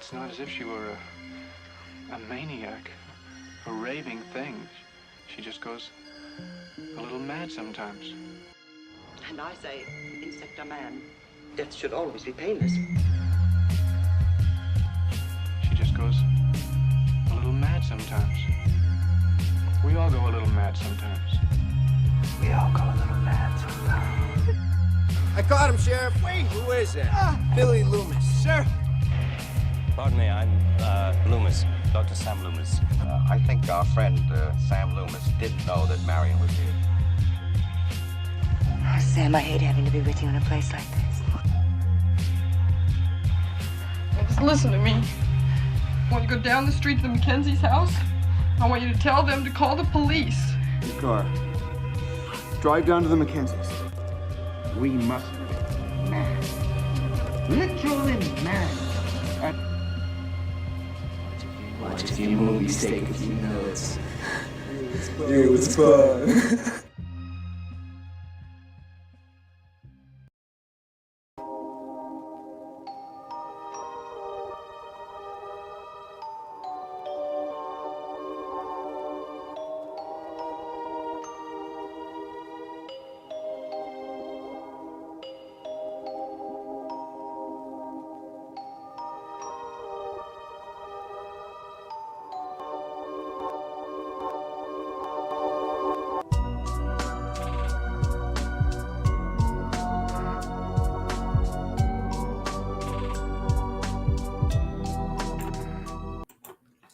It's not as if she were a maniac, a raving thing. She just goes a little mad sometimes. And I say, insect or man, death should always be painless. She just goes a little mad sometimes. We all go a little mad sometimes. We all go a little mad sometimes. I caught him, Sheriff. Wait, who is it? Billy Loomis. Sir. Pardon me, I'm Loomis, Dr. Sam Loomis. I think our friend Sam Loomis didn't know that Marion was here. Oh, Sam, I hate having to be with you in a place like this. Just listen to me. When you go down the street to the Mackenzie's house, I want you to tell them to call the police. Your car. Drive down to the Mackenzies. We must be mad. Literally mad. Watch a few movies, take a few notes. It was fun.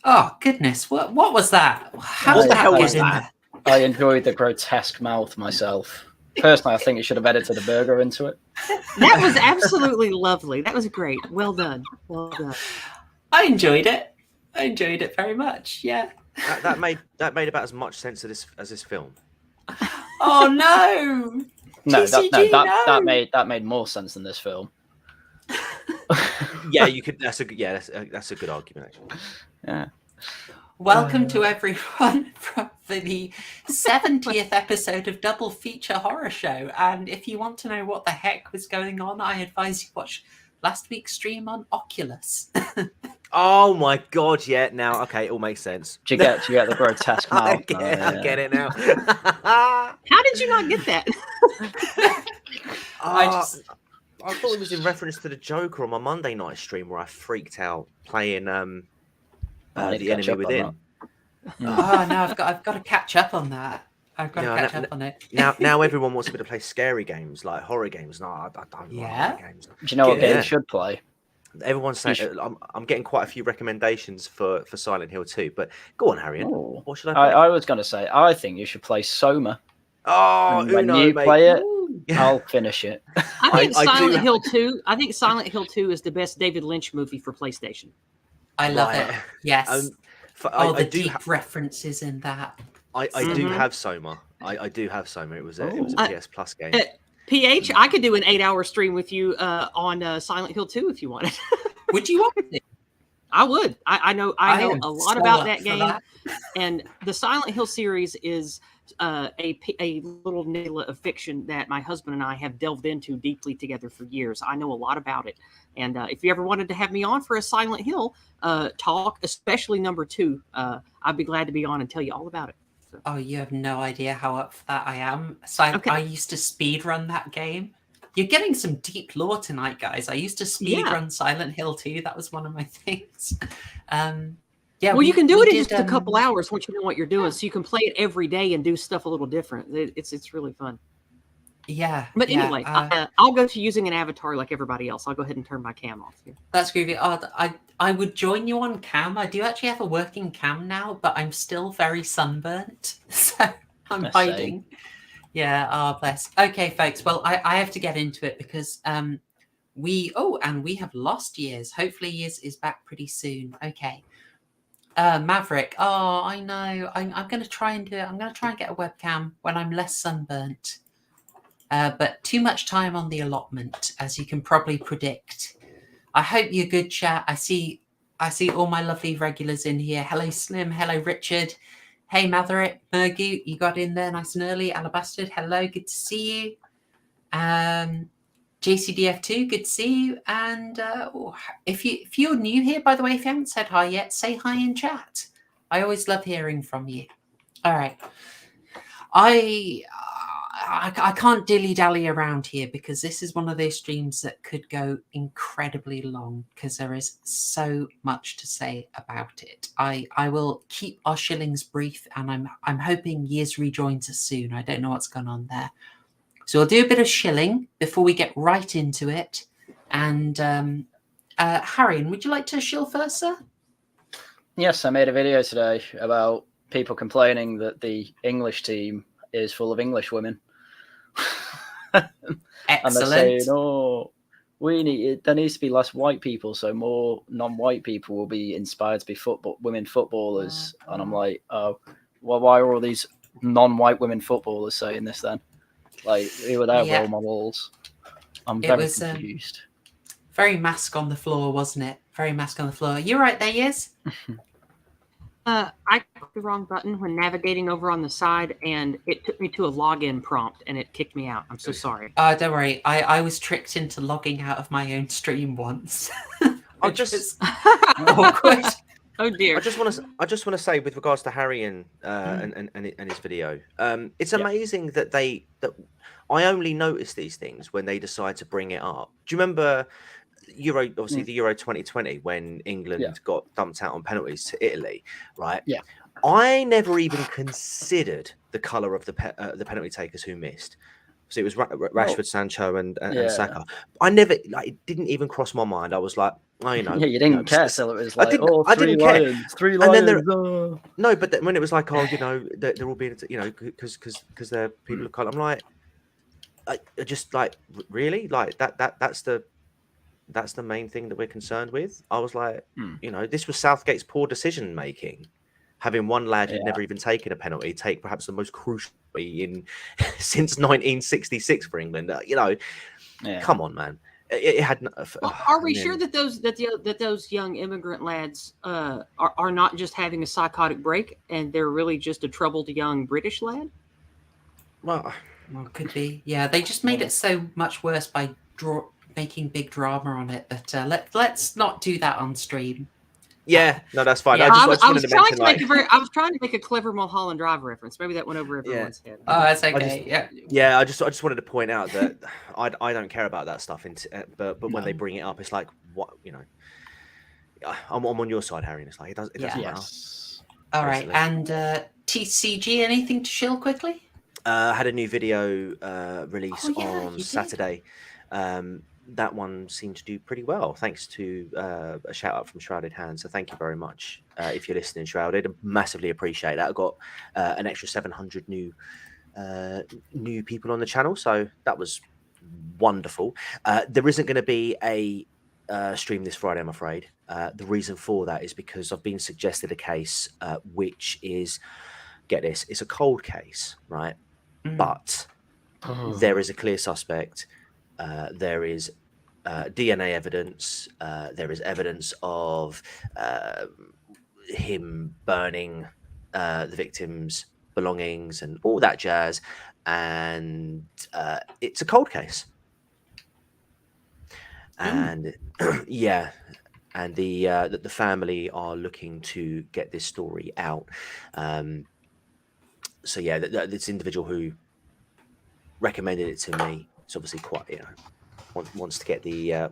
Oh goodness! What was that? How What did the hell that was get in that? there? I enjoyed the grotesque mouth myself. Personally, I think you should have edited a burger into it. That was absolutely lovely. That was great. Well done. Well done. I enjoyed it. I enjoyed it very much. Yeah. That made about as much sense as this film. Oh no! No, TCG, that made more sense than this film. Yeah, you could. That's a good argument actually. Yeah. Welcome to everyone for the 70th episode of Double Feature Horror Show. And if you want to know what the heck was going on, I advise you watch last week's stream on Oculus. Oh my god! Yeah, now okay, it all makes sense. Do you get the grotesque mouth? I get it now. How did you not get that? I thought it was in reference to the Joker on my Monday night stream where I freaked out playing The Enemy Within. Oh no, I've got to catch up on that. I've got to catch up on it. Now everyone wants me to play scary games, like horror games. No, I don't like horror games. Do you know what game you should play? Everyone's saying I'm getting quite a few recommendations for Silent Hill 2, but go on, Haryan. Ooh. What should I play? I was going to say, I think you should play Soma. Oh, and when Uno, you mate. play it, Ooh. I'll finish it. I think Silent Hill 2. I think Silent Hill 2 is the best David Lynch movie for PlayStation. I love it. Yes. I the deep references in that. I do have Soma. I do have Soma. It was a PS Plus game. PH, I could do an 8-hour stream with you on Silent Hill 2 if you wanted. Would you want to? I would. I know a lot about that game. And the Silent Hill series is a little niche of fiction that my husband and I have delved into deeply together for years. I know a lot about it. And if you ever wanted to have me on for a Silent Hill talk, especially number 2, I'd be glad to be on and tell you all about it. So. Oh, you have no idea how up for that I am. I used to speed run that game. You're getting some deep lore tonight, guys. I used to speed run Silent Hill 2. That was one of my things. Well, you can do it in just a couple hours once you know what you're doing, so you can play it every day and do stuff a little different. It's really fun. Yeah. But anyway, I'll go to using an avatar like everybody else. I'll go ahead and turn my cam off here. That's groovy. I would join you on cam. I do actually have a working cam now, but I'm still very sunburnt, so I'm hiding. Yeah. Oh, bless. Okay, folks. Well, I have to get into it because we have lost Yizz. Hopefully, Yizz is back pretty soon. Okay. Maverick. Oh, I know. I'm going to try and do it. I'm going to try and get a webcam when I'm less sunburnt. But too much time on the allotment, as you can probably predict. I hope you're good, chat. I see all my lovely regulars in here. Hello, Slim. Hello, Richard. Hey, Maverick. Mergu, you got in there nice and early. Alabastard, hello. Good to see you. JCDF2, good to see you. And if you're new here, by the way, if you haven't said hi yet, say hi in chat. I always love hearing from you. All right. I can't dilly-dally around here because this is one of those streams that could go incredibly long because there is so much to say about it. I will keep our Shillings brief, and I'm hoping Yizz rejoins us soon. I don't know what's going on there. So we'll do a bit of Shilling before we get right into it. And Haryan, would you like to shill first, sir? Yes, I made a video today about people complaining that the English team is full of English women. Excellent. And they're saying, oh, there needs to be less white people, so more non-white people will be inspired to be women footballers. And I'm like, oh, well, why are all these non-white women footballers saying this then? Like, who are their role models? I'm very confused. Very mask on the floor, wasn't it? Very mask on the floor. You're right there, Yizz. I clicked the wrong button when navigating over on the side, and it took me to a login prompt, and it kicked me out. I'm so sorry. Don't worry. I was tricked into logging out of my own stream once. I'll just awkward. Oh dear. I just want to say with regards to Haryan and his video, it's amazing that I only noticed these things when they decide to bring it up. Do you remember the Euro 2020 when England got dumped out on penalties to Italy, right? Yeah. I never even considered the colour of the penalty takers who missed. So it was Rashford, Sancho, and Saka. I never, it didn't even cross my mind. I was like, oh, you know. Yeah, you didn't care. So it was like, I didn't care. Three lions. No, but when it was like, oh, you know, they're all being, you know, because they're people of colour. I'm like, I just like, really? Like that's the main thing that we're concerned with. I was like, you know, this was Southgate's poor decision making. Having one lad who'd never even taken a penalty take perhaps the most crucial in since 1966 for England. You know, come on, man. It had. Are we sure that those young immigrant lads are not just having a psychotic break and they're really just a troubled young British lad? Well, could be. Yeah, they just made it so much worse by making big drama on it. But let's not do that on stream. Yeah, no, that's fine. Yeah. I was trying to make a clever Mulholland Drive reference. Maybe that went over everyone's head. Oh, that's okay. I just wanted to point out that I don't care about that stuff. But when they bring it up, it's like, what, you know? I'm on your side, Harry. It's like it doesn't matter. All right, and TCG, anything to shill quickly? Had a new video release on Saturday. That one seemed to do pretty well, thanks to a shout out from Shrouded Hands. So thank you very much if you're listening, Shrouded. I massively appreciate that. I got an extra 700 new people on the channel, so that was wonderful. There isn't going to be a stream this Friday, I'm afraid. The reason for that is because I've been suggested a case which is, get this, it's a cold case, right? But there is a clear suspect. There is DNA evidence. There is evidence of him burning the victim's belongings and all that jazz. And it's a cold case. And and the family are looking to get this story out. So yeah, this individual who recommended it to me, it's obviously quite, you know, wants to get the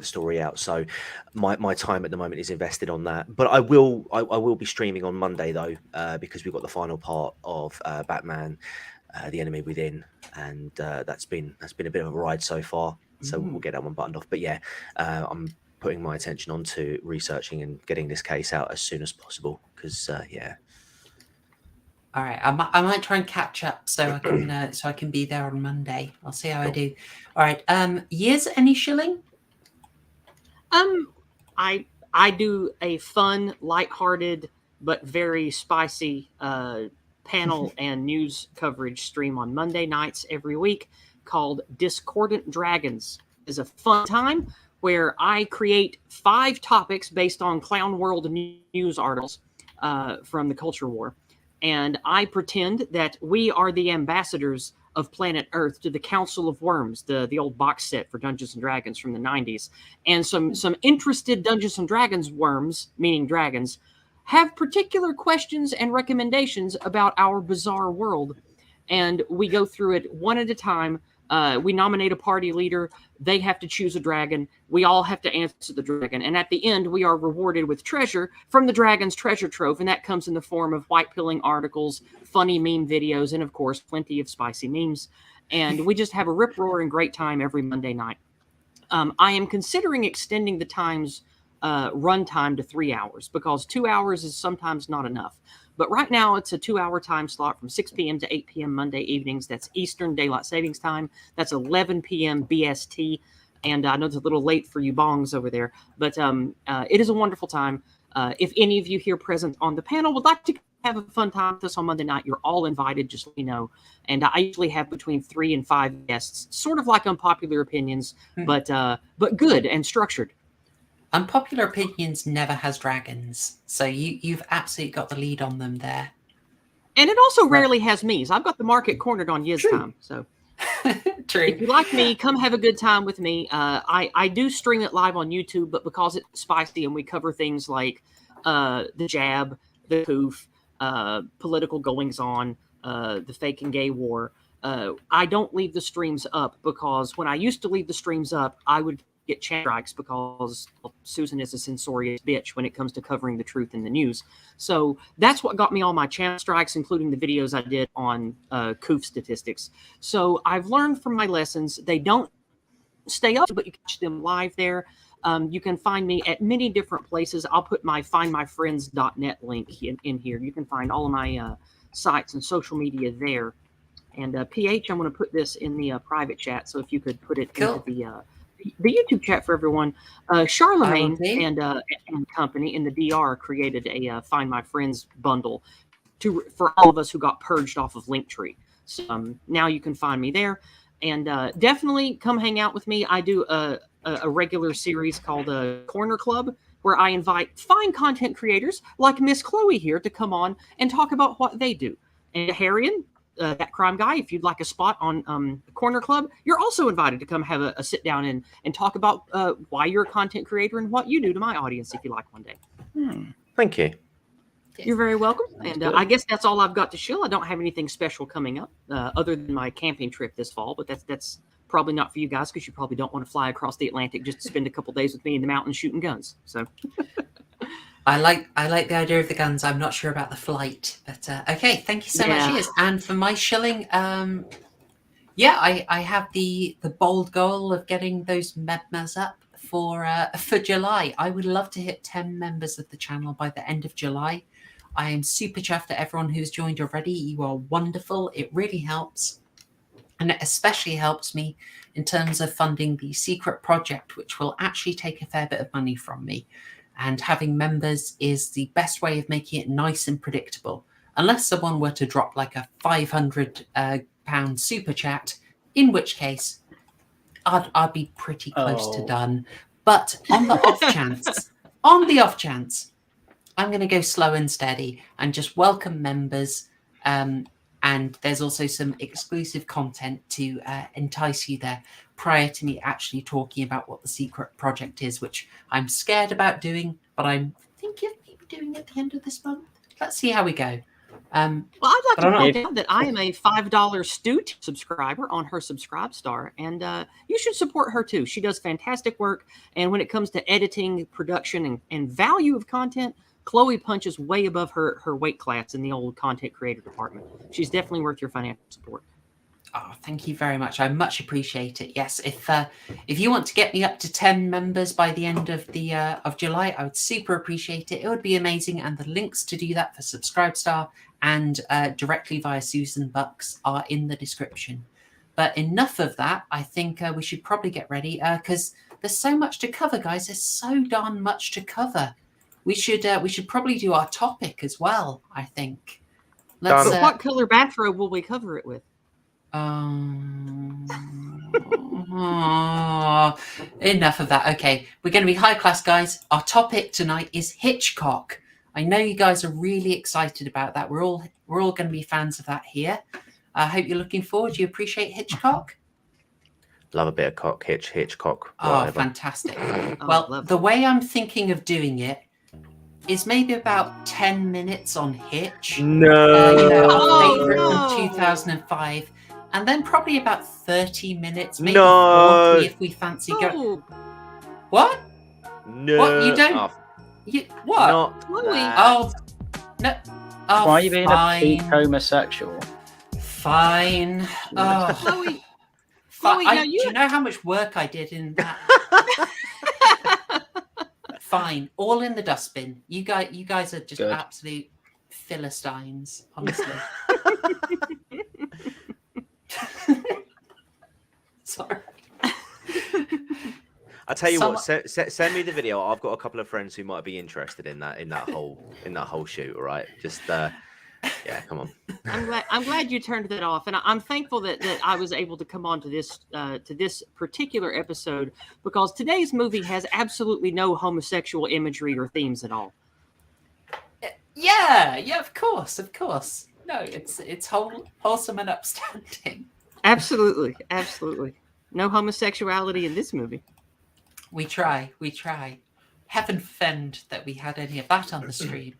story out. So my time at the moment is invested on that. But I will be streaming on Monday though, because we've got the final part of Batman, The Enemy Within, and that's been a bit of a ride so far. So we'll get that one buttoned off. But yeah, I'm putting my attention onto researching and getting this case out as soon as possible. Because yeah. All right, I might try and catch up so I can be there on Monday. I'll see how I do. All right, Yizz, any shilling? I do a fun, lighthearted but very spicy panel and news coverage stream on Monday nights every week called Discordant Dragons. It's a fun time where I create 5 topics based on Clown World news articles from the Culture War. And I pretend that we are the ambassadors of planet Earth to the Council of Worms, the old box set for Dungeons and Dragons from the 90s. And some interested Dungeons and Dragons worms, meaning dragons, have particular questions and recommendations about our bizarre world. And we go through it one at a time. We nominate a party leader. They have to choose a dragon. We all have to answer the dragon. And at the end, we are rewarded with treasure from the dragon's treasure trove. And that comes in the form of white-pilling articles, funny meme videos, and, of course, plenty of spicy memes. And we just have a rip-roaring great time every Monday night. I am considering extending the time's run time to 3 hours because 2 hours is sometimes not enough. But right now, it's a 2-hour time slot from 6 p.m. to 8 p.m. Monday evenings. That's Eastern Daylight Savings Time. That's 11 p.m. BST. And I know it's a little late for you bongs over there, but it is a wonderful time. If any of you here present on the panel would like to have a fun time with us on Monday night, you're all invited. Just let me know. And I usually have between 3 and 5 guests, sort of like Unpopular Opinions, but good and structured. Unpopular Opinions never has dragons, so you've absolutely got the lead on them there. And it also rarely has me. So I've got the market cornered on Yizz time. So True. If you like me, come have a good time with me. I do stream it live on YouTube, but because it's spicy and we cover things like the jab, the poof, political goings on, the fake and gay war, I don't leave the streams up because when I used to leave the streams up, I would get chat strikes because Susan is a censorious bitch when it comes to covering the truth in the news. So that's what got me all my channel strikes, including the videos I did on COOF statistics. So I've learned from my lessons. They don't stay up, but you catch them live there. You can find me at many different places. I'll put my findmyfriends.net link in here. You can find all of my sites and social media there. And PH, I'm going to put this in the private chat. So if you could put it into the YouTube chat for everyone. Charlemagne and company in the DR created a Find My Friends bundle for all of us who got purged off of Linktree. So now you can find me there. And definitely come hang out with me. I do a regular series called Corner Club, where I invite fine content creators like Miss Chloe here to come on and talk about what they do. And Haryan, that crime guy, if you'd like a spot on the Corner Club, you're also invited to come have a sit down and talk about why you're a content creator and what you do to my audience if you like one day. Thank you. You're very welcome. And I guess that's all I've got to shill. I don't have anything special coming up other than my camping trip this fall, but that's probably not for you guys because you probably don't want to fly across the Atlantic just to spend a couple days with me in the mountains shooting guns. So I like the idea of the guns. I'm not sure about the flight, but okay. Thank you so much, Yizz. And for my shilling, I have the bold goal of getting those members up for July. I would love to hit 10 members of the channel by the end of July. I am super chuffed at everyone who's joined already. You are wonderful. It really helps. And it especially helps me in terms of funding the secret project, which will actually take a fair bit of money from me. And having members is the best way of making it nice and predictable. Unless someone were to drop like a £500 super chat, in which case I'd be pretty close to done. But on the off chance, I'm going to go slow and steady and just welcome members. And there's also some exclusive content to entice you there prior to me actually talking about what the secret project is, which I'm scared about doing, but I'm thinking of maybe doing at the end of this month. Let's see how we go. Well, I'd like to point out that I am a $5 Stute subscriber on her Subscribe Star, and you should support her too. She does fantastic work, and when it comes to editing, production, and value of content, Chloe punches way above her weight class in the old content creator department. She's definitely worth your financial support. Oh, thank you very much. I much appreciate it. Yes, if you want to get me up to 10 members by the end of the of July, I would super appreciate it. It would be amazing. And the links to do that for Subscribestar and directly via Susan Bucks are in the description. But enough of that. I think we should probably get ready because there's so much to cover, guys. There's so darn much to cover. We should probably do our topic as well, I think. But what color bathrobe will we cover it with? Enough of that. Okay, we're going to be high class, guys. Our topic tonight is Hitchcock. I know you guys are really excited about that. We're all going to be fans of that here. I hope you're looking forward. Do you appreciate Hitchcock? Love a bit of cock, Hitchcock. Oh, Whatever. fantastic. Well, the way I'm thinking of doing it is maybe about 10 minutes on Hitch. No. Our favourite from 2005. And then probably about 30 minutes, maybe 40 if we fancy going. What? No. What? You don't? Oh, What? not Oh, no. Oh, Why are you being fine. a peak homosexual? Fine. Oh. Chloe, Do you know how much work I did in that? Fine. All in the dustbin. You guys are just Good. absolute Philistines, honestly. Sorry. I tell you what, send me the video. I've got a couple of friends who might be interested in that whole shoot. All right, just yeah, come on. I'm glad you turned that off, and I'm thankful that I was able to come on to this particular episode, because today's movie has absolutely no homosexual imagery or themes at all. Yeah, of course. No, it's wholesome and upstanding. Absolutely. No homosexuality in this movie. We try. Heaven fend that we had any of that on the stream.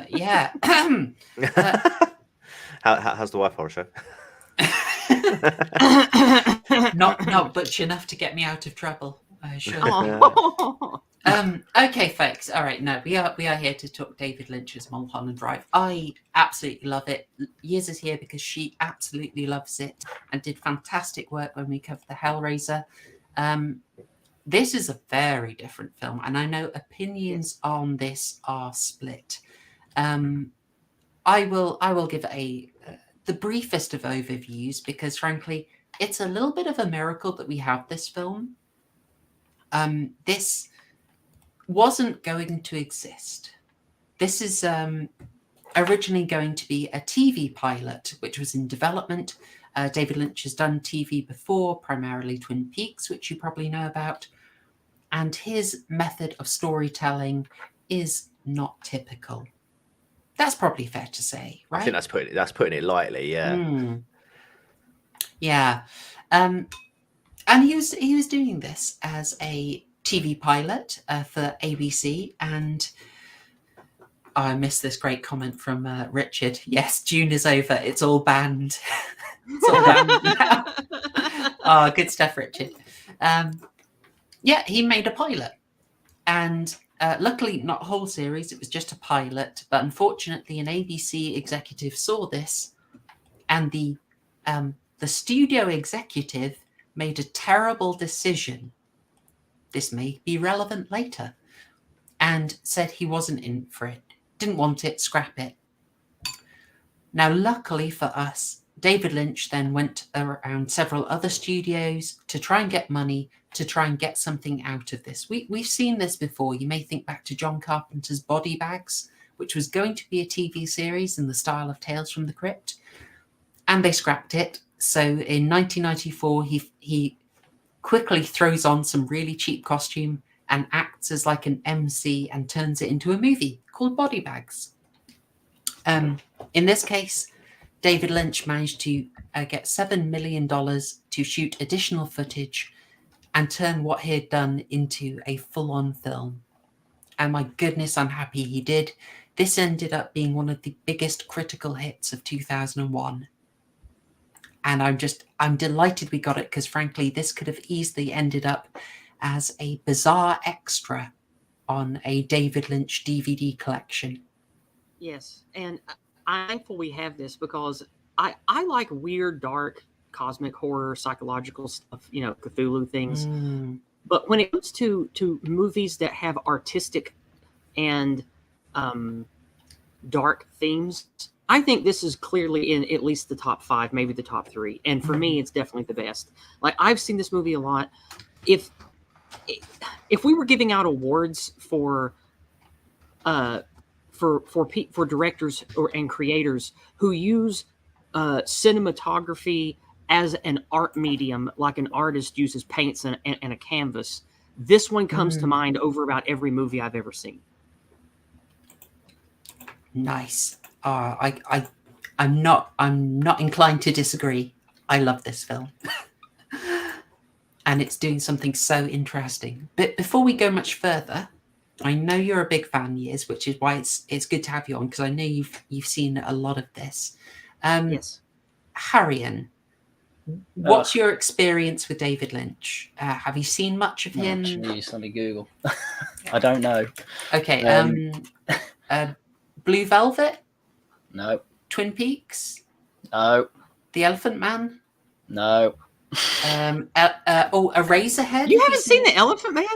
Yeah. How's the wife, Horrorshow? Not butch enough to get me out of trouble. Sure. Okay, folks. All right. No, we are here to talk David Lynch's Mulholland Drive. I absolutely love it. Yizz is here because she absolutely loves it and did fantastic work when we covered the Hellraiser. This is a very different film, and I know opinions on this are split. I will give the briefest of overviews, because frankly, it's a little bit of a miracle that we have this film. This wasn't going to exist. This is originally going to be a TV pilot, which was in development. David Lynch has done TV before, primarily Twin Peaks, which you probably know about. And his method of storytelling is not typical. That's probably fair to say, right? I think that's putting it lightly, yeah. Yeah. And he was doing this as a TV pilot for ABC, and I missed this great comment from Richard. Yes, June is over. It's all banned. It's all banned now. Oh, good stuff, Richard. Yeah, he made a pilot, and luckily not a whole series. It was just a pilot, but unfortunately, an ABC executive saw this, and the studio executive made a terrible decision. This may be relevant later, and said he wasn't in for it. Didn't want it, scrap it. Now, luckily for us, David Lynch then went around several other studios to try and get money, to try and get something out of this. We've seen this before. You may think back to John Carpenter's Body Bags, which was going to be a TV series in the style of Tales from the Crypt, and they scrapped it. So in 1994, he quickly throws on some really cheap costume and acts as like an MC and turns it into a movie called Body Bags. In this case, David Lynch managed to get $7 million to shoot additional footage and turn what he had done into a full-on film. And my goodness, I'm happy he did. This ended up being one of the biggest critical hits of 2001. And I'm delighted we got it, because frankly, this could have easily ended up as a bizarre extra on a David Lynch DVD collection. Yes, and I'm thankful we have this, because I like weird, dark, cosmic horror, psychological stuff, Cthulhu things. But when it comes to movies that have artistic and dark themes, I think this is clearly in at least the top 5, maybe the top 3. And for me, it's definitely the best. Like, I've seen this movie a lot. If we were giving out awards for directors and creators who use cinematography as an art medium, like an artist uses paints and a canvas, this one comes to mind over about every movie I've ever seen. Nice. I I'm not inclined to disagree. I love this film. And it's doing something so interesting. But before we go much further, I know you're a big fan, Yizz, which is why it's good to have you on, because I know you've seen a lot of this. Yes. Haryan, what's your experience with David Lynch? Have you seen much of him? Jeez, let me Google. I don't know. Okay. Blue Velvet? No. Twin Peaks? No. The Elephant Man? No. Eraserhead? You haven't seen The Elephant Man?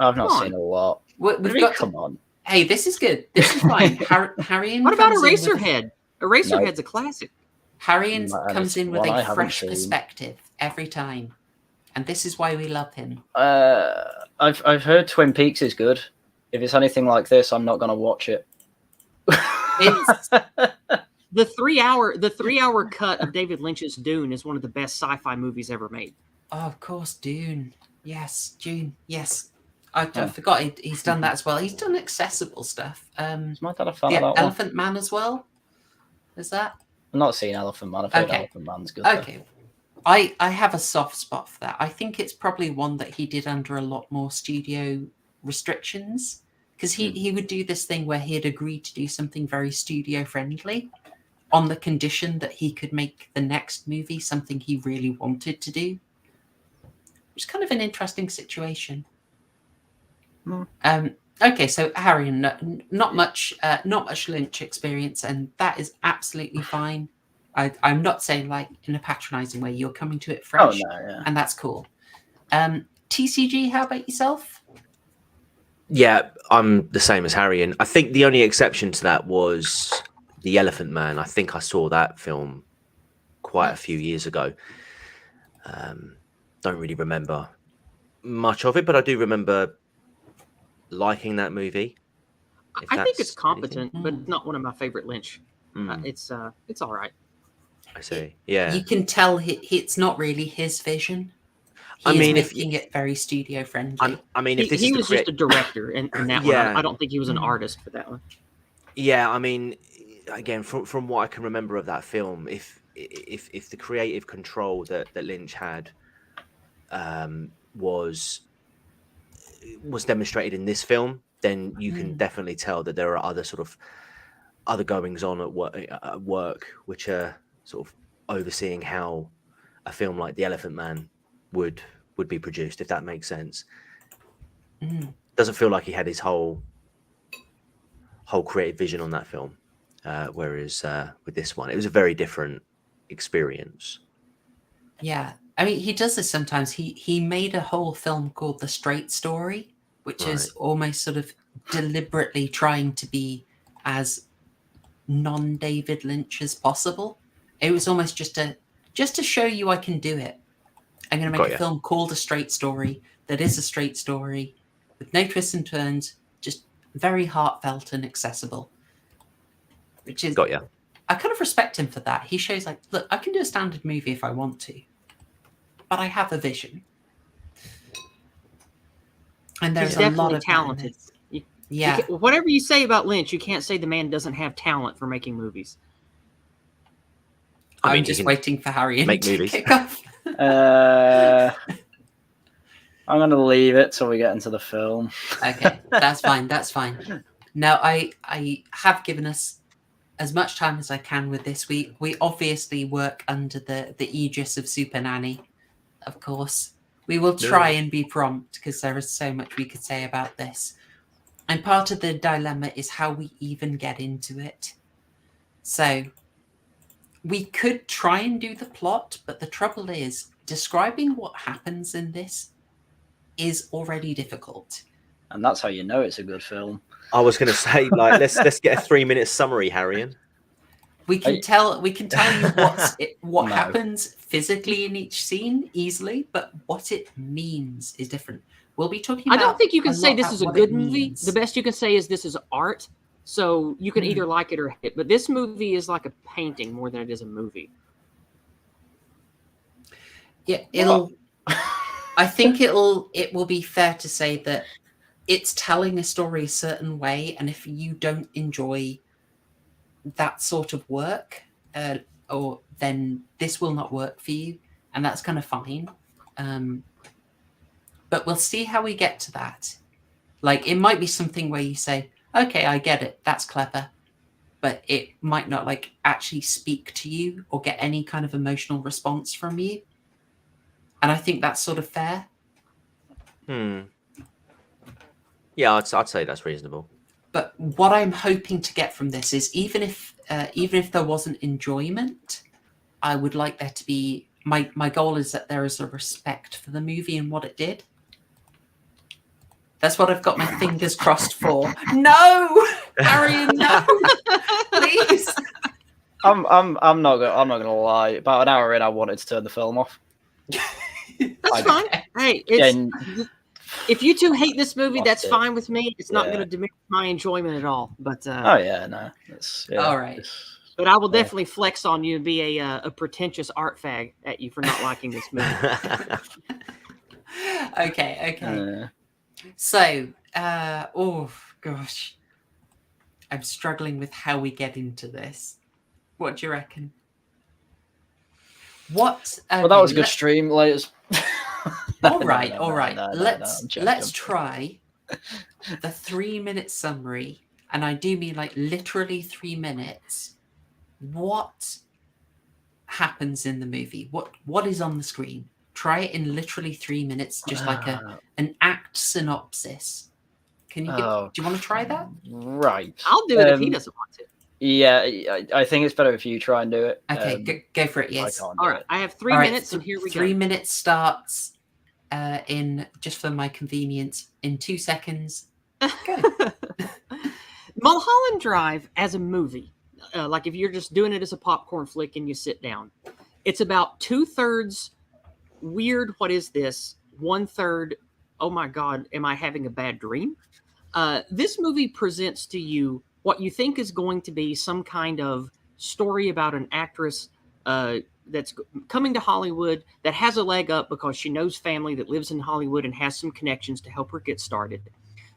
I've not seen a lot. Come on. Hey, this is good. This is fine. Haryan. What about Eraserhead? Eraserhead's a classic. Haryan comes in with a fresh perspective every time, and this is why we love him. I've heard Twin Peaks is good. If it's anything like this, I'm not going to watch it. It's the 3-hour cut of David Lynch's Dune is one of the best sci-fi movies ever made. Oh, of course, Dune. Yes, Dune. Yes. I forgot he's done that as well. He's done accessible stuff. Is my dad a fan the of that Elephant Man as well? Is that? I've not seen Elephant Man. I've heard Elephant Man's good. Okay. I have a soft spot for that. I think it's probably one that he did under a lot more studio restrictions, because he would do this thing where he'd agree to do something very studio friendly on the condition that he could make the next movie something he really wanted to do. It's kind of an interesting situation. Okay, so Haryan, not much Lynch experience, and that is absolutely fine. I'm not saying like in a patronizing way. You're coming to it fresh, and that's cool. TCG, how about yourself? Yeah, I'm the same as Haryan. I think the only exception to that was The Elephant Man. I think I saw that film quite a few years ago. Don't really remember much of it, but I do remember liking that movie. I think it's competent, but not one of my favorite Lynch. It's all right. I see. Yeah, you can tell it's not really his vision. He's making it very studio friendly. I mean, if he was just a director in that one. I don't think he was an artist for that one. Yeah, I mean, again, from what I can remember of that film, if the creative control that Lynch had was demonstrated in this film, then you can definitely tell that there are other goings on at work which are sort of overseeing how a film like The Elephant Man would be produced, if that makes sense. Doesn't feel like he had his whole creative vision on that film, whereas with this one, it was a very different experience. Yeah, I mean, he does this sometimes. He made a whole film called The Straight Story, which is almost sort of deliberately trying to be as non-David Lynch as possible. It was almost just to show you I can do it. I'm going to make a film called A Straight Story that is a straight story with no twists and turns, just very heartfelt and accessible. Which is, I kind of respect him for that. He shows like, look, I can do a standard movie if I want to, but I have a vision. And there's a lot of talented. Whatever you say about Lynch, you can't say the man doesn't have talent for making movies. I'm just waiting for Haryan to kick off. I'm going to leave it till we get into the film. Okay, that's fine. That's fine. Now, I have given us as much time as I can with this week. We obviously work under the aegis of Super Nanny, of course. We will try and be prompt because there is so much we could say about this. And part of the dilemma is how we even get into it. So we could try and do the plot, but the trouble is describing what happens in this is already difficult. And that's how you know it's a good film. I was going to say, like, let's get a 3-minute summary, Haryan. We can tell you what happens physically in each scene easily, but what it means is different. We'll be talking about. I don't think you can say this is a good movie. The best you can say is this is art. So you can either like it or hate it. But this movie is like a painting more than it is a movie. Yeah, I think it will be fair to say that it's telling a story a certain way, and if you don't enjoy that sort of work, or then this will not work for you, and that's kind of fine. But we'll see how we get to that. Like, it might be something where you say, okay, I get it, that's clever, but it might not like actually speak to you or get any kind of emotional response from you. And I think that's sort of fair. Yeah, I'd say that's reasonable. But what I'm hoping to get from this is even if there wasn't enjoyment, I would like there to be, my goal is that there is a respect for the movie and what it did. That's what I've got my fingers crossed for. No, Haryan, no, please. I'm not gonna lie. About an hour in, I wanted to turn the film off. That's fine. Hey, if you two hate this movie, that's fine with me. It's not going to diminish my enjoyment at all. But oh yeah, no, all right. But I will definitely flex on you and be a pretentious art fag at you for not liking this movie. Okay. So, oh gosh, I'm struggling with how we get into this. What do you reckon? What? Okay, well, that was a good stream. Latest. All right. Let's try the 3-minute summary, and I do mean like literally 3 minutes. What happens in the movie? What is on the screen? Try it in literally 3 minutes, just like an act synopsis. Can you? Do you want to try that? Right. I'll do it if he doesn't want to. Yeah, I think it's better if you try and do it. Okay, go for it. Yes. All right. I have 3 minutes, and here we go. 3 minutes starts in, just for my convenience, in 2 seconds. Go. Mulholland Drive as a movie, like if you're just doing it as a popcorn flick and you sit down, it's about 2/3 weird. What is this? 1/3. Oh my God, am I having a bad dream? This movie presents to you what you think is going to be some kind of story about an actress that's coming to Hollywood that has a leg up because she knows family that lives in Hollywood and has some connections to help her get started.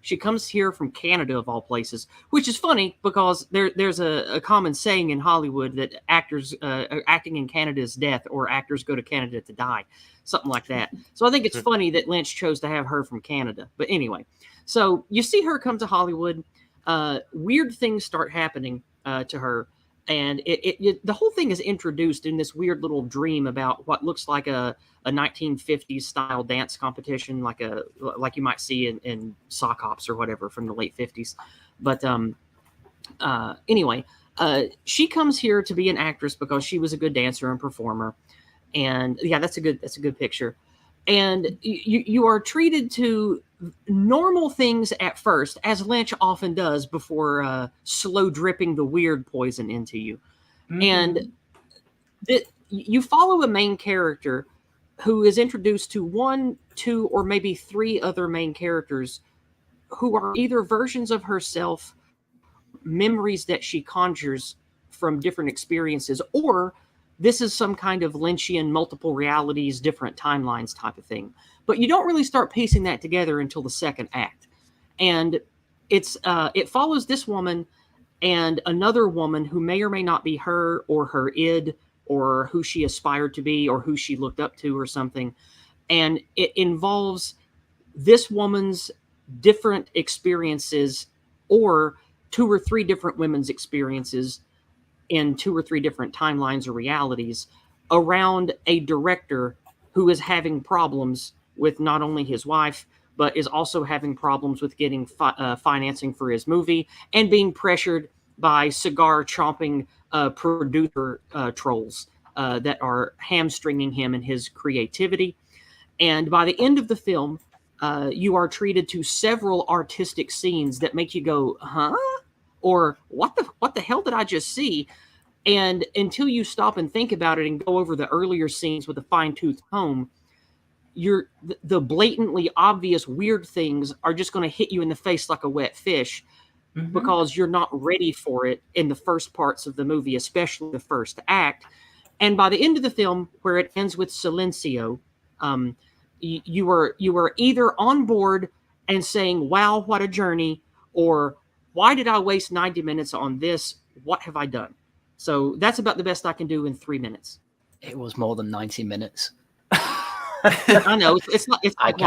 She comes here from Canada, of all places, which is funny because there's a common saying in Hollywood that actors acting in Canada is death, or actors go to Canada to die, something like that. So I think it's funny that Lynch chose to have her from Canada. But anyway, so you see her come to Hollywood. Weird things start happening to her, and the whole thing is introduced in this weird little dream about what looks like a 1950s style dance competition, like you might see in sock hops or whatever from the late 50s. But anyway, she comes here to be an actress because she was a good dancer and performer, and yeah, that's a good picture. And you are treated to normal things at first, as Lynch often does, before slow dripping the weird poison into you. Mm-hmm. And you follow a main character who is introduced to 1, 2, or maybe 3 other main characters who are either versions of herself, memories that she conjures from different experiences, or this is some kind of Lynchian multiple realities, different timelines type of thing. But you don't really start piecing that together until the second act. And it follows this woman and another woman who may or may not be her or her id, or who she aspired to be, or who she looked up to or something. And it involves this woman's different experiences, or 2 or 3 different women's experiences in 2 or 3 different timelines or realities around a director who is having problems with not only his wife, but is also having problems with getting financing for his movie, and being pressured by cigar chomping producer trolls that are hamstringing him in his creativity. And by the end of the film, you are treated to several artistic scenes that make you go, huh? Or what the hell did I just see? And until you stop and think about it and go over the earlier scenes with a fine-tooth comb, the blatantly obvious weird things are just going to hit you in the face like a wet fish, mm-hmm. because you're not ready for it in the first parts of the movie, especially the first act. And by the end of the film, where it ends with Silencio, you are either on board and saying, wow, what a journey, or why did I waste 90 minutes on this? What have I done? So that's about the best I can do in 3 minutes. It was more than 90 minutes. I know it's not. It's like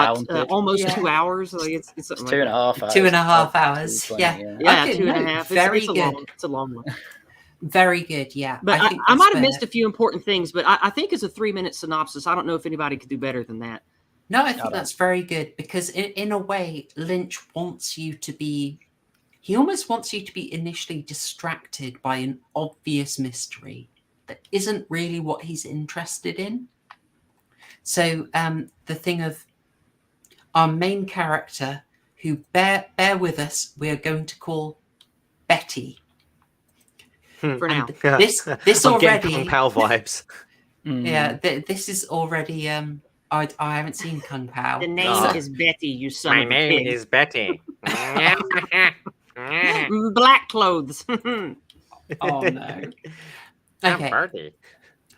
almost 2 hours. Like it's something it's 2.5 hours. 2.5 hours. 2:20, Yeah. Okay, 2.5. Very it's good. It's a long one. Very good. Yeah. But think I that's might have fair. missed a few important things. But I think as a 3-minute synopsis, I don't know if anybody could do better than that. No, I think that's very good because in a way, Lynch wants you to be. He almost wants you to be initially distracted by an obvious mystery that isn't really what he's interested in. So the thing of our main character, who bear with us, we are going to call Betty. For now, this I'm already getting Kung Pao vibes. Yeah, this is already. I haven't seen Kung Pao. The name is Betty. You son My of a name pig. is Betty. Black clothes. Oh no. Okay.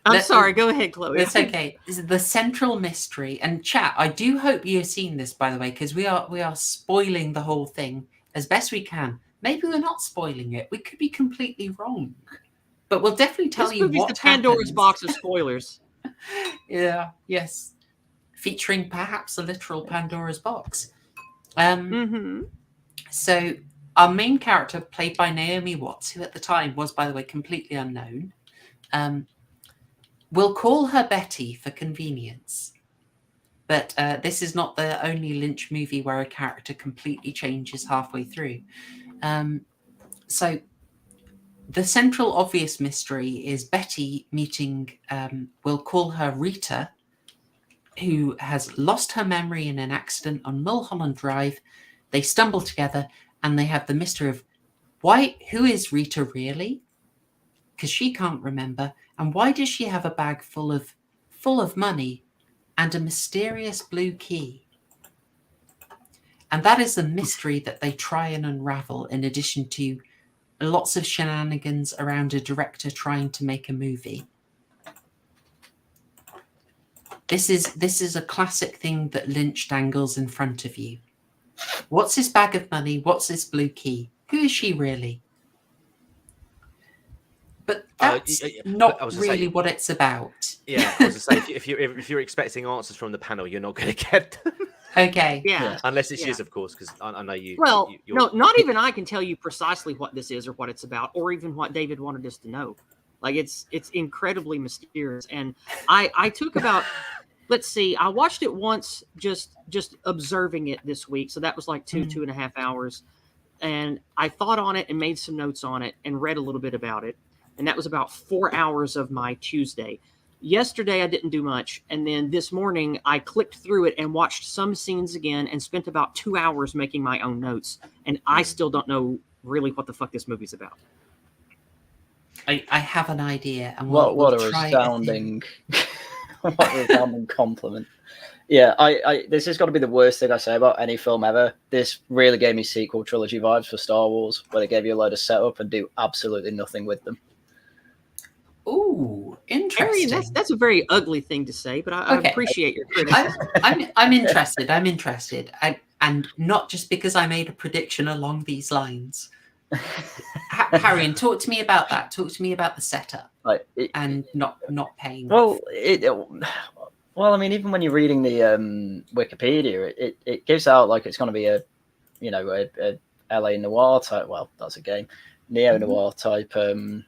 I'm sorry. Go ahead, Chloe. It's okay. The central mystery, and chat. I do hope you've seen this, by the way, because we are spoiling the whole thing as best we can. Maybe we're not spoiling it. We could be completely wrong, but we'll definitely tell This you movie's what the Pandora's happens. box of spoilers. Yeah. Yes. Featuring perhaps a literal Pandora's box. So our main character, played by Naomi Watts, who at the time was, by the way, completely unknown. We'll call her Betty for convenience. But this is not the only Lynch movie where a character completely changes halfway through. So the central obvious mystery is Betty meeting, we'll call her Rita, who has lost her memory in an accident on Mulholland Drive. They stumble together and they have the mystery of who is Rita really? Because she can't remember. And why does she have a bag full of money and a mysterious blue key? And that is the mystery that they try and unravel, in addition to lots of shenanigans around a director trying to make a movie. This is a classic thing that Lynch dangles in front of you. What's this bag of money? What's this blue key? Who is she really? But that's not really what it's about. Yeah, I was to say, if you're expecting answers from the panel, you're not going to get them. Okay. Yeah. Unless it's yours, of course, because I know you. Well, you're... no, not even I can tell you precisely what this is or what it's about, or even what David wanted us to know. Like it's incredibly mysterious, and I took about. Let's see. I watched it once, just observing it this week. So that was like 2.5 hours, and I thought on it and made some notes on it and read a little bit about it. And that was about 4 hours of my Tuesday. Yesterday, I didn't do much. And then this morning, I clicked through it and watched some scenes again and spent about 2 hours making my own notes. And I still don't know really what the fuck this movie's about. I have an idea. And what we'll a resounding, what a resounding compliment. Yeah, this has got to be the worst thing I say about any film ever. This really gave me sequel trilogy vibes for Star Wars, where they gave you a load of setup and do absolutely nothing with them. Ooh, interesting. Harry, that's a very ugly thing to say, but I appreciate your criticism. I'm interested. I'm interested. And not just because I made a prediction along these lines. Haryan, talk to me about that. Talk to me about the setup and not paying. Well, I mean, even when you're reading the Wikipedia, it gives out like it's going to be a LA noir type. Well, that's a game, neo noir type of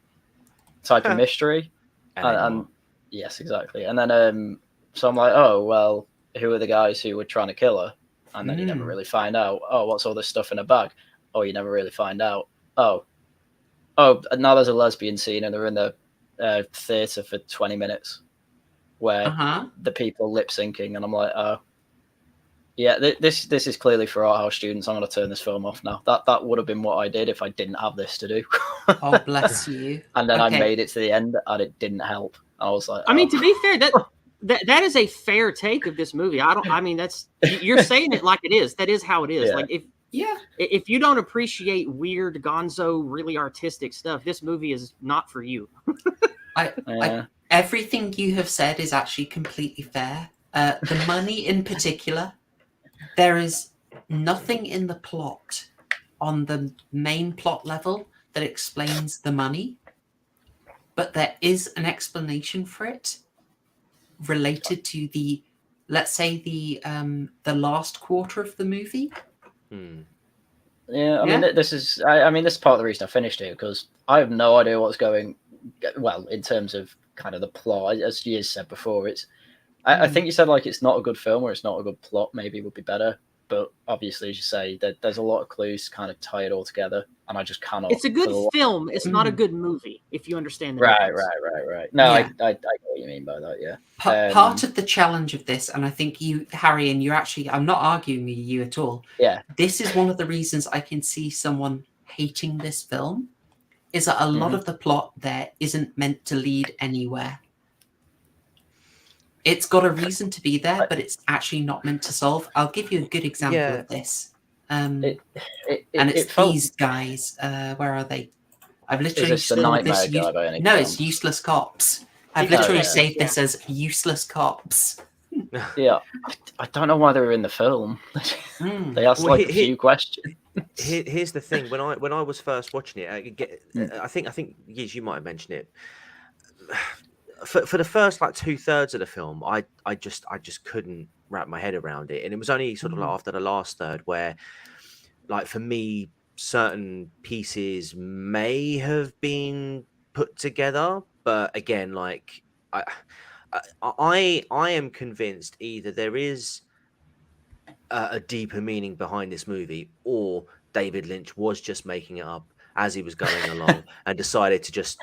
mystery, and yes, exactly. And then so I'm like, oh well, who are the guys who were trying to kill her? And then you never really find out. Oh, what's all this stuff in a bag? Oh, you never really find out. Oh, now there's a lesbian scene, and they're in the theater for 20 minutes. Where the people lip syncing, and I'm like, oh, yeah, this is clearly for art house students. I'm going to turn this film off now. That would have been what I did if I didn't have this to do. Oh, bless you. And then I made it to the end, and it didn't help. I was like, I mean, to be fair, that is a fair take of this movie. That's you're saying it like it is. That is how it is. Yeah. Like if you don't appreciate weird, gonzo, really artistic stuff, this movie is not for you. Everything you have said is actually completely fair. The money in particular, there is nothing in the plot on the main plot level that explains the money. but there is an explanation for it related to the, let's say, the last quarter of the movie. Yeah, I mean, this is part of the reason I finished it, because I have no idea what's going. Well, in terms of kind of the plot, as Yizz said before, it's. I think you said like it's not a good film or it's not a good plot. Maybe it would be better, but obviously, as you say, there's a lot of clues to kind of tie it all together, and I just cannot. It's a good film. It's not a good movie, if you understand that. Right. No, yeah. I get what you mean by that. Yeah. Part of the challenge of this, and I think you, Haryan, you're actually. I'm not arguing with you at all. Yeah. This is one of the reasons I can see someone hating this film, is that a lot of the plot there isn't meant to lead anywhere. It's got a reason to be there, but it's actually not meant to solve. I'll give you a good example of this. And it's these guys. Where are they? I've literally spelled this. No, it's Useless Cops. I've literally saved this as Useless Cops. Yeah, I don't know why they were in the film. They asked a few questions. Here's the thing: when I was first watching it, I think Yizz, you might have mentioned it. For the first like 2/3 of the film, I just couldn't wrap my head around it, and it was only sort of like after the last third where, like for me, certain pieces may have been put together, but again, like I am convinced either there is a deeper meaning behind this movie, or David Lynch was just making it up as he was going along and decided to just,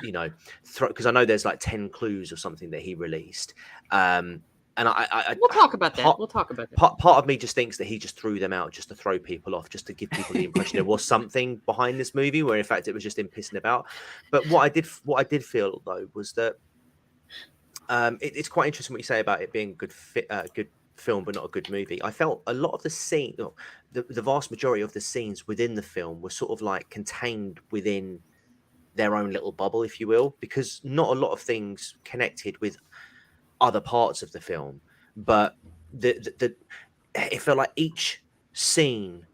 throw, because I know there's like 10 clues or something that he released. And we'll talk about that. We'll talk about that. Part of me just thinks that he just threw them out just to throw people off, just to give people the impression there was something behind this movie, where in fact it was just him pissing about. But what I did feel though was that it's quite interesting what you say about it being good film but not a good movie. I felt a lot of the scene, the vast majority of the scenes within the film were sort of like contained within their own little bubble, if you will, because not a lot of things connected with other parts of the film, but it felt like each scene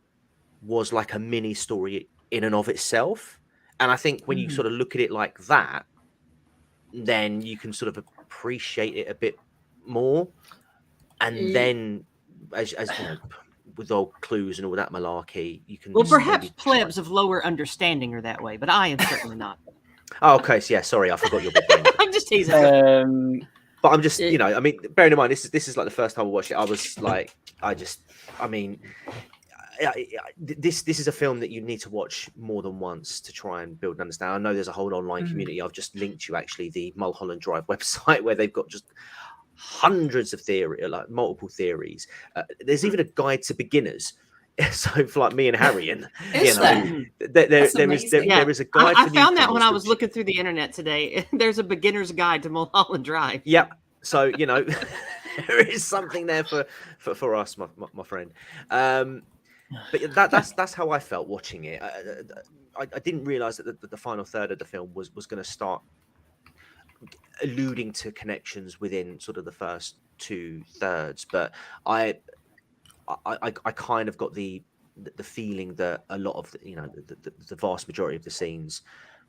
was like a mini story in and of itself. And I think when you sort of look at it like that, then you can sort of appreciate it a bit more. And then, as you know, with all clues and all that malarkey, you can. Well, perhaps plebs of lower understanding are that way, but I am certainly not. Oh, okay. So yeah, sorry, I forgot your big brain. I'm just teasing. But I'm just, I mean, bearing in mind, this is like the first time I watched it. I was like, this is a film that you need to watch more than once to try and build and understand. I know there's a whole online community. I've just linked you actually the Mulholland Drive website where they've got just hundreds of like multiple theories. There's even a guide to beginners. So for like me and Haryan, there is a guide. I found that when I was looking through the internet today. There's a beginner's guide to Mulholland Drive. Yep. So there is something there for us, my friend. But that's how I felt watching it. I didn't realize that the final third of the film was going to start alluding to connections within sort of the first 2/3, but I kind of got the feeling that a lot of the vast majority of the scenes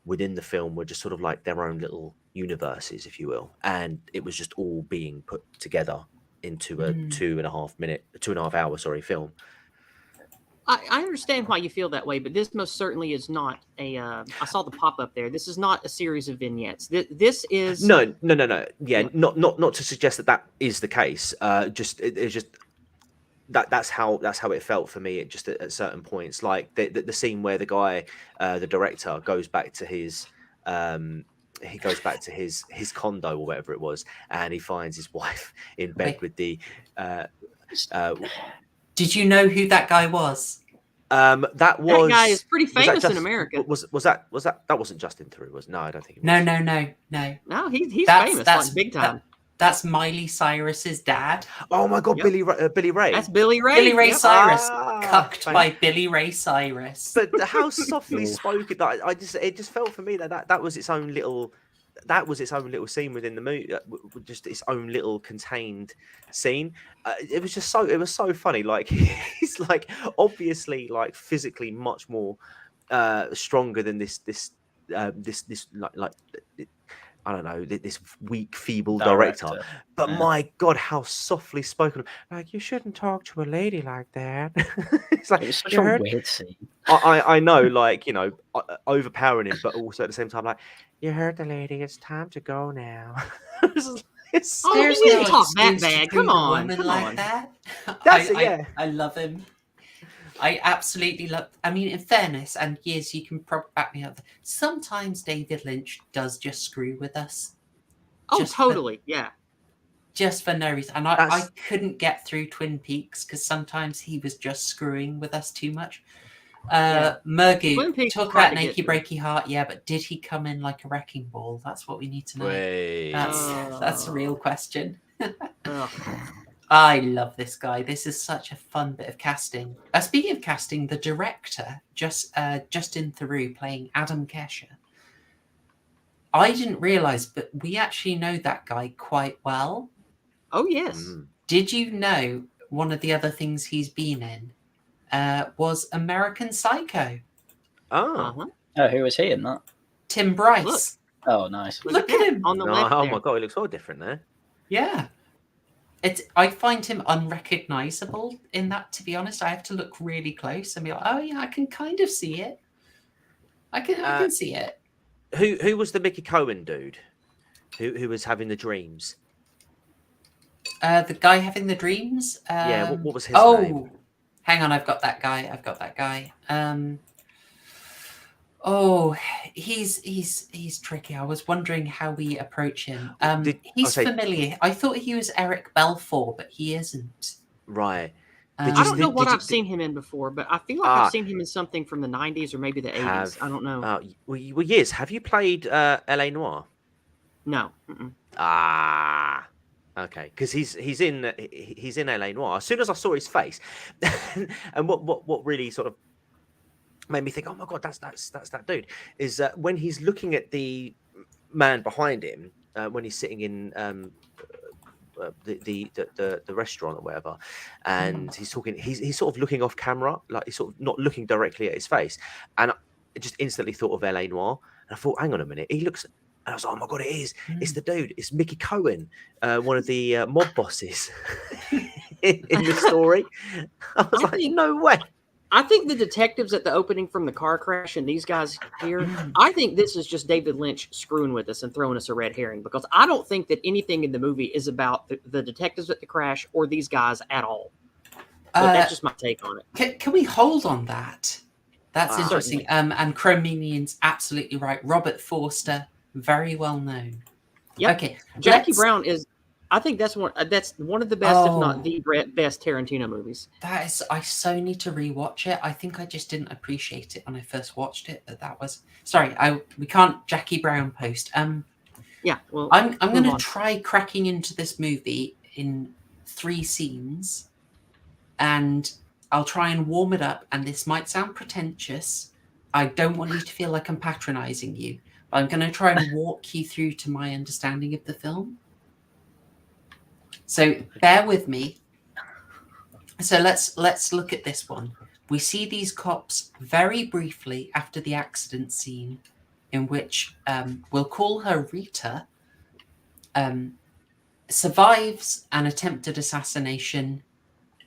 within the film were just sort of like their own little universes, if you will, and it was just all being put together into a 2.5 hour film. I understand why you feel that way, but this most certainly is not a. I saw the pop up there. This is not a series of vignettes. This is no. Yeah, not to suggest that is the case. It's just that's how it felt for me. It just at certain points, like the scene where the guy, the director, goes back to his his condo or whatever it was, and he finds his wife in bed with the. Did you know who that guy was? That guy is pretty famous in America. Was that wasn't Justine Theroux, was? No, I don't think it was. No. No, he's famous, like big time. That's Miley Cyrus's dad. Oh my God, Billy Ray. That's Billy Ray. Billy Ray Cyrus, cucked by Billy Ray Cyrus. But how softly spoken! It just felt for me that was its own little. That was its own little scene within the movie, just its own little contained scene. It was so funny. Like he's like obviously like physically much more stronger than this like I don't know, this weak, feeble director. But my God, how softly spoken. Like, you shouldn't talk to a lady like that. It's like, it was such a weird scene. I know, like, you know, overpowering him, but also at the same time, like, you heard the lady, it's time to go now. There's no talk that bad. Come on, that. That's it, yeah. I love him. I absolutely love. I mean, in fairness, and Yizz, you can probably back me up. Sometimes David Lynch does just screw with us. Oh, totally, yeah. Just for no reason, and I couldn't get through Twin Peaks because sometimes he was just screwing with us too much. Mergu, talk about an achy breaky heart, yeah, but did he come in like a wrecking ball? That's what we need to know. That's a real question. I love this guy. This is such a fun bit of casting. Speaking of casting, the director, Justine Theroux, playing Adam Kesher. I didn't realise, but we actually know that guy quite well. Oh, yes. Did you know one of the other things he's been in was American Psycho? Oh. Who was he in that? Tim Bryce. Look. Oh, nice. Look at him. On the left Oh, there. my God, he looks all different there. Yeah. I find him unrecognizable in that, to be honest. I have to look really close and be like, oh, yeah, I can kind of see it. I can see it. Who was the Mickey Cohen dude? Who was having the dreams? The guy having the dreams? Yeah, what was his name? Hang on, I've got that guy. He's tricky. I was wondering how we approach him. He's familiar. I thought he was Eric Balfour, but he isn't. Right. I don't know what I've seen him in before, but I feel like I've seen him in something from the 90s or maybe the 80s. I don't know. Well, Yizz, have you played L.A. Noire? No. Okay, because he's in L.A. Noire. As soon as I saw his face, and what really sort of made me think, oh my God, that's that dude, is when he's looking at the man behind him when he's sitting in the restaurant or whatever, and he's talking, he's sort of looking off camera, like he's sort of not looking directly at his face, and I just instantly thought of L.A. Noire, and I thought, hang on a minute, he looks. And I was like, oh my God, it is. It's the dude. It's Mickey Cohen, one of the mob bosses in the story. I was like, no way. I think the detectives at the opening from the car crash and these guys here, I think this is just David Lynch screwing with us and throwing us a red herring, because I don't think that anything in the movie is about the detectives at the crash or these guys at all. But that's just my take on it. Can we hold on that? That's interesting. And Chromenian's absolutely right. Robert Forster, very well known. Yep. Okay. Jackie Brown is, I think that's one of the best, if not the best Tarantino movies. That is, I so need to rewatch it. I think I just didn't appreciate it when I first watched it, but that was sorry. We can't Jackie Brown post. Yeah, well, I'm going to try cracking into this movie in 3 scenes, and I'll try and warm it up. And this might sound pretentious. I don't want you to feel like I'm patronizing you. I'm going to try and walk you through to my understanding of the film. So bear with me. So let's look at this one. We see these cops very briefly after the accident scene, in which we'll call her Rita, survives an attempted assassination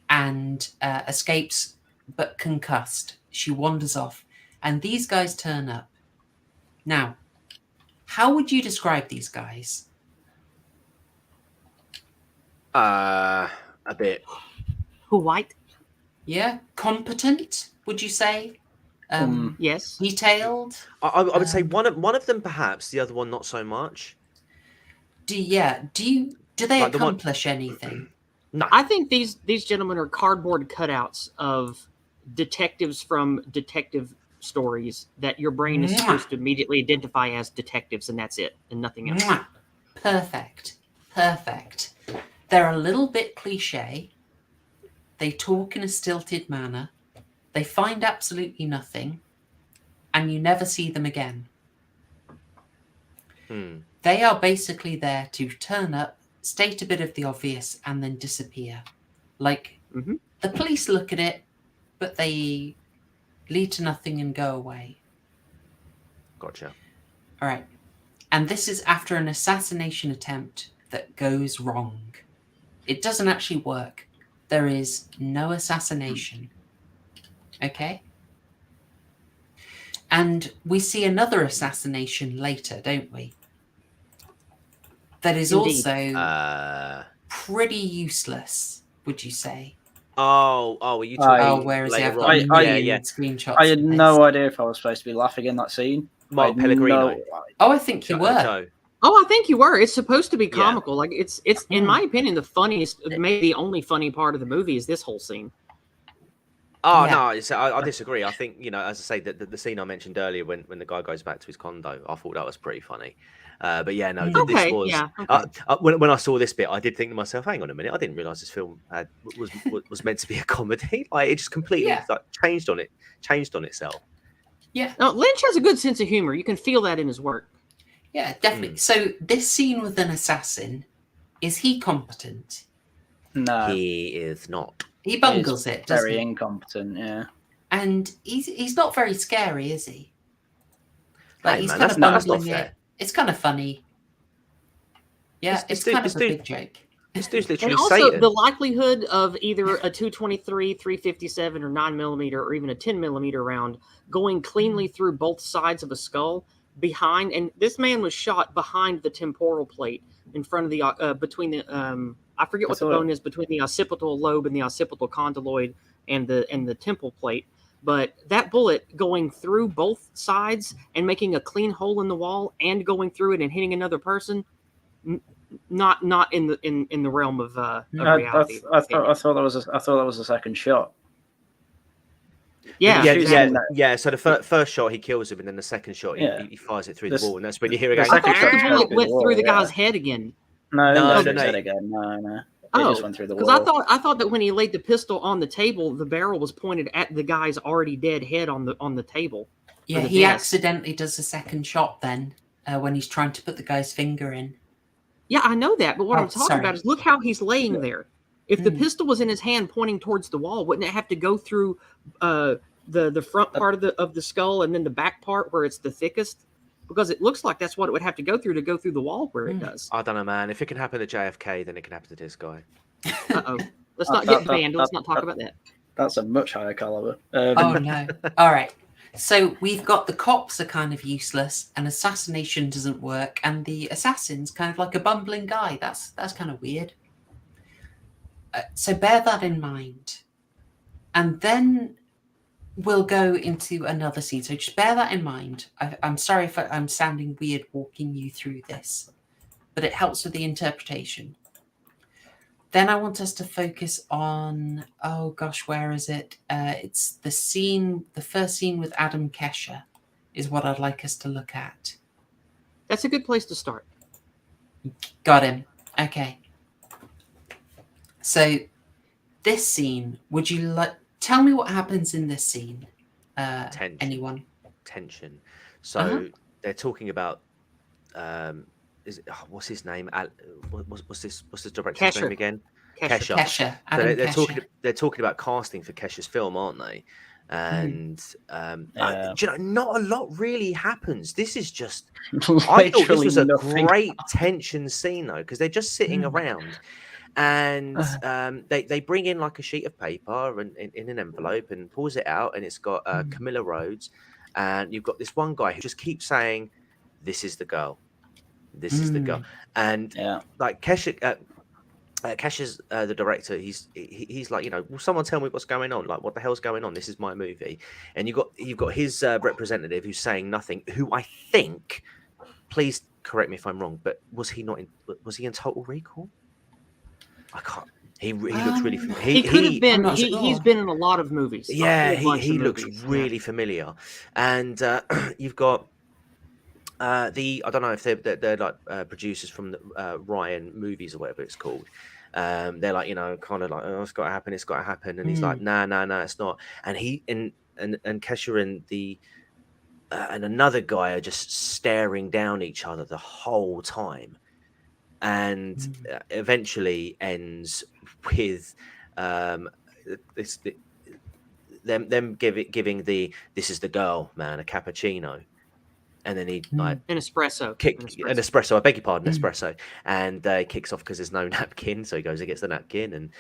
and escapes, but concussed. She wanders off, and these guys turn up. Now, how would you describe these guys? A bit. Who, white? Yeah, competent. Would you say? Yes. Detailed. I would say one of them perhaps, the other one not so much. Do they accomplish anything? No. I think these gentlemen are cardboard cutouts of detectives from detective stories that your brain is supposed to immediately identify as detectives, and that's it, and nothing else. Perfect. They're a little bit cliche. They talk in a stilted manner. They find absolutely nothing, and you never see them again. They are basically there to turn up, state a bit of the obvious, and then disappear. Like, the police look at it, but they lead to nothing and go away. Gotcha. All right. And this is after an assassination attempt that goes wrong. It doesn't actually work. There is no assassination. Okay? And we see another assassination later, don't we? That is Indeed. also pretty useless, would you say? Oh, are you talking where is it? later I've got on? a million screenshots. I had of this. no idea if I was supposed to be laughing in that scene. Mark Pellegrino. I think you were. Joe. Oh, I think you were. It's supposed to be Yeah. comical. Like it's in my opinion the funniest, maybe the only funny part of the movie is this whole scene. Oh Yeah. no, I disagree. I think, as I say, the scene I mentioned earlier when the guy goes back to his condo, I thought that was pretty funny. But yeah, no, this Okay, was. yeah, okay. When I saw this bit, I did think to myself, "Hang on a minute, I didn't realize this film was meant to be a comedy." Like it just completely changed on itself. Yeah. No, Lynch has a good sense of humor. You can feel that in his work. Yeah, definitely. So this scene with an assassin, is he competent? No, He is not. He bungles it, doesn't very he? incompetent. Yeah, And he's not very scary, is he? Like Hey, he's man, kind of that's not bungling fair. it. It's kind of funny. Yeah, This it's dude- kind this of a dude- big joke. This dude's And literally also Satan. the likelihood of either a 223, 357, or 9mm, or even a 10mm round going cleanly through both sides of a skull behind, and this man was shot behind the temporal plate in front of the between the I forget what the bone is between the occipital lobe and the occipital condyloid and the temple plate. But that bullet going through both sides and making a clean hole in the wall and going through it and hitting another person, not in the realm of reality. I thought that was a second shot. Yeah, yeah. So the first shot he kills him, and then the second shot he fires it through the wall, and that's when you hear it I going. thought the bullet went through the yeah. guy's head again. No, No, no, no. again. No. It Oh, just went through the because wall. I thought that when he laid the pistol on the table, the barrel was pointed at the guy's already dead head on the table. Yeah, or the he desk. accidentally does a second shot then when he's trying to put the guy's finger in. Yeah, I know that, but what Oh, I'm talking sorry. about is look how he's laying there. If the pistol was in his hand pointing towards the wall, wouldn't it have to go through the front part of the skull and then the back part where it's the thickest? Because it looks like that's what it would have to go through the wall where it does. I don't know, man. If it can happen to JFK, then it can happen to this guy. Uh-oh. Let's not get banned. Let's not talk about that. That's a much higher caliber. Oh no! All right. So we've got the cops are kind of useless, and assassination doesn't work, and the assassin's kind of like a bumbling guy. That's kind of weird. So bear that in mind, and then we'll go into another scene. So just bear that in mind. I'm sorry if I'm sounding weird walking you through this, but it helps with the interpretation. Then I want us to focus on, oh gosh, where is it? It's the first scene with Adam Kesher is what I'd like us to look at. That's a good place to start. Got him. Okay. So this scene, would you tell me what happens in this scene? Tension. Anyone? Tension. So they're talking about what's his name? What's this director's name again? Kesher. Kesher. So they're talking about casting for Kesher's film, aren't they? And do you know, not a lot really happens. This is just I thought this was a great tension scene though, because they're just sitting around and they bring in like a sheet of paper and in an envelope and pulls it out, and it's got Camilla Rhodes, and you've got this one guy who just keeps saying, "This is the girl. This is the girl." And like Kesher's the director. He's like, will someone tell me what's going on? Like, what the hell's going on? This is my movie. And you've got his representative who's saying nothing. Who I think, please correct me if I'm wrong, but was he in Total Recall? I can't. He looks really. He could have been. He's been in a lot of movies. Yeah, he looks really familiar. And you've got. I don't know if they're like producers from the Ryan movies or whatever it's called. They're like, kind of like, oh, it's got to happen, and he's like, nah, it's not. And he and Kesher and another guy are just staring down each other the whole time, and eventually ends with them giving the "this is the girl" man a cappuccino. and then he like an espresso. An espresso. I beg your pardon, espresso, and kicks off because there's no napkin. So he goes and gets the napkin, and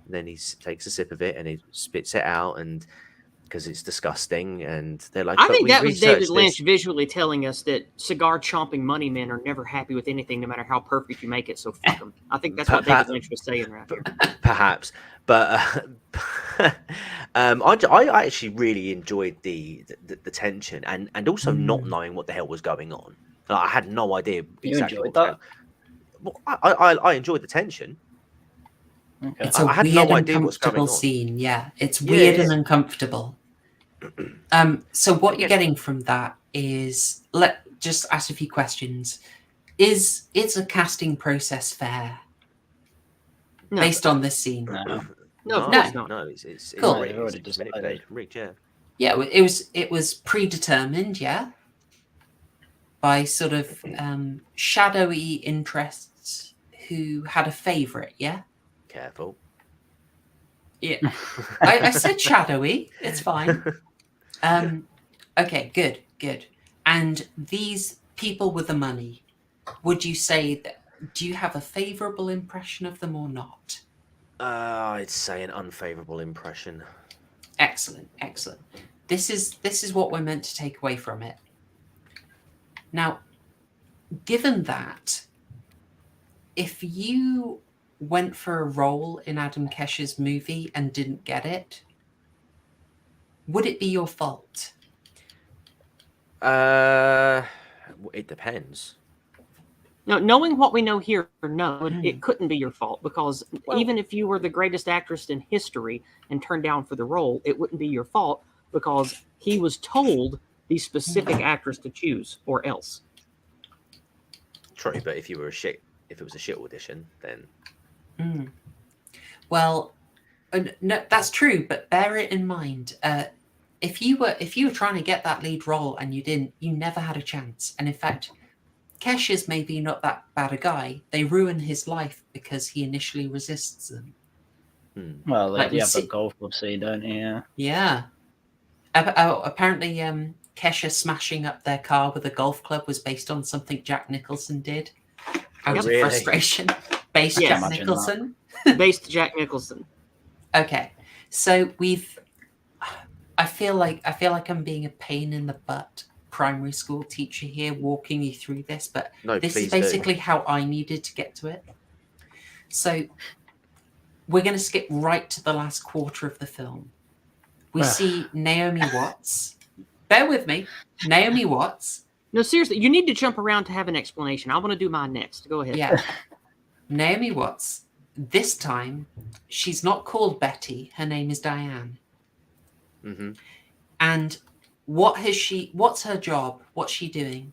then he takes a sip of it and he spits it out, and because it's disgusting, and they're like, I think that was David this. Lynch visually telling us that cigar chomping money men are never happy with anything, no matter how perfect you make it. So fuck them. I think that's what David Lynch was saying right here. Perhaps, but I actually really enjoyed the tension and also not knowing what the hell was going on. Like, I had no idea exactly what was going on. I enjoyed the tension. Okay. It's a weird, uncomfortable scene. Yeah, it's weird and uncomfortable. So what you're getting from that is, just ask a few questions. Is a casting process fair based on this scene? No. It's cool. Already manipulated, rigged, yeah. Yeah, it was predetermined, yeah, by sort of shadowy interests who had a favorite, yeah. Careful. Yeah, I said shadowy. It's fine. Okay, good. And these people with the money, would you say that? Do you have a favourable impression of them or not? I'd say an unfavourable impression. Excellent. This is what we're meant to take away from it. Now, given that, if you went for a role in Adam Keshe's movie and didn't get it, would it be your fault? It depends. No, knowing what we know here, no, it couldn't be your fault, because even if you were the greatest actress in history and turned down for the role, it wouldn't be your fault because he was told the specific actress to choose, or else. True, but if it was a shit audition, then. Well, no, that's true, but bear it in mind. If you were trying to get that lead role and you didn't, you never had a chance. And in fact, Keshe's maybe not that bad a guy. They ruin his life because he initially resists them. Well, they have a golf club scene, don't you? Yeah. Apparently, Keshe smashing up their car with a golf club was based on something Jack Nicholson did out of frustration. Based Jack Nicholson. Based Jack Nicholson. Okay, so I feel like I'm being a pain in the butt primary school teacher here, walking you through this, but this is basically how I needed to get to it. So we're going to skip right to the last quarter of the film. We see Naomi Watts. Bear with me. Naomi Watts. No, seriously, you need to jump around to have an explanation. I want to do mine next. Go ahead. Yeah. Naomi Watts. This time, she's not called Betty. Her name is Diane. Mm-hmm. And what's her job? What's she doing?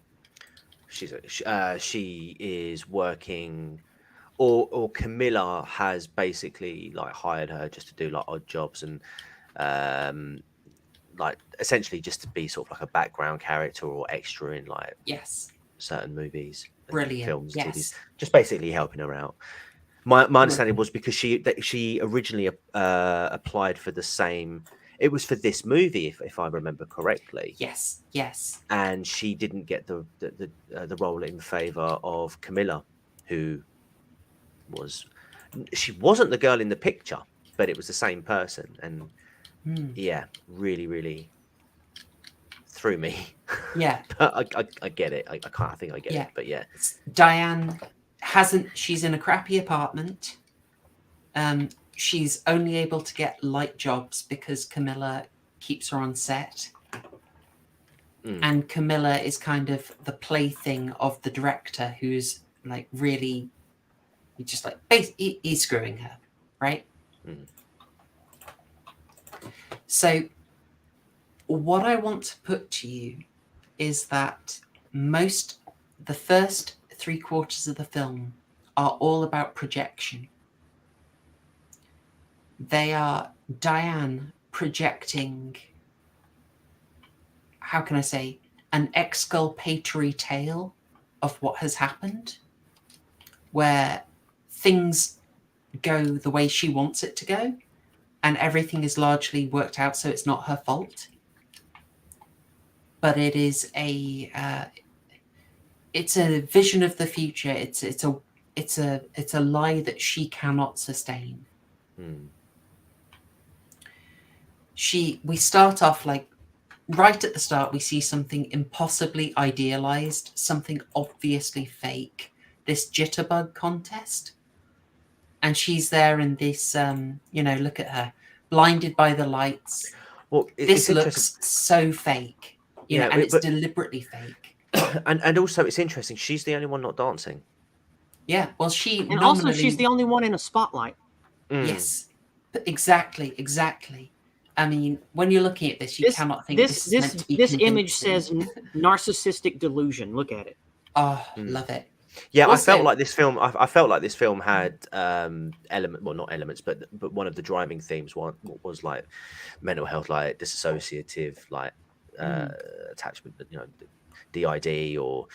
She is working, or Camilla has basically like hired her just to do like odd jobs and like essentially just to be sort of like a background character or extra in like certain movies, brilliant films, yes. TVs, just basically helping her out. My understanding was because she originally applied for the same. It was for this movie, if I remember correctly. Yes. And she didn't get the role in favor of Camilla, who wasn't the girl in the picture, but it was the same person, and yeah, really, really threw me. Yeah, but I get it. I think I get it, but yeah, Diane she's in a crappy apartment. She's only able to get light jobs because Camilla keeps her on set. And Camilla is kind of the plaything of the director, who's like really just like he's screwing her, right? So what I want to put to you is that the first 3/4 of the film are all about projection. They are Diane projecting, how can I say, an exculpatory tale of what has happened, where things go the way she wants it to go, and everything is largely worked out, so it's not her fault. But it is it's a vision of the future. It's a lie that she cannot sustain. We start off like right at the start, we see something impossibly idealized, something obviously fake, this jitterbug contest. And she's there in this, look at her, blinded by the lights. Well, this looks so fake, and it's deliberately fake. And also, it's interesting. She's the only one not dancing. Yeah, well, also she's the only one in a spotlight. Yes, exactly. I mean, when you're looking at this, you cannot think this is meant to be this image says narcissistic delusion. Look at it. Oh, love it. Yeah, also, I felt like this film had not elements, but one of the driving themes was like mental health, like dissociative, like attachment, DID, or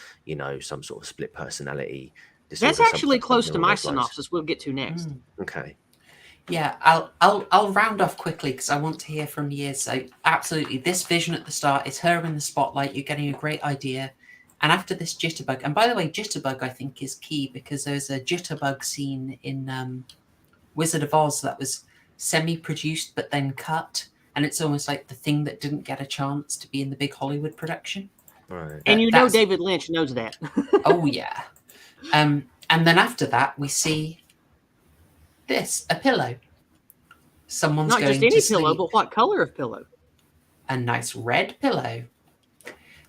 some sort of split personality disorder. That's actually close to my synopsis. We'll get to next. Okay. Yeah, I'll round off quickly because I want to hear from Yizz. So absolutely, this vision at the start is her in the spotlight. You're getting a great idea. And after this jitterbug, and by the way, jitterbug I think is key because there's a jitterbug scene in Wizard of Oz that was semi-produced but then cut, and it's almost like the thing that didn't get a chance to be in the big Hollywood production. Right. And David Lynch knows that. Oh yeah. And then after that we see this, a pillow. Someone's not going just any to sleep. pillow, but what color of pillow? A nice red pillow.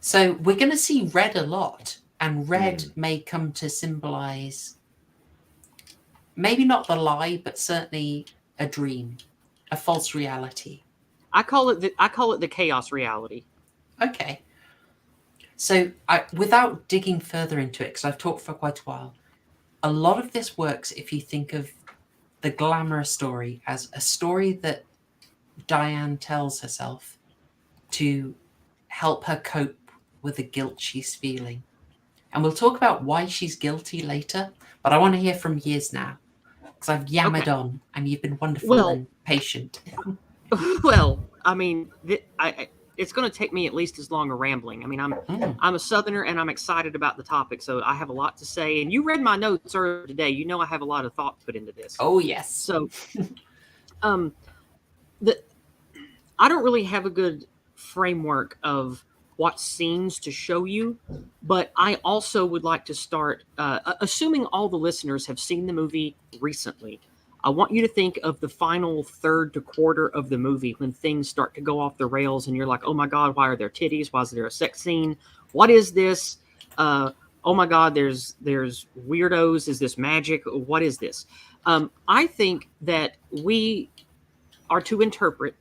So we're going to see red a lot, and red may come to symbolize maybe not the lie, but certainly a dream, a false reality. I call it the chaos reality. Okay. So without digging further into it, because I've talked for quite a while, a lot of this works if you think of the glamorous story as a story that Diane tells herself to help her cope with the guilt she's feeling. And we'll talk about why she's guilty later, but I want to hear from Yizz now, because I've yammered on and you've been wonderful and patient. Well, I mean, it's going to take me at least as long a rambling. I mean, I'm a Southerner and I'm excited about the topic, so I have a lot to say. And you read my notes earlier today. You know I have a lot of thought put into this. Oh, yes. So, I don't really have a good framework of what scenes to show you, but I also would like to start, assuming all the listeners have seen the movie recently, I want you to think of the final third to quarter of the movie when things start to go off the rails and you're like, oh my God, why are there titties? Why is there a sex scene? What is this? Oh my God, there's weirdos. Is this magic? What is this? I think that we are to interpret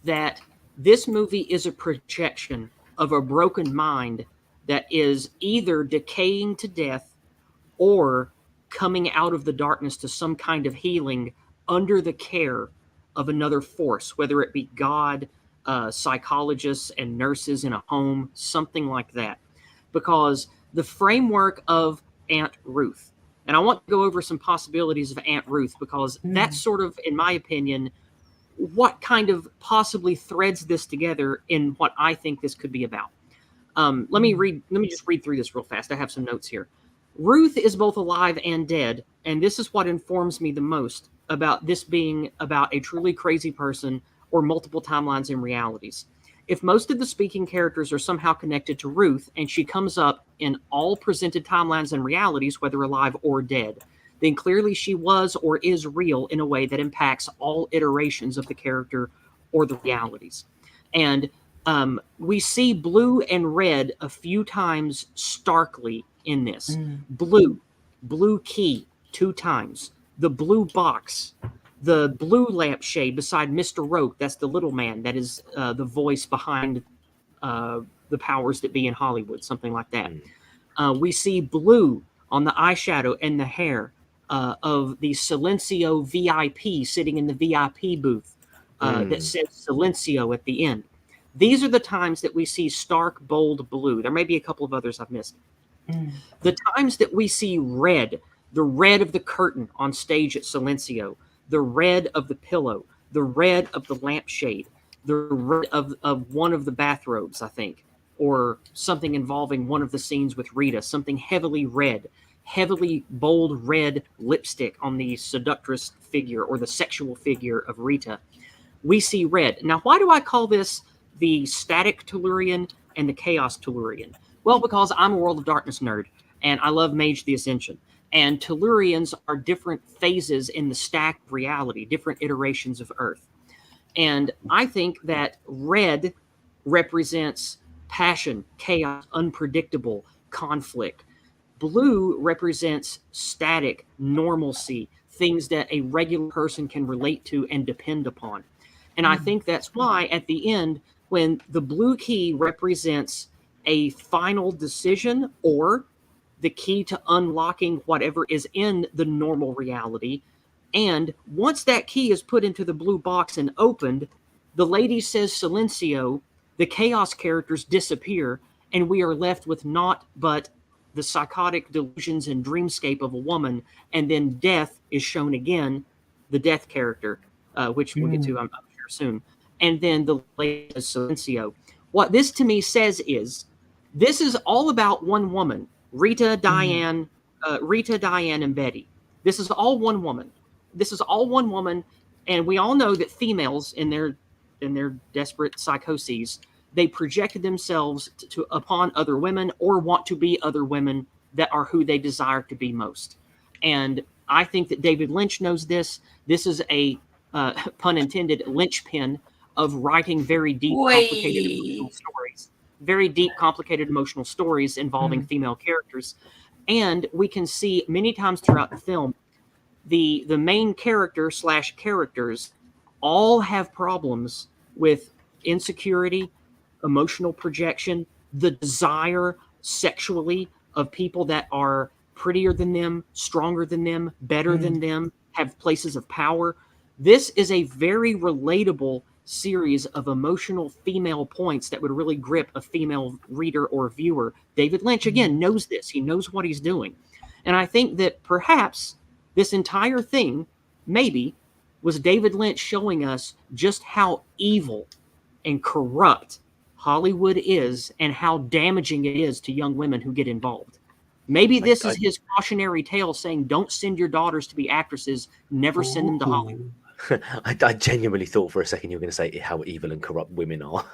that this movie is a projection of a broken mind that is either decaying to death or coming out of the darkness to some kind of healing under the care of another force, whether it be God, psychologists and nurses in a home, something like that. Because the framework of Aunt Ruth, and I want to go over some possibilities of Aunt Ruth, because that's sort of, in my opinion, what kind of possibly threads this together in what I think this could be about. Let me just read through this real fast. I have some notes here. Ruth is both alive and dead, and this is what informs me the most about this being about a truly crazy person or multiple timelines and realities. If most of the speaking characters are somehow connected to Ruth, and she comes up in all presented timelines and realities, whether alive or dead, then clearly she was or is real in a way that impacts all iterations of the character or the realities. And we see blue and red a few times starkly in this. Blue key 2 times. The blue box. The blue lampshade beside Mr. Roke. That's the little man. That is the voice behind the powers that be in Hollywood. Something like that. We see blue on the eyeshadow and the hair of the Silencio VIP sitting in the VIP booth that says Silencio at the end. These are the times that we see stark, bold blue. There may be a couple of others I've missed. The times that we see red, the red of the curtain on stage at Silencio, the red of the pillow, the red of the lampshade, the red of one of the bathrobes, I think, or something involving one of the scenes with Rita, something heavily red, heavily bold red lipstick on the seductress figure or the sexual figure of Rita, we see red. Now, why do I call this the static Tellurian and the chaos Tellurian? Well, because I'm a World of Darkness nerd, and I love Mage the Ascension. And Tellurians are different phases in the stack of reality, different iterations of Earth. And I think that red represents passion, chaos, unpredictable, conflict. Blue represents static, normalcy, things that a regular person can relate to and depend upon. And I think that's why at the end, when the blue key represents a final decision or the key to unlocking whatever is in the normal reality, and once that key is put into the blue box and opened, the lady says Silencio, the chaos characters disappear, and we are left with naught but the psychotic delusions and dreamscape of a woman, and then death is shown again, the death character, which we'll get to, I'm sure, soon. And then the lady says Silencio. What this to me says is, this is all about one woman, Rita, Diane, and Betty. This is all one woman. This is all one woman, and we all know that females in their desperate psychoses, they projected themselves upon other women or want to be other women that are who they desire to be most. And I think that David Lynch knows this. This is a pun intended linchpin of writing very deep, complicated emotional stories. Very deep, complicated emotional stories involving female characters. And we can see many times throughout the film, the main character / characters all have problems with insecurity, emotional projection, the desire sexually of people that are prettier than them, stronger than them, better than them, have places of power. This is a very relatable series of emotional female points that would really grip a female reader or viewer. David Lynch, again, knows this. He knows what he's doing. And I think that perhaps this entire thing, maybe, was David Lynch showing us just how evil and corrupt Hollywood is and how damaging it is to young women who get involved. Maybe this is his cautionary tale saying, don't send your daughters to be actresses, never send them to Hollywood. I genuinely thought for a second you were going to say how evil and corrupt women are.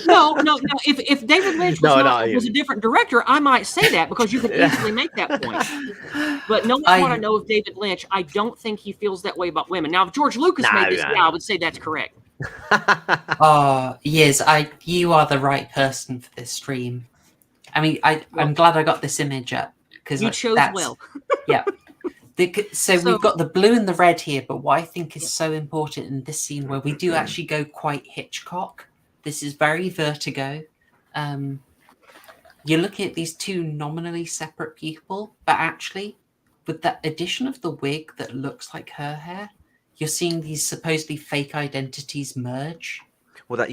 No. If David Lynch was a different director, I might say that because you could easily make that point. But knowing what I know of David Lynch, I don't think he feels that way about women. Now, if George Lucas made this, I would say that's correct. Yes, you are the right person for this stream. I mean, I'm glad I got this image up because you chose well. Yeah. So we've got the blue and the red here, but what I think is so important in this scene where we do actually go quite Hitchcock. This is very Vertigo. You're looking at these two nominally separate people, but actually with that addition of the wig that looks like her hair, you're seeing these supposedly fake identities merge. Well,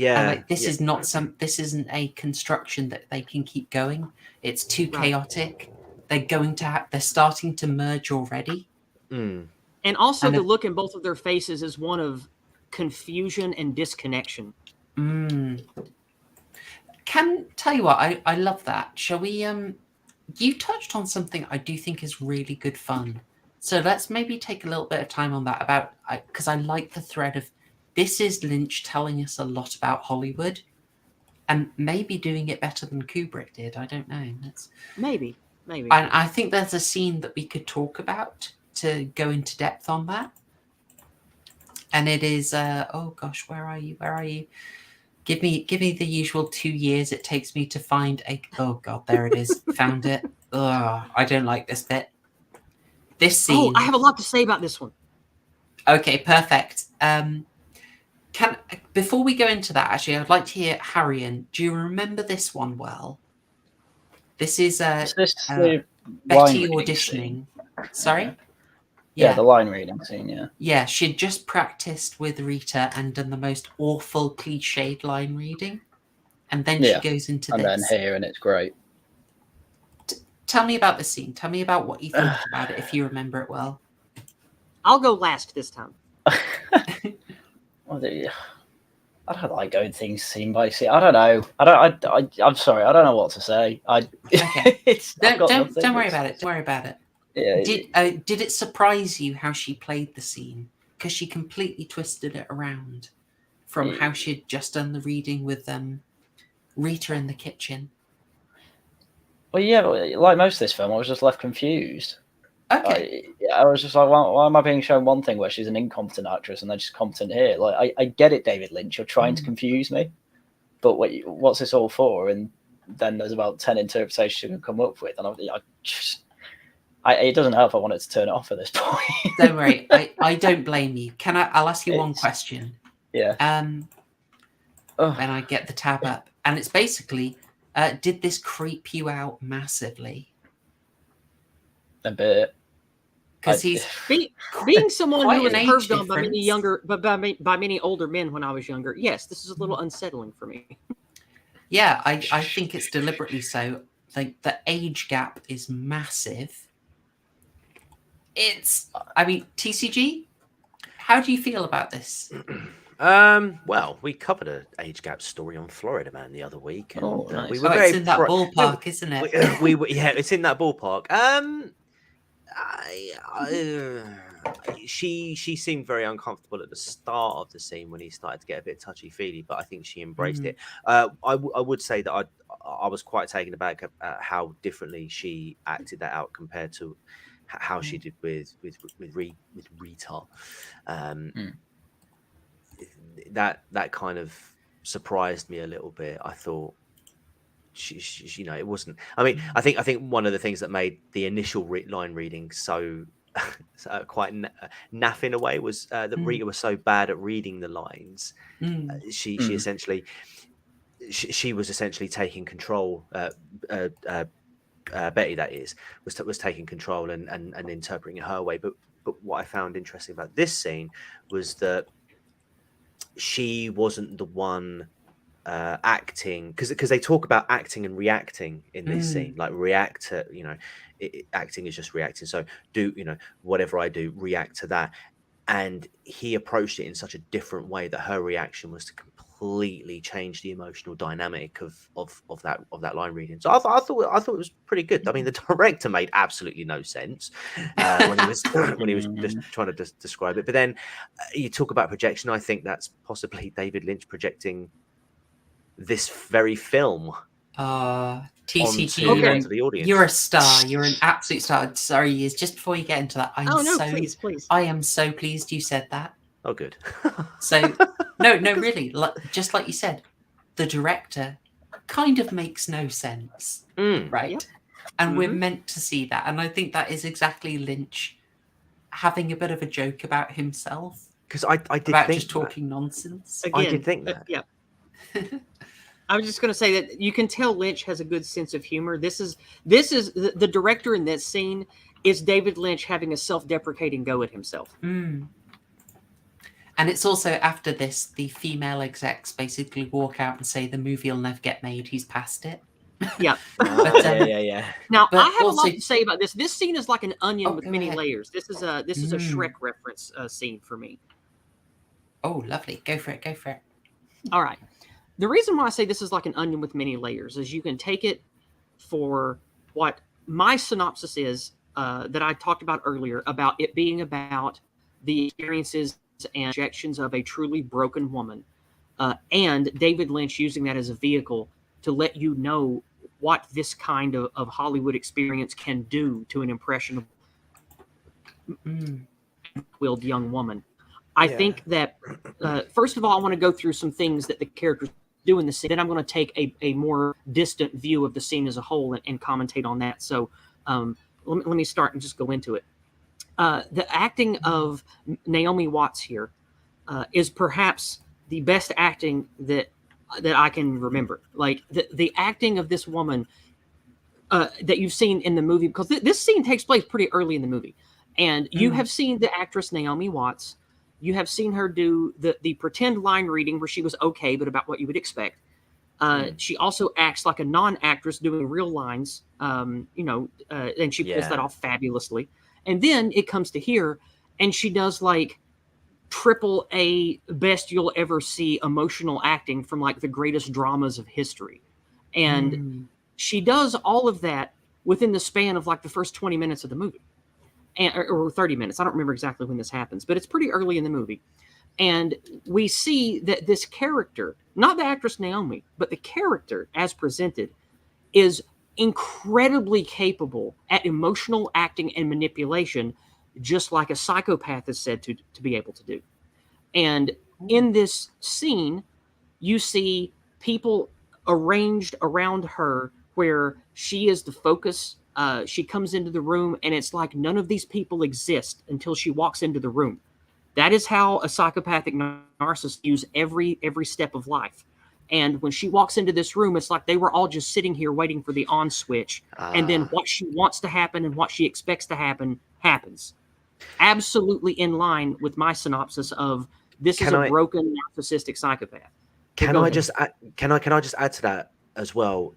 this isn't a construction that they can keep going. It's too chaotic. They're starting to merge already. And also the look in both of their faces is one of confusion and disconnection. Can tell you what, I love that. Shall we you touched on something I do think is really good fun. So let's maybe take a little bit of time on that because I like the thread of this is Lynch telling us a lot about Hollywood and maybe doing it better than Kubrick did. I don't know. Maybe. And I think there's a scene that we could talk about to go into depth on that. And it is, oh gosh, where are you? Give me the usual 2 years it takes me to find oh God, there it is. Found it. Oh, I don't like this bit. This scene. Oh, I have a lot to say about this one. Okay, perfect. Before we go into that, actually, I'd like to hear Haryan. Do you remember this one well? This is Betty auditioning. Sorry? Yeah, the line reading scene, yeah. Yeah, she'd just practiced with Rita and done the most awful cliched line reading. And then she goes into this. And then here, and it's great. Tell me about the scene. Tell me about what you thought about it, if you remember it well. I'll go last this time. I don't like going things scene by scene. I don't know. I'm sorry. I don't know what to say. Okay. Don't worry about it. Don't worry about it. Yeah. Did it surprise you how she played the scene? Because she completely twisted it around from how she'd just done the reading with Rita in the kitchen. Well, yeah, like most of this film, I was just left confused. Okay. I was just like, why am I being shown one thing where she's an incompetent actress and then she's competent here? Like, I get it, David Lynch. You're trying to confuse me, but what's this all for? And then there's about 10 interpretations you can come up with, and it doesn't help. I wanted to turn it off at this point. Don't worry, I don't blame you. I'll ask you one question. Yeah. When I get the tab up, and it's basically, did this creep you out massively? A bit. Because he's being someone who was an age curved on by difference. many younger, but by many older men when I was younger. Yes, this is a little unsettling for me. Yeah, I think it's deliberately so. Like, the age gap is massive. TCG, how do you feel about this? Well, we covered an age gap story on Florida Man the other week. And, nice. we were it's in that ballpark, isn't it? Yeah, it's in that ballpark. She seemed very uncomfortable at the start of the scene when he started to get a bit touchy feely, but I think she embraced it. I would say that I was quite taken aback at how differently she acted that out compared to how she did with Rita. That kind of surprised me a little bit. I thought she it wasn't. I mean, I think one of the things that made the initial line reading so quite naff in a way was that Rita was so bad at reading the lines. She essentially she was essentially taking control. Betty, that is, was taking control and interpreting it her way. But what I found interesting about this scene was that she wasn't the one acting, because they talk about acting and reacting in this scene. Like, react to, acting is just reacting. So do, whatever I do, react to that. And he approached it in such a different way that her reaction was to completely change the emotional dynamic of that line reading. So I thought it was pretty good. I mean, the director made absolutely no sense when he was just trying to describe it. But then you talk about projection. I think that's possibly David Lynch projecting this very film. TCG, onto the audience. You're a star. You're an absolute star. Sorry, Yizz, just before you get into that, Please. I am so pleased you said that. Oh, good. So, no, really, just like you said, the director kind of makes no sense, right? Yep. And we're meant to see that. And I think that is exactly Lynch having a bit of a joke about himself. Because I did about think just talking nonsense. Again, I did think that. Yeah. I was just going to say that you can tell Lynch has a good sense of humor. This is the director in this scene is David Lynch having a self-deprecating go at himself. And it's also after this, the female execs basically walk out and say the movie will never get made. He's past it. Yeah. Yeah. Now, I have a lot to say about this. This scene is like an onion with many layers. This is a Shrek reference scene for me. Oh, lovely. Go for it. All right. The reason why I say this is like an onion with many layers is you can take it for what my synopsis is that I talked about earlier, about it being about the experiences and objections of a truly broken woman, and David Lynch using that as a vehicle to let you know what this kind of Hollywood experience can do to an impressionable willed young woman. I think that, first of all, I want to go through some things that the characters do in the scene. Then I'm going to take a more distant view of the scene as a whole and commentate on that. So let me start and just go into it. The acting of Naomi Watts here is perhaps the best acting that I can remember. Like the acting of this woman that you've seen in the movie, because this scene takes place pretty early in the movie. And you have seen the actress Naomi Watts. You have seen her do the pretend line reading where she was okay, but about what you would expect. She also acts like a non-actress doing real lines, and she pulls that off fabulously. And then it comes to here, and she does like triple A best you'll ever see emotional acting from like the greatest dramas of history. And she does all of that within the span of like the first 20 minutes of the movie, or 30 minutes. I don't remember exactly when this happens, but it's pretty early in the movie. And we see that this character, not the actress Naomi, but the character as presented, is incredibly capable at emotional acting and manipulation, just like a psychopath is said to be able to do. And in this scene, you see people arranged around her where she is the focus. She comes into the room, and it's like none of these people exist until she walks into the room. That is how a psychopathic narcissist views every step of life. And when she walks into this room, it's like they were all just sitting here waiting for the on switch. And then what she wants to happen and what she expects to happen happens. Absolutely in line with my synopsis of this is a broken narcissistic psychopath. Can I just add to that as well?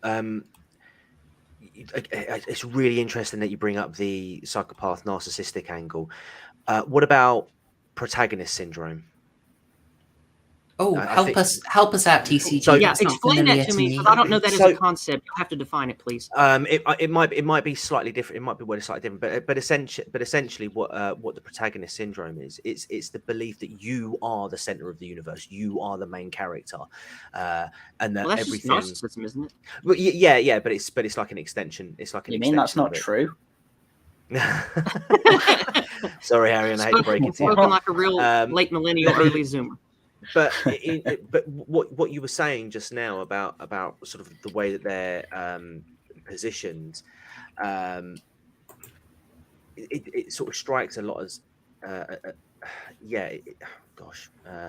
It's really interesting that you bring up the psychopath narcissistic angle. What about protagonist syndrome? Oh, help us out, TCG. So, yeah, explain that to me, because I don't know that as a concept. You'll have to define it, please. It might be slightly different. It might be worded slightly different, but essentially, what the protagonist syndrome is, it's the belief that you are the center of the universe, you are the main character, and that that's everything. Just narcissism, isn't it? Well, yeah, but it's like an extension. It's like an. You mean that's not true? Sorry, Haryan, I hate to break it to you. Spoken like a real late millennial, early Zoomer. But but what you were saying just now about sort of the way that they're positioned, it sort of strikes a lot as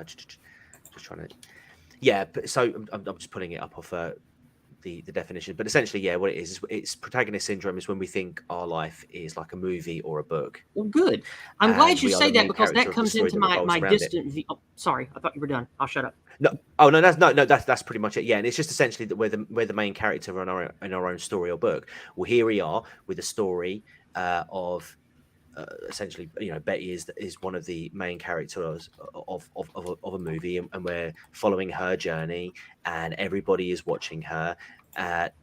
just trying to but so I'm just pulling it up off the definition, but essentially, what it is it's protagonist syndrome is when we think our life is like a movie or a book. Well, good. I'm glad you say that, because that comes into my distant view. Oh, sorry, I thought you were done. I'll shut up. That's pretty much it. Yeah, and it's just essentially that we're the main character in our own story or book. Well, here we are with a story of essentially, Betty is one of the main characters of a movie, and we're following her journey, and everybody is watching her.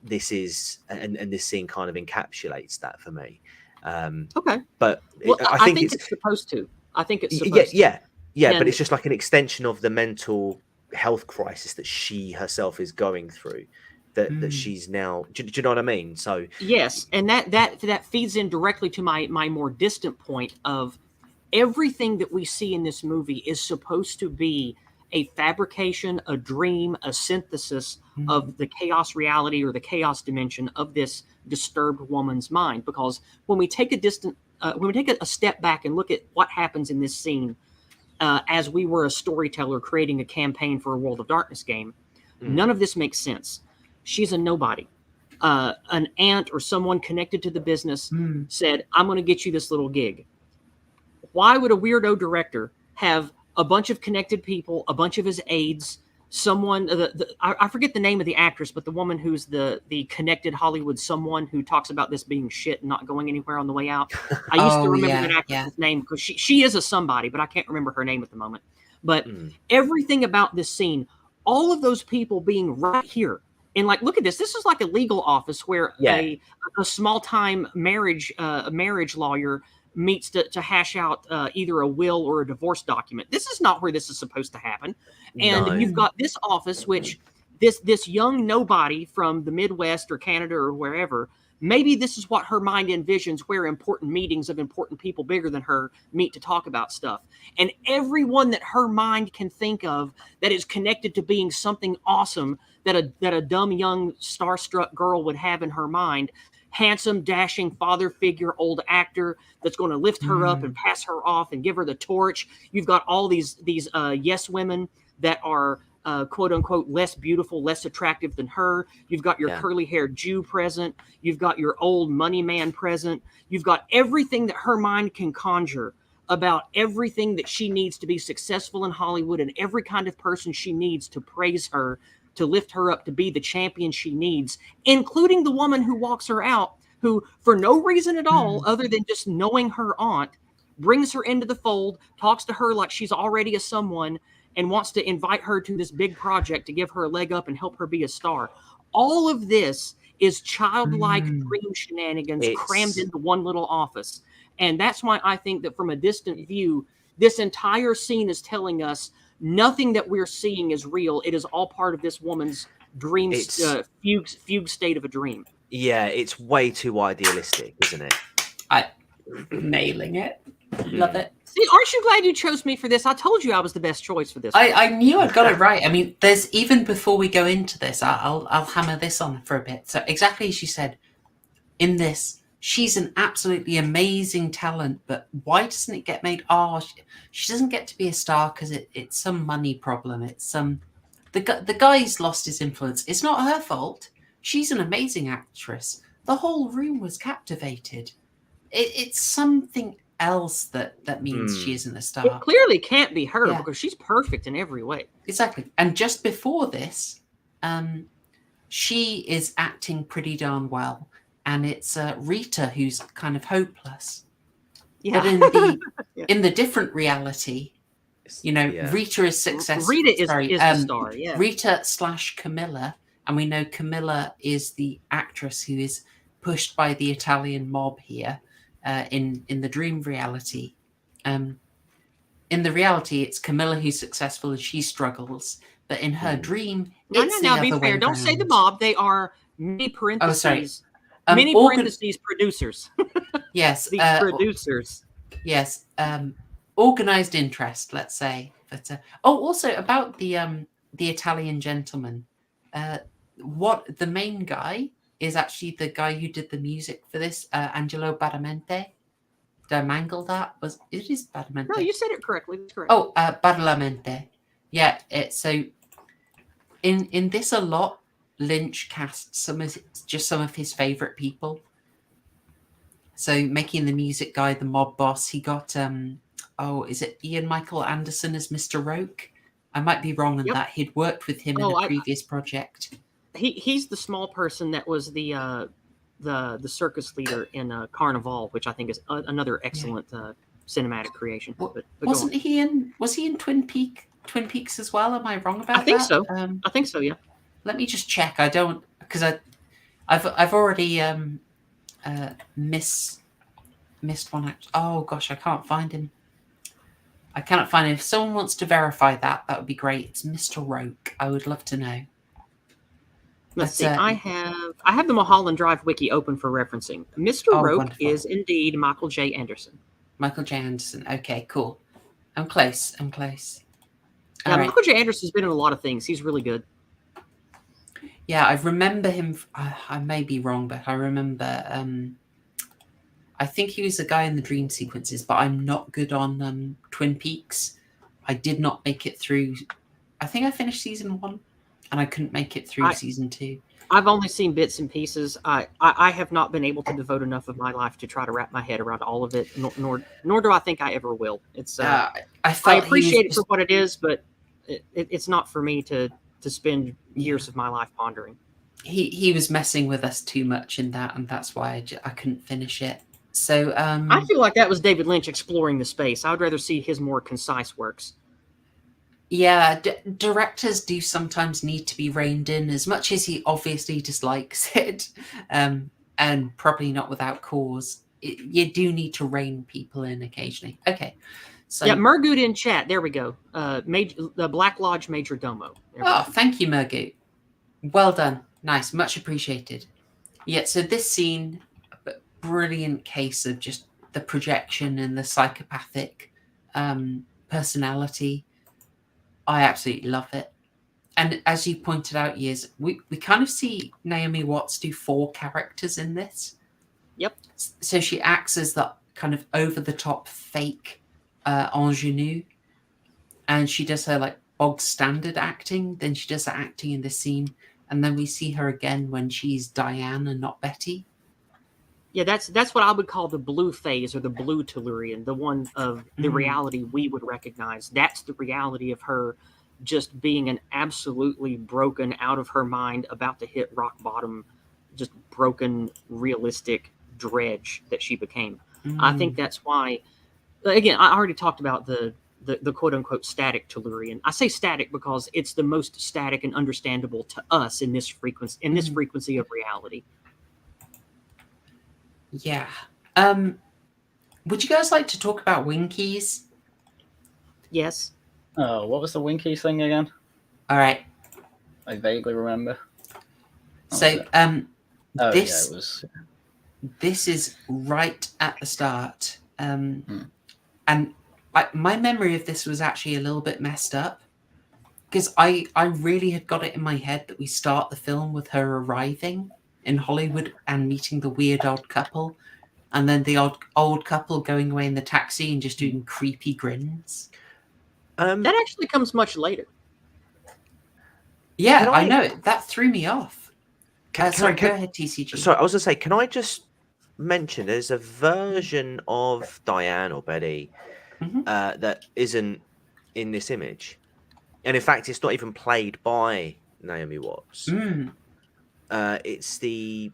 This is and this scene kind of encapsulates that for me. Okay, but I think it's supposed to. I think it's supposed to. Yeah, but it's just like an extension of the mental health crisis that she herself is going through. That she's now. Do you know what I mean? So yes, and that feeds in directly to my more distant point of everything that we see in this movie is supposed to be a fabrication, a dream, a synthesis of the chaos reality or the chaos dimension of this disturbed woman's mind. Because when we take a step back and look at what happens in this scene, as we were a storyteller creating a campaign for a World of Darkness game, none of this makes sense. She's a nobody. An aunt or someone connected to the business said, I'm going to get you this little gig. Why would a weirdo director have a bunch of connected people, a bunch of his aides, someone, I forget the name of the actress, but the woman who's the connected Hollywood someone who talks about this being shit and not going anywhere on the way out. I used to remember that actress's name because she is a somebody, but I can't remember her name at the moment. But everything about this scene, all of those people being right here, and like, look at this. This is like a legal office where a small-time marriage lawyer meets to hash out either a will or a divorce document. This is not where this is supposed to happen. And you've got this office, which this young nobody from the Midwest or Canada or wherever, maybe this is what her mind envisions, where important meetings of important people bigger than her meet to talk about stuff. And everyone that her mind can think of that is connected to being something awesome that a dumb young starstruck girl would have in her mind, handsome, dashing father figure, old actor that's going to lift her up and pass her off and give her the torch. You've got all these yes women that are quote unquote less beautiful, less attractive than her. You've got your curly haired Jew present. You've got your old money man present. You've got everything that her mind can conjure about everything that she needs to be successful in Hollywood, and every kind of person she needs to praise her, to lift her up, to be the champion she needs, including the woman who walks her out, who, for no reason at all, other than just knowing her aunt, brings her into the fold, talks to her like she's already a someone, and wants to invite her to this big project to give her a leg up and help her be a star. All of this is childlike dream shenanigans crammed into one little office. And that's why I think that from a distant view, this entire scene is telling us nothing that we're seeing is real. It is all part of this woman's dream, fugue state of a dream. Yeah, it's way too idealistic, isn't it? Nailing it. Love it. See, aren't you glad you chose me for this? I told you I was the best choice for this. I knew I'd got it right. I mean, there's even before we go into this, I'll hammer this on for a bit. So exactly as you said, in this, she's an absolutely amazing talent, but why doesn't it get made? Oh, she doesn't get to be a star because it's some money problem. It's some the guy's lost his influence. It's not her fault. She's an amazing actress. The whole room was captivated. It's something else that means she isn't a star. It clearly can't be her because she's perfect in every way. Exactly. And just before this, she is acting pretty darn well. And it's Rita who's kind of hopeless. Yeah. But in the different reality, Rita is successful. Rita is the star, yeah. Rita / Camilla. And we know Camilla is the actress who is pushed by the Italian mob here in the dream reality. In the reality, it's Camilla who's successful and she struggles. But in her dream, it's the other way around. Don't say the mob. They are many parentheses. Oh, sorry. Parentheses producers. Yes. These producers. Yes. Organized interest, let's say. But also about the Italian gentleman. What the main guy is actually the guy who did the music for this, Angelo Badalamenti. Did I mangle that? It is Badalamenti? No, you said it correctly. That's correct. Oh, Badalamenti. Yeah. So in this a lot, Lynch cast some of his favorite people. So making the music guy the mob boss, he got is it Ian Michael Anderson as Mr. Roke? I might be wrong on that. He'd worked with him in a previous project. He's the small person that was the circus leader in Carnival, which I think is another excellent cinematic creation. But wasn't he in? Was he in Twin Peaks as well? Am I wrong about that? I think so. I think so. Yeah. Let me just check. I don't because I've already missed one. Oh gosh, I can't find him. I cannot find him. If someone wants to verify that would be great. It's Mr. Roke. I would love to know. Let's see. I have the Mulholland Drive wiki open for referencing. Mr. Roke wonderful. Is indeed Michael J. Anderson. Michael J. Anderson. Okay, cool. I'm close. Yeah, Michael J. Anderson's been in a lot of things. He's really good. Yeah, I remember him. I may be wrong, but I remember. I think he was the guy in the dream sequences, but I'm not good on Twin Peaks. I did not make it through. I think I finished season 1, and I couldn't make it through season 2. I've only seen bits and pieces. I have not been able to devote enough of my life to try to wrap my head around all of it, nor do I think I ever will. It's I appreciate it for what it is, but it's not for me to spend years of my life pondering. He was messing with us too much in that, and that's why I couldn't finish it. So I feel like that was David Lynch exploring the space. I would rather see his more concise works. Yeah, directors do sometimes need to be reined in, as much as he obviously dislikes it, and probably not without cause. You do need to rein people in occasionally. Okay. So, yeah, Murgoot in chat. There we go. The Black Lodge Major Domo. Thank you, Murgoot. Well done. Nice. Much appreciated. Yeah, so this scene, a brilliant case of just the projection and the psychopathic personality. I absolutely love it. And as you pointed out, Yizz, we kind of see Naomi Watts do 4 characters in this. Yep. So she acts as the kind of over-the-top fake ingenue. And she does her like bog standard acting. Then she does her acting in this scene. And then we see her again when she's Diane and not Betty. Yeah, that's what I would call the blue phase or the blue Tellurian, the one of the reality we would recognize. That's the reality of her just being an absolutely broken, out of her mind, about to hit rock bottom, just broken, realistic dredge that she became. I think that's why again, I already talked about the quote unquote static Tellurian. I say static because it's the most static and understandable to us in this frequency of reality. Yeah. Would you guys like to talk about Winkies? Yes. Oh, what was the Winkies thing again? All right. I vaguely remember. So, it was. This is right at the start, and my memory of this was actually a little bit messed up because I really had got it in my head that we start the film with her arriving in Hollywood and meeting the weird old couple, and then the old couple going away in the taxi and just doing creepy grins. That actually comes much later. Yeah, I know it. That threw me off. Sorry, go ahead, TCG. Sorry, I was going to say, can I just mention there's a version of Diane or Betty that isn't in this image, and in fact, it's not even played by Naomi Watts. It's the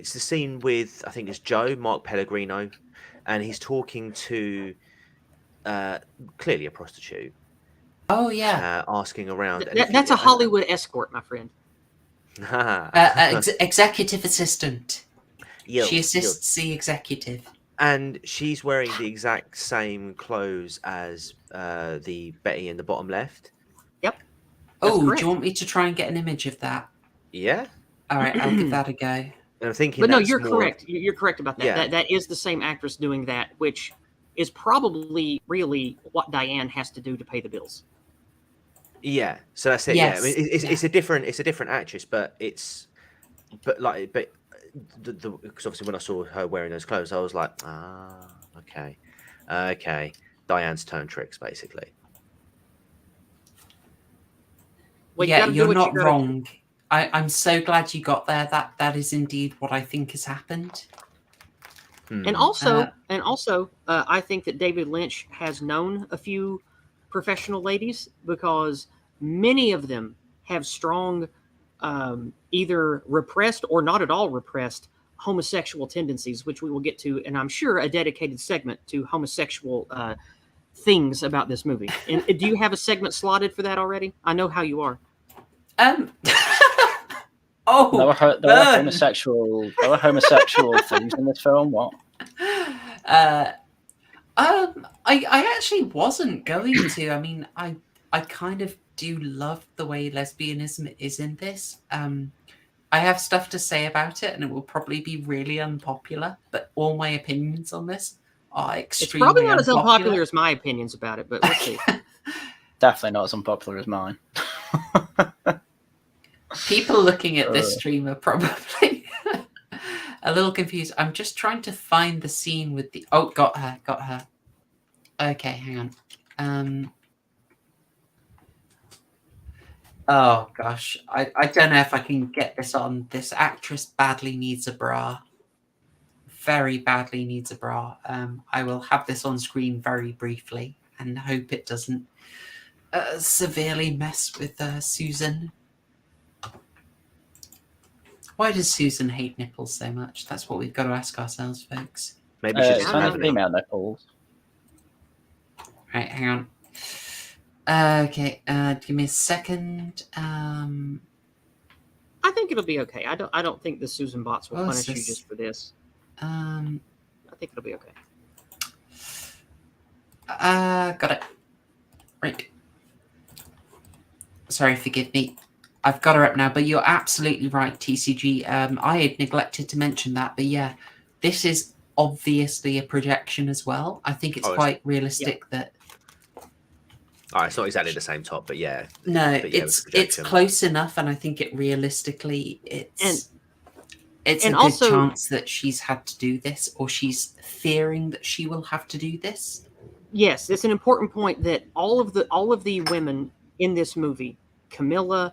scene with, I think it's Mark Pellegrino, and he's talking to clearly a prostitute. Oh yeah, asking around. That's a Hollywood escort, my friend. Executive assistant. Yield, she assists the executive, and she's wearing the exact same clothes as the Betty in the bottom left. Yep. Do you want me to try and get an image of that? Yeah. All right, I'll give that a go. And I'm thinking, but no, you're correct. You're correct about that. Yeah. That is the same actress doing that, which is probably really what Diane has to do to pay the bills. Yeah, so that's it. Yes. Yeah, I mean, it's a different actress, but because obviously when I saw her wearing those clothes, I was like, okay, Diane's turn tricks basically. Well, yeah, you're not wrong. I'm so glad you got there. That is indeed what I think has happened. And also, I think that David Lynch has known a few professional ladies because many of them have strong, either repressed or not at all repressed homosexual tendencies, which we will get to, and I'm sure a dedicated segment to homosexual things about this movie. And do you have a segment slotted for that already? I know how you are. Oh, there were homosexual things in this film. What? I actually wasn't going to. I mean, I kind of do love the way lesbianism is in this. I have stuff to say about it, and it will probably be really unpopular. But all my opinions on this are extremely. It's probably not as unpopular as my opinions about it, but let's see. Definitely not as unpopular as mine. People looking at this stream are probably a little confused. I'm just trying to find the scene with the... Oh, got her. Okay, hang on. Oh, gosh. I don't know if I can get this on. This actress badly needs a bra. Very badly needs a bra. I will have this on screen very briefly and hope it doesn't severely mess with Susan. Why does Susan hate nipples so much? That's what we've got to ask ourselves, folks. Maybe she's female nipples. Right, hang on. Okay, give me a second. I think it'll be okay. I don't think the Susan bots will punish you just for this. I think it'll be okay. Got it. Right. Sorry, forgive me. I've got her up now, but you're absolutely right, TCG. I had neglected to mention that, but yeah, this is obviously a projection as well. I think it's quite realistic that... it's not exactly the same top, but yeah. No, it's close enough, and I think it realistically, it's a good chance that she's had to do this, or she's fearing that she will have to do this. Yes, it's an important point that all of the women in this movie, Camilla,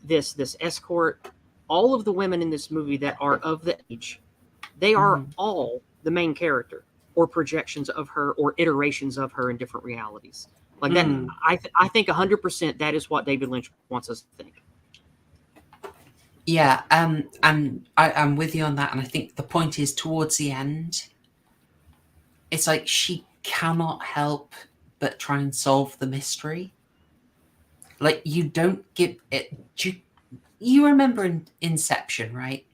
this escort, all of the women in this movie that are of the age, they are all the main character or projections of her or iterations of her in different realities. Like that, I think 100% that is what David Lynch wants us to think. Yeah, and I'm with you on that, and I think the point is towards the end, it's like she cannot help but try and solve the mystery. Like, you don't give it. You remember in Inception, right?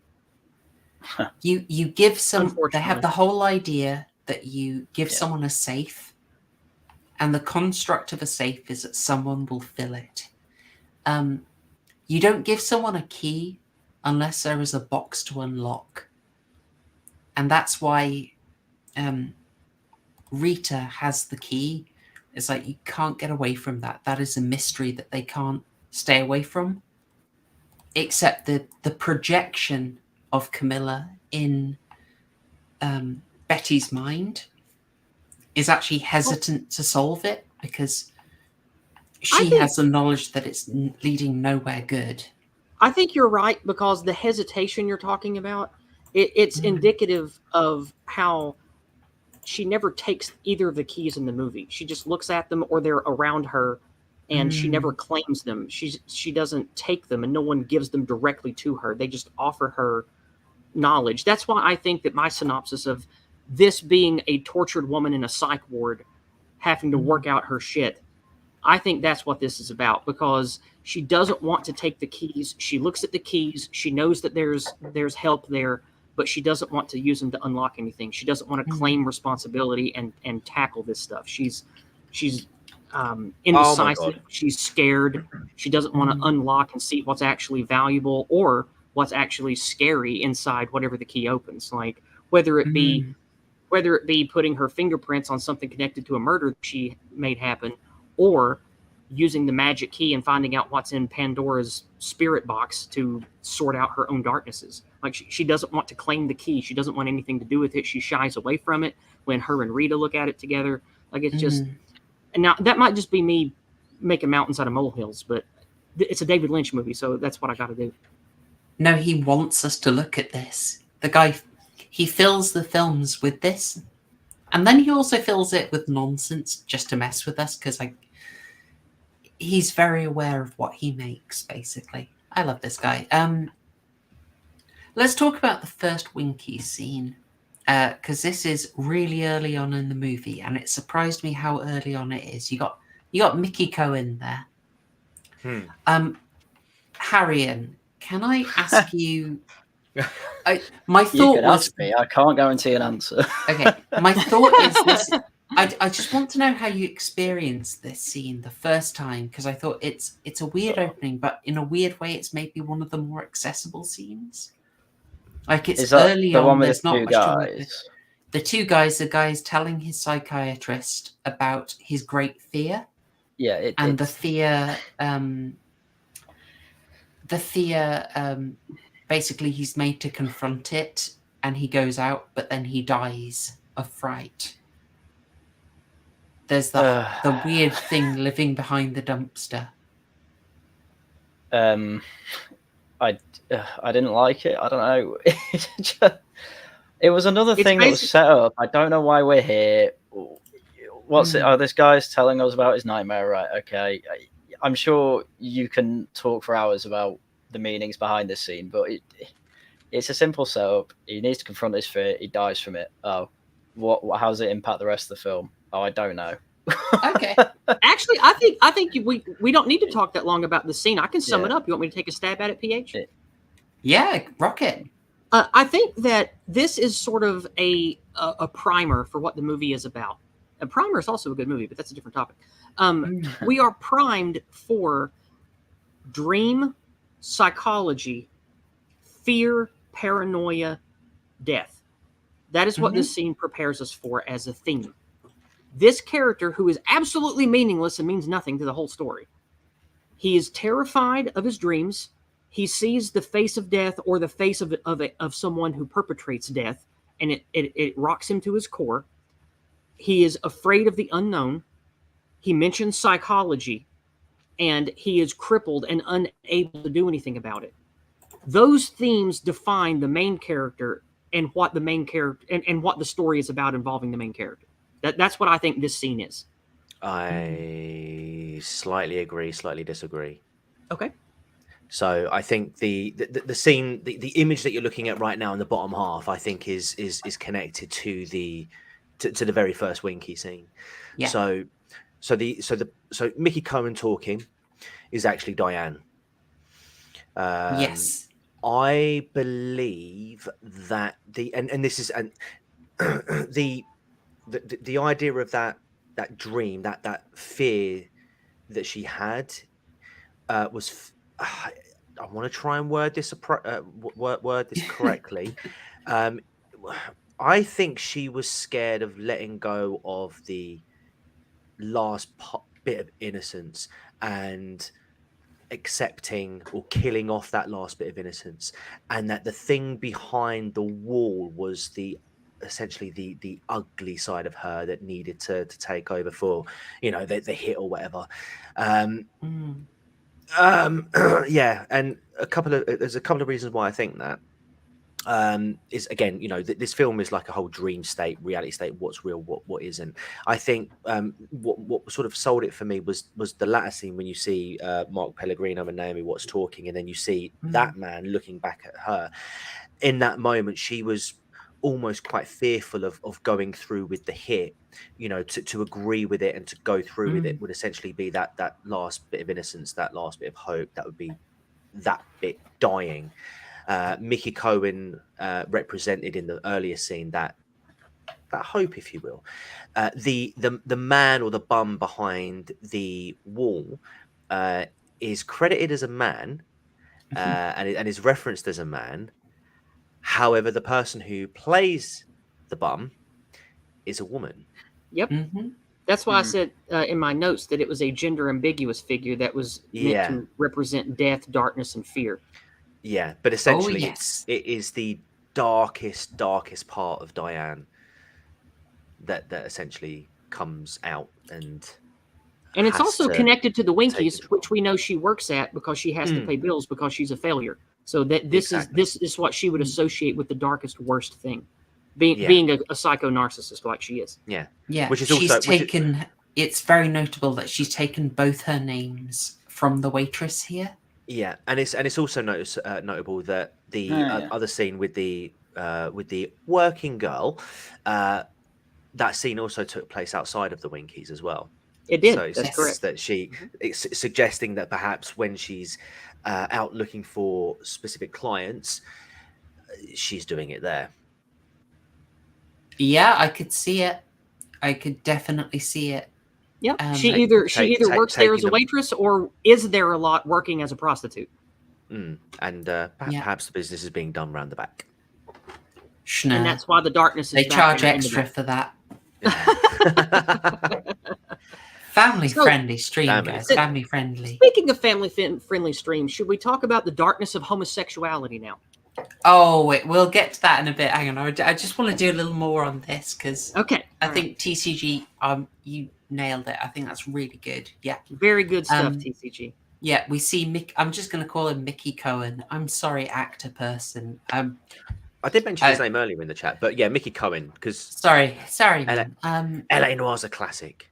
You give some. They have the whole idea that you give someone a safe, and the construct of a safe is that someone will fill it. You don't give someone a key unless there is a box to unlock, and that's why Rita has the key. It's like, you can't get away from that. That is a mystery that they can't stay away from. Except the projection of Camilla in Betty's mind is actually hesitant to solve it because she has the knowledge that it's leading nowhere good. I think you're right, because the hesitation you're talking about, it's indicative of how she never takes either of the keys in the movie. She just looks at them, or they're around her, and she never claims them. She doesn't take them, and no one gives them directly to her. They just offer her knowledge. That's why I think that my synopsis of this being a tortured woman in a psych ward having to work out her shit, I think that's what this is about, because she doesn't want to take the keys. She looks at the keys. She knows that there's help there, but she doesn't want to use them to unlock anything. She doesn't want to claim responsibility and tackle this stuff. She's indecisive. She's scared. She doesn't want to unlock and see what's actually valuable or what's actually scary inside whatever the key opens. Like, whether it be putting her fingerprints on something connected to a murder that she made happen, or using the magic key and finding out what's in Pandora's spirit box to sort out her own darknesses. Like, she doesn't want to claim the key. She doesn't want anything to do with it. She shies away from it when her and Rita look at it together. Like, it's just, and now that might just be me making mountains out of molehills, but it's a David Lynch movie, so that's what I got to do. No, he wants us to look at this. The guy, he fills the films with this, and then he also fills it with nonsense just to mess with us, because he's very aware of what he makes, basically. I love this guy. Let's talk about the first Winky scene, because this is really early on in the movie, and it surprised me how early on it is. You got Mickey Cohen there. Haryan, can I ask you? My thought you can was, ask me. I can't guarantee an answer. Okay, my thought is this. I just want to know how you experienced this scene the first time, because I thought it's a weird opening, but in a weird way, it's maybe one of the more accessible scenes. Like, it's early on. There's not much to work with. The two guys, the guy's telling his psychiatrist about his great fear. Yeah, the fear. Basically, he's made to confront it, and he goes out, but then he dies of fright. There's the weird thing living behind the dumpster. I didn't like it. I don't know. It was another thing that was set up. I don't know why we're here. What's it? Oh, this guy's telling us about his nightmare, right? Okay. I'm sure you can talk for hours about the meanings behind this scene, but it's a simple setup. He needs to confront his fear. He dies from it. Oh, how does it impact the rest of the film? Oh, I don't know. Okay. Actually, I think we don't need to talk that long about the scene. I can sum it up. You want me to take a stab at it, PH? Yeah, rock it. I think that this is sort of a primer for what the movie is about. A primer is also a good movie, but that's a different topic. We are primed for dream, psychology, fear, paranoia, death. That is what this scene prepares us for as a theme. This character, who is absolutely meaningless and means nothing to the whole story, he is terrified of his dreams. He sees the face of death, or the face of someone who perpetrates death, and it rocks him to his core. He is afraid of the unknown. He mentions psychology, and he is crippled and unable to do anything about it. Those themes define the main character and what the main character and what the story is about involving the main character. That's what I think this scene is. I slightly agree, slightly disagree. Okay. So I think the scene, the image that you're looking at right now in the bottom half, I think is connected to the to the very first Winky scene. Yeah. So Mickey Cohen talking is actually Diane. Yes. I believe that this is the idea of that dream, that fear that she had was. I want to try and word this correctly. I think she was scared of letting go of the last bit of innocence and accepting or killing off that last bit of innocence, and that the thing behind the wall was essentially the ugly side of her that needed to take over for, you know, the hit or whatever. Yeah, and there's a couple of reasons why I think that. Is again, you know, this film is like a whole dream state, reality state, what's real, what isn't. I think what sort of sold it for me was the latter scene when you see Mark Pellegrino and Naomi Watts talking, and then you see that man looking back at her. In that moment, she was almost quite fearful of going through with the hit, you know, to agree with it and to go through with it would essentially be that last bit of innocence, that last bit of hope, that would be that bit dying. Mickey Cohen represented in the earlier scene that hope, if you will. The man or the bum behind the wall is credited as a man and is referenced as a man. However, the person who plays the bum is a woman. Yep. That's why I said in my notes that it was a gender ambiguous figure that was meant to represent death, darkness, and fear. Yeah, but essentially it is the darkest part of Diane that essentially comes out, and it's also connected to the Winkies, which we know she works at because she has to pay bills because she's a failure. So that this is what she would associate with the darkest, worst thing, being a psycho narcissist like she is. Yeah. Which is it's very notable that she's taken both her names from the waitress here. Yeah, and it's also notable that the other scene with the working girl, that scene also took place outside of the Winkies as well. It did. So That's correct. That it's suggesting that perhaps when she's out looking for specific clients, she's doing it there. Yeah, I could see it. I could definitely see it. Yeah, she either works there as a waitress or is there a lot working as a prostitute. And perhaps the business is being done round the back. And that's why the darkness is they charge extra for that. Family-friendly stream, guys. Family-friendly. Speaking of family-friendly streams, should we talk about the darkness of homosexuality now? Oh, we'll get to that in a bit. Hang on, I just want to do a little more on this because I think TCG, you nailed it. I think that's really good. Yeah, very good stuff, TCG. Yeah, we see Mick. I'm just going to call him Mickey Cohen. I'm sorry, actor person. I did mention his name earlier in the chat, but yeah, Mickey Cohen. Because sorry, LA Noir's a classic.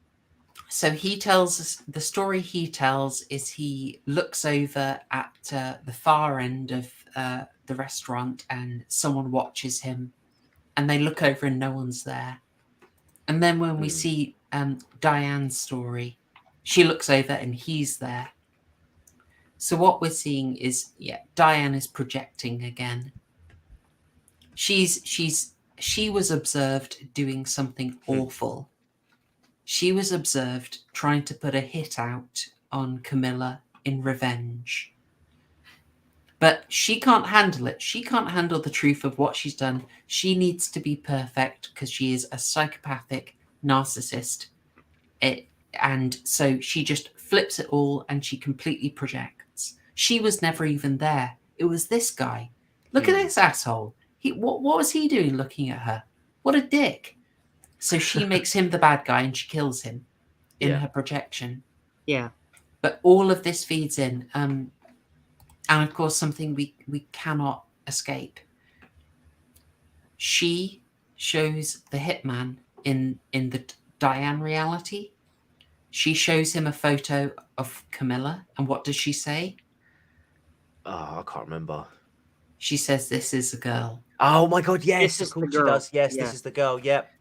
So he tells us the story. He tells is he looks over at the far end of the restaurant, and someone watches him, and they look over and no one's there. And then when we see Diane's story, she looks over and he's there. So what we're seeing is, Diane is projecting again. She was observed doing something awful. She was observed trying to put a hit out on Camilla in revenge. But she can't handle it. She can't handle the truth of what she's done. She needs to be perfect because she is a psychopathic narcissist. And so she just flips it all and she completely projects. She was never even there. It was this guy. Look at this asshole. What was he doing looking at her? What a dick. So she makes him the bad guy and she kills him in her projection. Yeah. But all of this feeds in. And of course, something we cannot escape. She shows the hitman in the Diane reality. She shows him a photo of Camilla. And what does she say? Oh, I can't remember. She says, "This is a girl." Oh my God! Yes, This of is the course she girl. does. Yes, Yeah. this is the girl. Yep.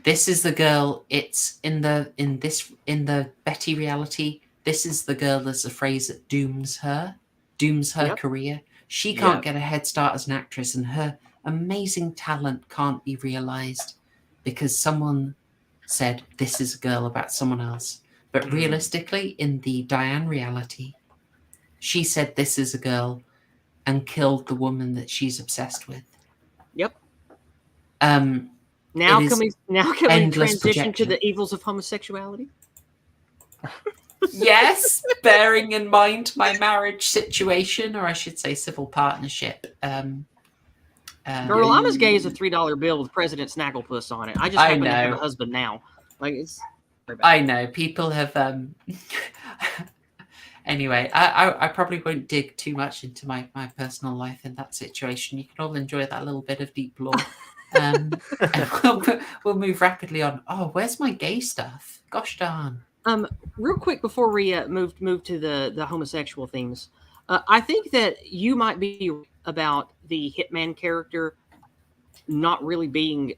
This is the girl. It's in the Betty reality. This is the girl that's a phrase that dooms her Yep. career. She can't Yep. get a head start as an actress, and her amazing talent can't be realized because someone said this is a girl about someone else. But realistically, in the Diane reality, she said this is a girl and killed the woman that she's obsessed with. Yep. Now Now can we transition projection. to the evils of homosexuality? Yes, bearing in mind my marriage situation, or I should say civil partnership. Girl, I'm as gay as a $3 bill with President Snagglepuss on it. I just happen to have a husband now. Like, it's I know people have. Anyway, I probably won't dig too much into my personal life in that situation. You can all enjoy that little bit of deep lore. We'll move rapidly on. Oh, where's my gay stuff? Gosh darn. Real quick before we move to the homosexual themes, I think that you might be about the hitman character not really being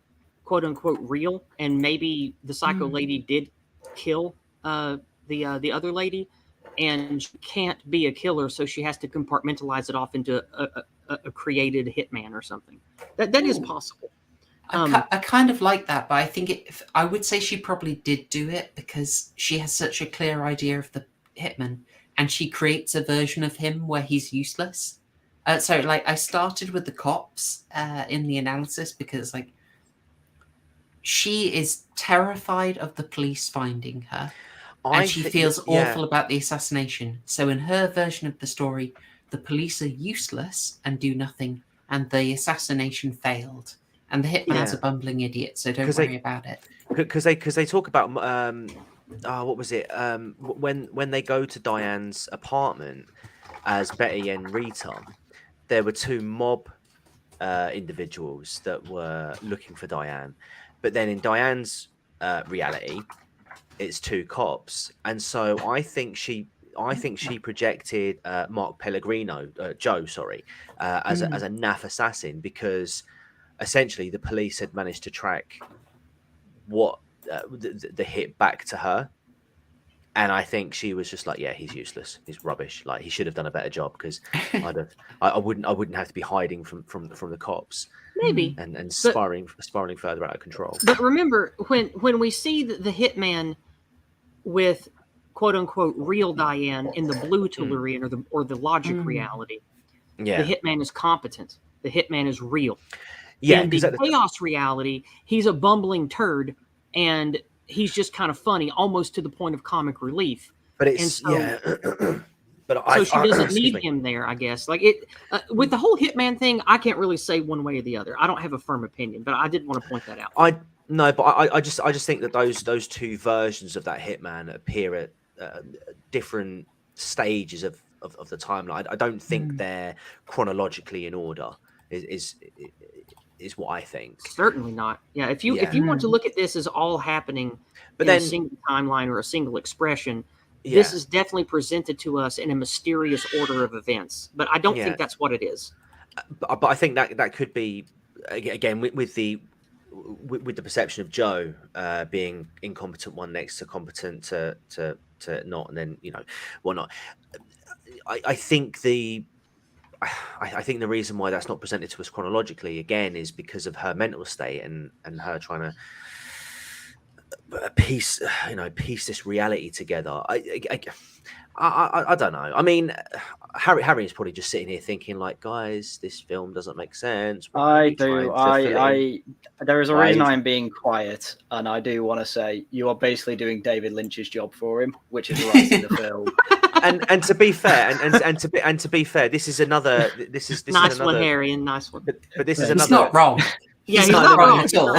quote unquote real, and maybe the psycho lady did kill the other lady, and she can't be a killer, so she has to compartmentalize it off into a created hitman or something. That is possible. I kind of like that, but I think I would say she probably did do it because she has such a clear idea of the hitman, and she creates a version of him where he's useless. So, like, I started with the cops in the analysis because, like, she is terrified of the police finding her, and she feels awful about the assassination. So, in her version of the story, the police are useless and do nothing, and the assassination failed. And the hitman's a bumbling idiot, so don't worry about it. Because they talk about what was it? When they go to Diane's apartment as Betty and Rita, there were two mob individuals that were looking for Diane, but then in Diane's reality, it's two cops, and so I think she projected Mark Pellegrino, Joe, sorry, as a naff assassin because. Essentially, the police had managed to track what the hit back to her, and I think she was just like, "Yeah, he's useless. He's rubbish. Like he should have done a better job because I wouldn't have to be hiding from the cops, maybe, and spiraling further out of control." But remember, when we see the hitman with quote unquote real Diane in the blue Tellurian or the logic reality, the hitman is competent. The hitman is real. Yeah, in the chaos reality, he's a bumbling turd, and he's just kind of funny, almost to the point of comic relief. But it's so she doesn't need him there, I guess. Like it with the whole hitman thing, I can't really say one way or the other. I don't have a firm opinion, but I did want to point that out. I just think that those two versions of that hitman appear at different stages of the timeline. I don't think they're chronologically in order. Is what I think. Certainly not. Yeah, if you want to look at this as all happening in a single timeline or a single expression, this is definitely presented to us in a mysterious order of events. But I don't think that's what it is. But I think that could be again with the perception of Joe being incompetent one next to competent to not, and then whatnot. I think the reason why that's not presented to us chronologically again is because of her mental state and her trying to piece this reality together. I don't know. I mean, Harry is probably just sitting here thinking like, guys, this film doesn't make sense. I do. There is a reason I'm being quiet, and I do want to say you are basically doing David Lynch's job for him, which is writing the film. And to be fair, and to be fair, this is another. This is nice another, one, Harry, and nice one. But this is another. He's not wrong. Yeah, he's not wrong at all.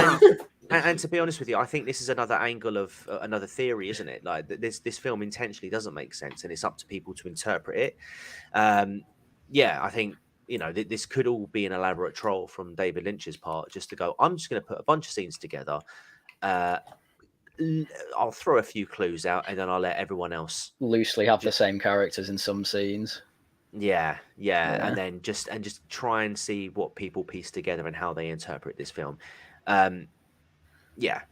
And to be honest with you, I think this is another angle of another theory, isn't it? Like this film intentionally doesn't make sense, and it's up to people to interpret it. I think this could all be an elaborate troll from David Lynch's part, just to go. I'm just going to put a bunch of scenes together. I'll throw a few clues out, and then I'll let everyone else loosely have the same characters in some scenes. Yeah, Yeah. and then just try and see what people piece together and how they interpret this film. Yeah,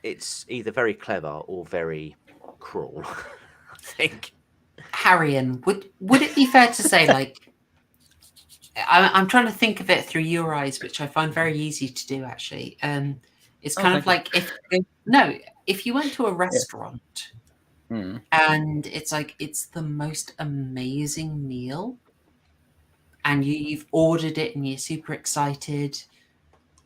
it's either very clever or very cruel. I think. Haryan, would it be fair to say, like, I'm trying to think of it through your eyes, which I find very easy to do, actually. It's kind of like if you went to a restaurant and it's like it's the most amazing meal, and you've ordered it and you're super excited,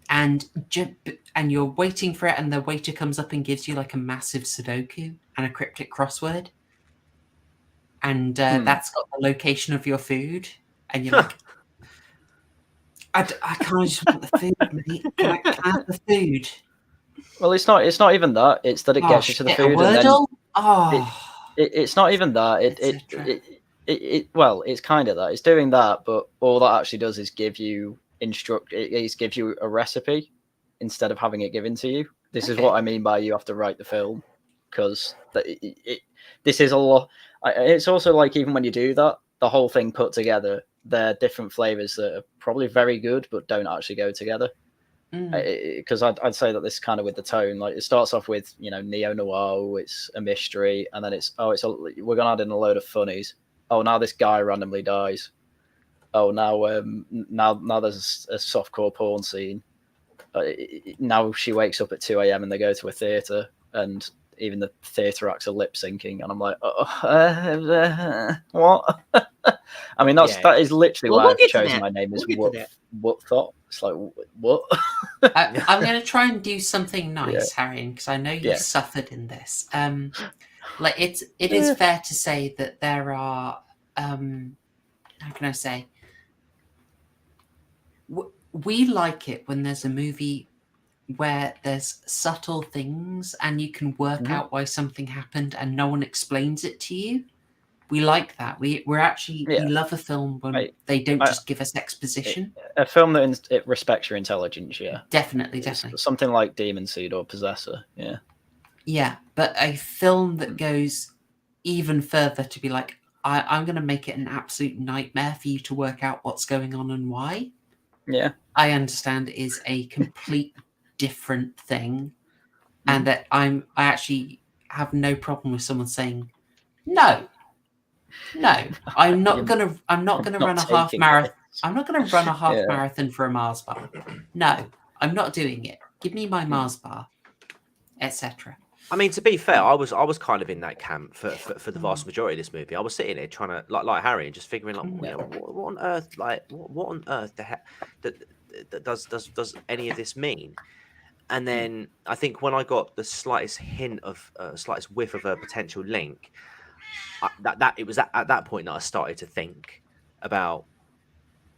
and you're waiting for it, and the waiter comes up and gives you like a massive Sudoku and a cryptic crossword, and that's got the location of your food, and you're like, I can't just want the food, mate. Can I have the food? Well, it's not even that. It's that it gets you to the food, and then it's not even that. Well, it's kind of that. It's doing that, but all that actually does is give you it gives you a recipe instead of having it given to you. This is what I mean by you have to write the film, because this is a lot. It's also like, even when you do that, the whole thing put together, they're different flavors that are probably very good but don't actually go together. Because I'd say that this is kind of with the tone, like, it starts off with, you know, neo-noir, it's a mystery, and then we're gonna add in a load of funnies. Oh, now this guy randomly dies. Oh, now there's a softcore porn scene. Now she wakes up at 2 a.m. and they go to a theater, and even the theater acts are lip syncing, and I'm like, what? I mean, that is literally why I've chosen my name is What Thought. It's like, what? I'm going to try and do something nice, Haryan, because I know you suffered in this. Like, it is fair to say that there are, how can I say? We like it when there's a movie where there's subtle things and you can work out why something happened and no one explains it to you. We like that. We love a film when they don't just give us exposition. A film that it respects your intelligence, definitely. Something like Demon Seed or Possessor, yeah. But a film that goes even further to be like, I'm going to make it an absolute nightmare for you to work out what's going on and why. Yeah, I understand is a complete different thing, and that I actually have no problem with someone saying no. I'm not gonna run a half marathon. I'm not gonna run a half marathon for a Mars bar. No, I'm not doing it. Give me my Mars bar, etc. I mean, to be fair, I was kind of in that camp for the vast majority of this movie. I was sitting there trying to like Harry and just figuring like, what on earth, what on earth the heck does any of this mean? And then I think when I got the slightest hint of slightest whiff of a potential link, it was at that point that I started to think about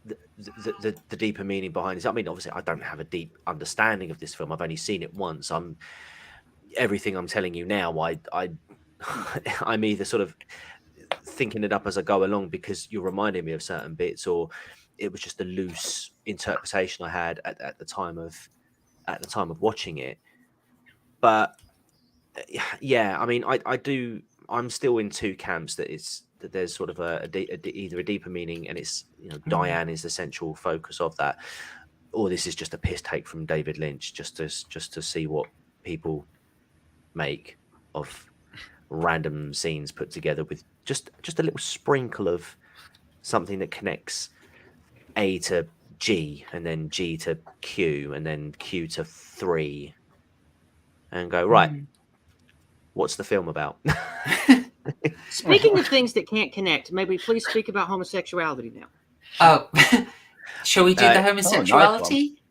the deeper meaning behind this. I mean, obviously, I don't have a deep understanding of this film. I've only seen it once. Everything I'm telling you now, I'm either sort of thinking it up as I go along because you're reminding me of certain bits, or it was just a loose interpretation I had at the time of watching it. But yeah, I mean, I'm still in two camps. That there's sort of either a deeper meaning, and it's, you know, Diane is the central focus of that, or this is just a piss take from David Lynch just to see what people make of random scenes put together with just a little sprinkle of something that connects A to G and then G to Q and then Q to 3 and go, right, what's the film about? Speaking of things that can't connect, maybe please speak about homosexuality now. Oh, shall we do the homosexuality? Nice.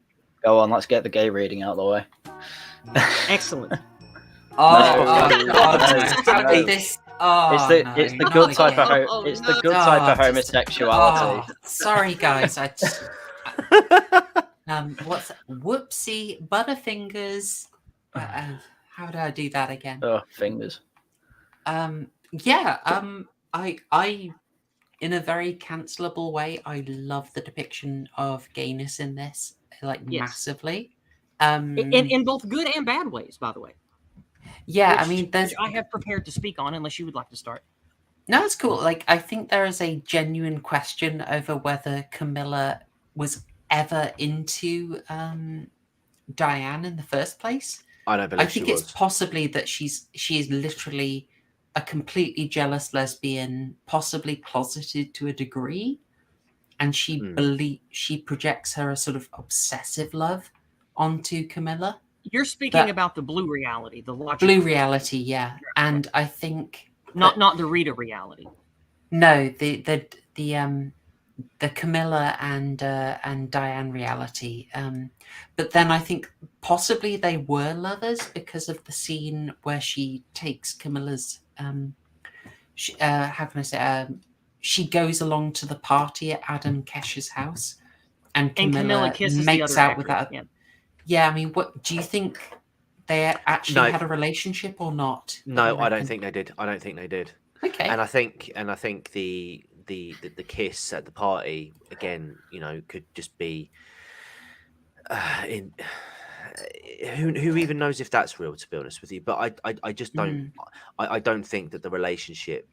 Go on, let's get the gay reading out of the way. Excellent. This? It's the good type of homosexuality. Sorry, guys. What's whoopsie butterfingers? How do I do that again? Oh, fingers. I in a very cancelable way, I love the depiction of gayness in this, massively. In both good and bad ways, by the way. Yeah, I mean, which I have prepared to speak on, unless you would like to start. No, it's cool. Like, I think there is a genuine question over whether Camilla was ever into Diane in the first place. I don't believe I think she it's was. possibly that she is literally a completely jealous lesbian, possibly closeted to a degree, and she projects her a sort of obsessive love onto Camilla. You're speaking about the blue reality, the logical blue reality, yeah. And I think not the Rita reality. No, the Camilla and Diane reality. But then I think possibly they were lovers because of the scene where she takes Camilla's how can I say she goes along to the party at Adam Kesh's house, and Camilla kisses makes the other out with actress, that. Yeah, I mean, what do you think? They actually had a relationship or not? No, I don't think they did. Okay. And I think the kiss at the party again, you know, could just be who even knows if that's real, to be honest with you. But I just don't I don't think that the relationship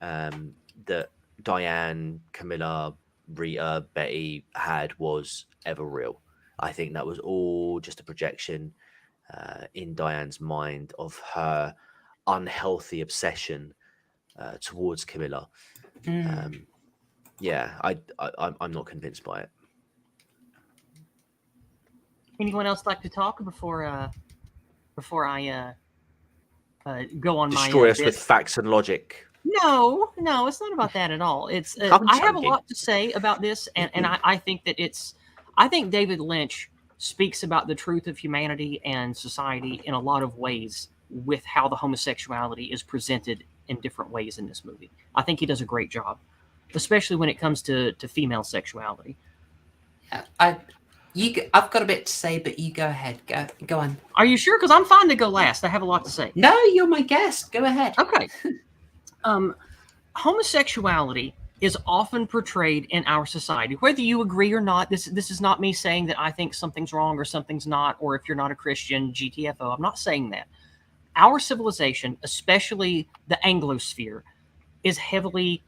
that Diane, Camilla, Rita, Betty had was ever real. I think that was all just a projection in Diane's mind of her unhealthy obsession towards Camilla. Yeah, I'm not convinced by it. Anyone else like to talk before I go on my destroy us with facts and logic? No, it's not about that at all. It's I have a lot to say about this, and I think that I think David Lynch speaks about the truth of humanity and society in a lot of ways with how the homosexuality is presented in different ways in this movie. I think he does a great job, especially when it comes to female sexuality. I've got a bit to say, but you go ahead. Go on. Are you sure? Because I'm fine to go last. I have a lot to say. No, you're my guest. Go ahead. Okay. Homosexuality is often portrayed in our society, whether you agree or not. This is not me saying that I think something's wrong or something's not, or if you're not a Christian, GTFO. I'm not saying that. Our civilization, especially the Anglosphere, is heavily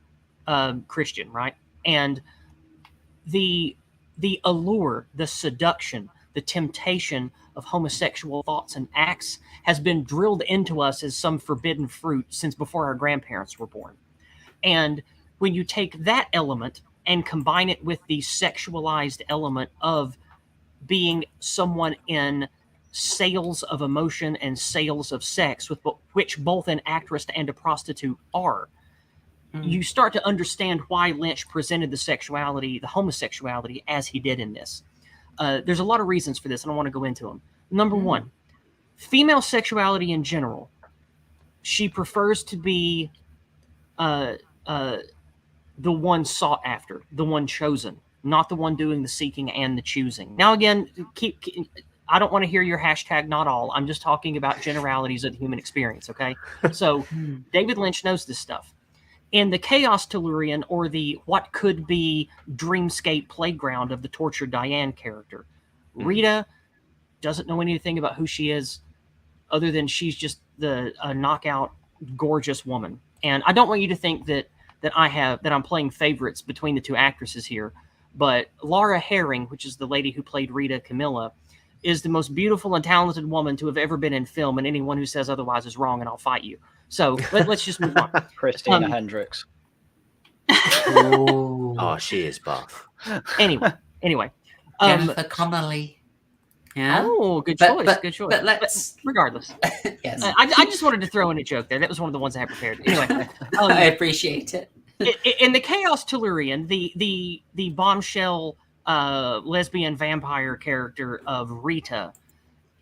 Christian, right? And the allure, the seduction, the temptation of homosexual thoughts and acts has been drilled into us as some forbidden fruit since before our grandparents were born. And when you take that element and combine it with the sexualized element of being someone in sales of emotion and sales of sex, with which both an actress and a prostitute are, you start to understand why Lynch presented the homosexuality as he did in this. There's a lot of reasons for this, and I want to go into them. Number one, female sexuality in general. She prefers to be the one sought after, the one chosen, not the one doing the seeking and the choosing. Now, again, I don't want to hear your hashtag not all. I'm just talking about generalities of the human experience, okay? So David Lynch knows this stuff. In the chaos Tellurian, or the what could be dreamscape playground of the tortured Diane character, Rita doesn't know anything about who she is other than she's just a knockout gorgeous woman. And I don't want you to think that I'm playing favorites between the two actresses here, but Laura Herring, which is the lady who played Rita Camilla, is the most beautiful and talented woman to have ever been in film, and anyone who says otherwise is wrong, and I'll fight you. So let's just move on. Christina Hendricks. Oh, she is buff. Anyway. Jennifer Connelly. Yeah. Oh, good choice. Good choice. But regardless. Yes. I just wanted to throw in a joke there. That was one of the ones I had prepared. Anyway. I appreciate it. In the Chaos Tellurian, the bombshell lesbian vampire character of Rita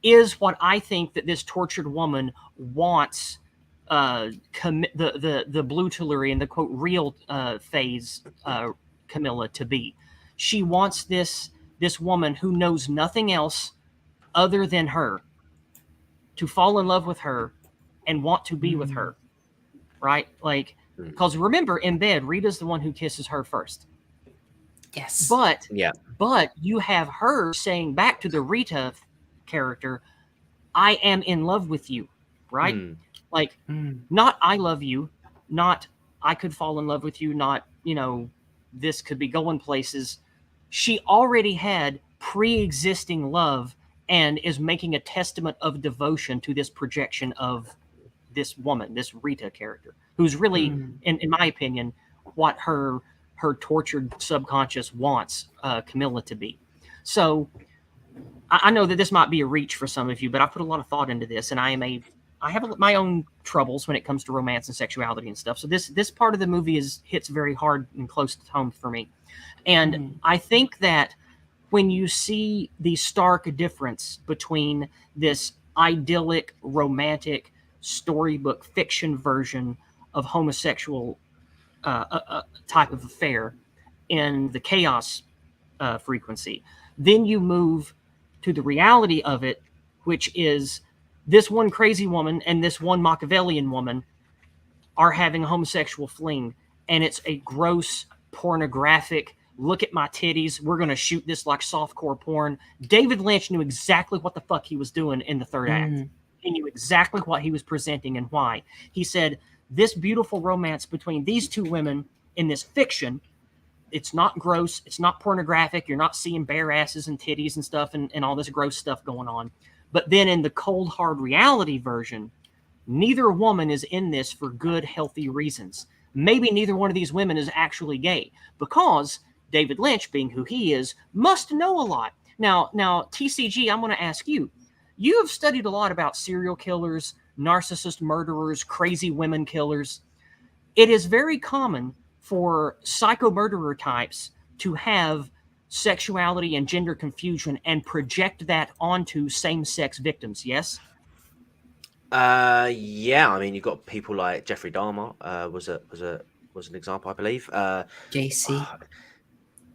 is what I think that this tortured woman wants the blue Tellurian, the quote real phase Camilla to be. She wants this woman who knows nothing else other than her to fall in love with her and want to be with her, right? Like, because remember, in bed, Rita's the one who kisses her first. Yes. But you have her saying back to the Rita character, I am in love with you, right? Like, not I love you, not I could fall in love with you, not, this could be going places. She already had pre-existing love and is making a testament of devotion to this projection of this woman, this Rita character, who's really, in my opinion, what her tortured subconscious wants Camilla to be. So I know that this might be a reach for some of you, but I put a lot of thought into this, and I have my own troubles when it comes to romance and sexuality and stuff. So this part of the movie hits very hard and close to home for me. And I think that when you see the stark difference between this idyllic, romantic, storybook fiction version of homosexual type of affair in the chaos frequency, then you move to the reality of it, which is this one crazy woman and this one Machiavellian woman are having a homosexual fling, and it's a gross, pornographic, look at my titties, we're going to shoot this like softcore porn. David Lynch knew exactly what the fuck he was doing in the third act. He knew exactly what he was presenting and why. He said, this beautiful romance between these two women in this fiction, it's not gross, it's not pornographic, you're not seeing bare asses and titties and stuff and all this gross stuff going on. But then in the cold, hard reality version, neither woman is in this for good, healthy reasons. Maybe neither one of these women is actually gay, because David Lynch, being who he is, must know a lot. Now, TCG, I'm going to ask you. You have studied a lot about serial killers, narcissist murderers, crazy women killers. It is very common for psycho murderer types to have sexuality and gender confusion and project that onto same-sex victims, yes? Yeah, I mean, you've got people like Jeffrey Dahmer was an example, I believe. Gacy.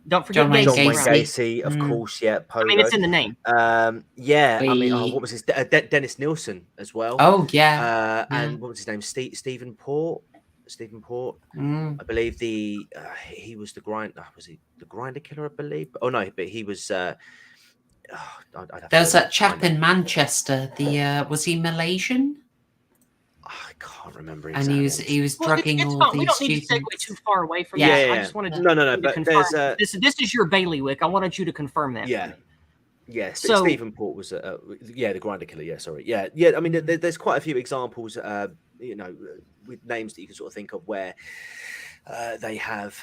Don't forget John Wayne Gacy, of course. Yeah, Pogo. I mean, it's in the name. Yeah, I mean, what was his Dennis Nilsson as well? Oh yeah, and what was his name? Stephen Port. I believe he was the was he the grinder killer? I believe. Oh no, but he was. There was that chap in Manchester. Was he Malaysian? I can't remember. And he was drugging all these students. We don't need to segue too far away from this. I just wanted to no. But confirm. There's this is your bailiwick. I wanted you to confirm that. Yeah. Yeah, so, Stephen Port was the grinder killer. Yeah, sorry. Yeah. I mean, there's quite a few examples, with names that you can sort of think of where they have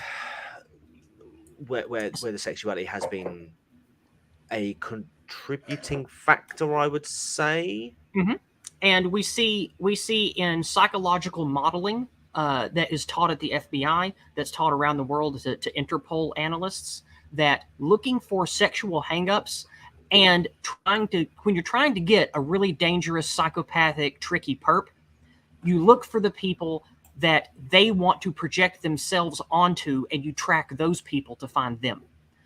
where the sexuality has been a contributing factor, I would say. Mm-hmm. And we see in psychological modeling that is taught at the FBI, that's taught around the world to Interpol analysts, that looking for sexual hangups and when you're trying to get a really dangerous, psychopathic, tricky perp, you look for the people that they want to project themselves onto, and you track those people to find them.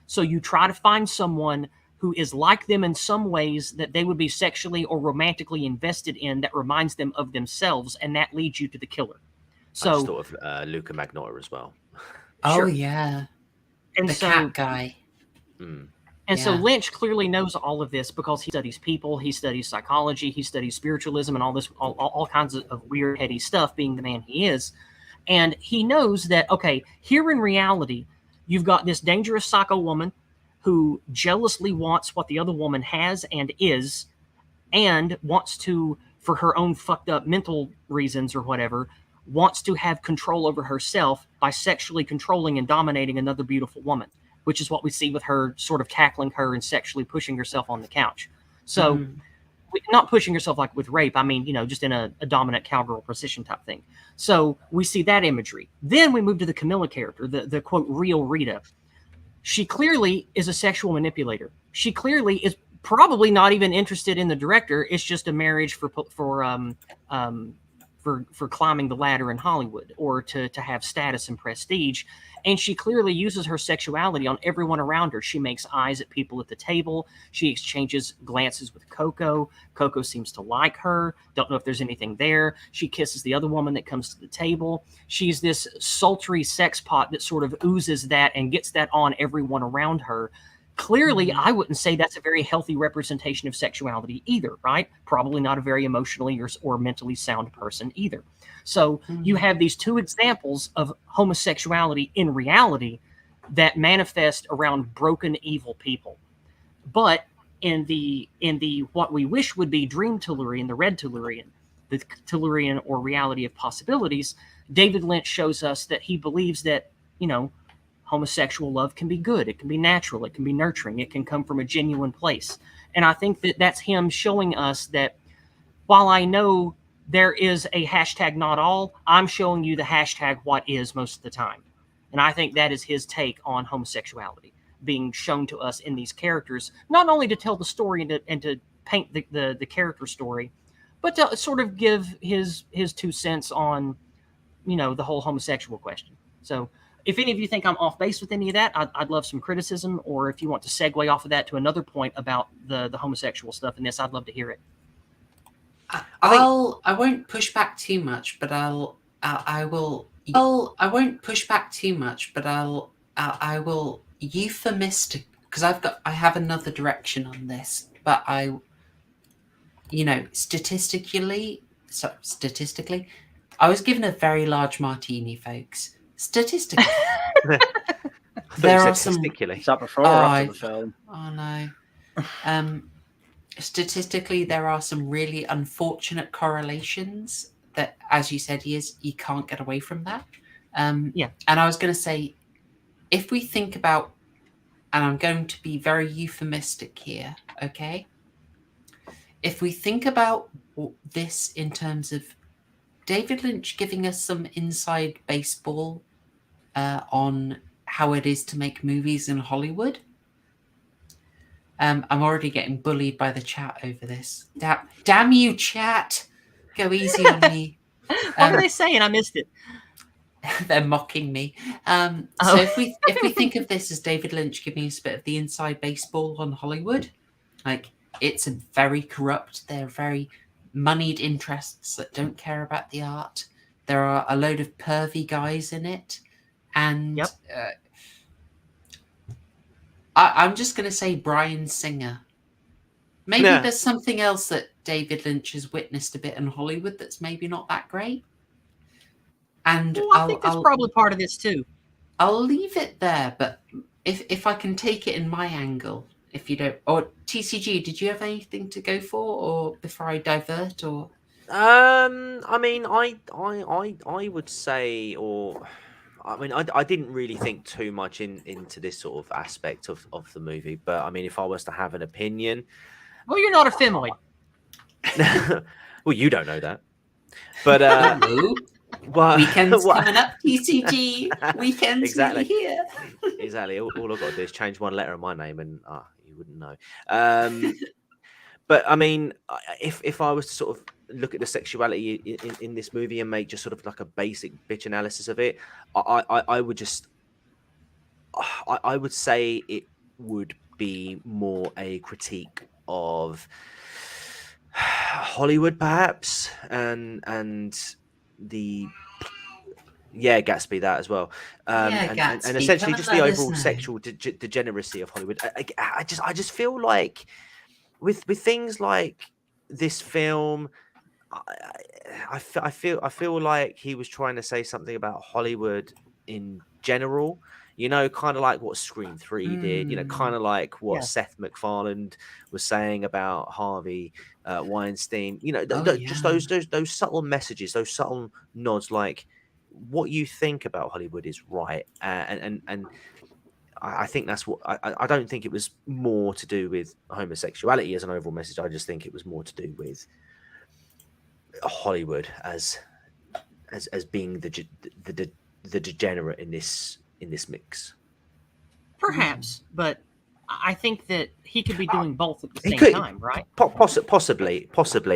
So you try to find someone who is like them in some ways that they would be sexually or romantically invested in, that reminds them of themselves, and that leads you to the killer. So I just thought of Luca Magnotta as well. Oh yeah, and the cat guy. And so Lynch clearly knows all of this because he studies people, he studies psychology, he studies spiritualism, and all kinds of weird, heady stuff, being the man he is. And he knows that, okay, here in reality, you've got this dangerous psycho woman who jealously wants what the other woman has and is, and wants to, for her own fucked up mental reasons or whatever, wants to have control over herself by sexually controlling and dominating another beautiful woman, which is what we see with her sort of tackling her and sexually pushing herself on the couch. So not pushing herself like with rape, I mean, just in a dominant cowgirl position type thing. So we see that imagery. Then we move to the Camilla character, the quote, real Rita. She clearly is a sexual manipulator. She clearly is probably not even interested in the director. It's just a marriage for climbing the ladder in Hollywood, or to have status and prestige. And she clearly uses her sexuality on everyone around her. She makes eyes at people at the table. She exchanges glances with Coco. Coco seems to like her. Don't know if there's anything there. She kisses the other woman that comes to the table. She's this sultry sex pot that sort of oozes that and gets that on everyone around her. Clearly, I wouldn't say that's a very healthy representation of sexuality either, right? Probably not a very emotionally or mentally sound person either. So you have these two examples of homosexuality in reality that manifest around broken, evil people. But in the what we wish would be dream Tellurian, the red Tellurian, the Tellurian or reality of possibilities, David Lynch shows us that he believes that, homosexual love can be good. It can be natural. It can be nurturing. It can come from a genuine place. And I think that that's him showing us that while I know there is a hashtag not all, I'm showing you the hashtag what is most of the time. And I think that is his take on homosexuality being shown to us in these characters, not only to tell the story and to paint the character story, but to sort of give his 2 cents on, the whole homosexual question. So if any of you think I'm off base with any of that, I'd love some criticism, or if you want to segue off of that to another point about the homosexual stuff in this, I'd love to hear it. I won't push back too much, but I won't push back too much, but I will euphemistic, because I have another direction on this, but statistically, I was given a very large martini, folks. Statistically, there are some. Is that before or after the film? Oh no. Statistically, there are some really unfortunate correlations that, as you said, you can't get away from that. Yeah. And I was going to say, if we think about, and I'm going to be very euphemistic here, okay? If we think about this in terms of David Lynch giving us some inside baseball on how it is to make movies in Hollywood. I'm already getting bullied by the chat over this. Damn you, chat! Go easy on me. What are they saying? I missed it. They're mocking me. So if we think of this as David Lynch giving us a bit of the inside baseball on Hollywood, like it's a very corrupt, they're very moneyed interests that don't care about the art. There are a load of pervy guys in it, and I'm just going to say Bryan Singer. Maybe there's something else that David Lynch has witnessed a bit in Hollywood that's maybe not that great. And I think that's probably part of this too. I'll leave it there, but if I can take it in my angle, if you don't, or TCG, did you have anything to go for, or before I divert, or? I mean, I would say, I didn't really think too much into this sort of aspect of the movie, but I mean, if I was to have an opinion, well, you're not a femoid. Well, you don't know that, but weekends coming up, TCG. Weekends exactly here. Exactly. All I've got to do is change one letter of my name, and you wouldn't know. But I mean, if I was to sort of look at the sexuality in this movie and make just sort of like a basic bitch analysis of it, I would just I would say it would be more a critique of Hollywood, perhaps, and the Gatsby, that as well, and essentially just the overall sexual degeneracy of Hollywood. I just feel like with things like this film, I feel like he was trying to say something about Hollywood in general. Kind of like what Scream 3 did, kind of like what Seth MacFarlane was saying about Harvey Weinstein, just those subtle messages, those subtle nods, like what you think about Hollywood is right. And I think that's what, I don't think it was more to do with homosexuality as an overall message. I just think it was more to do with Hollywood as being the degenerate in this mix. Perhaps, but I think that he could be doing both at the same time, right? Possibly.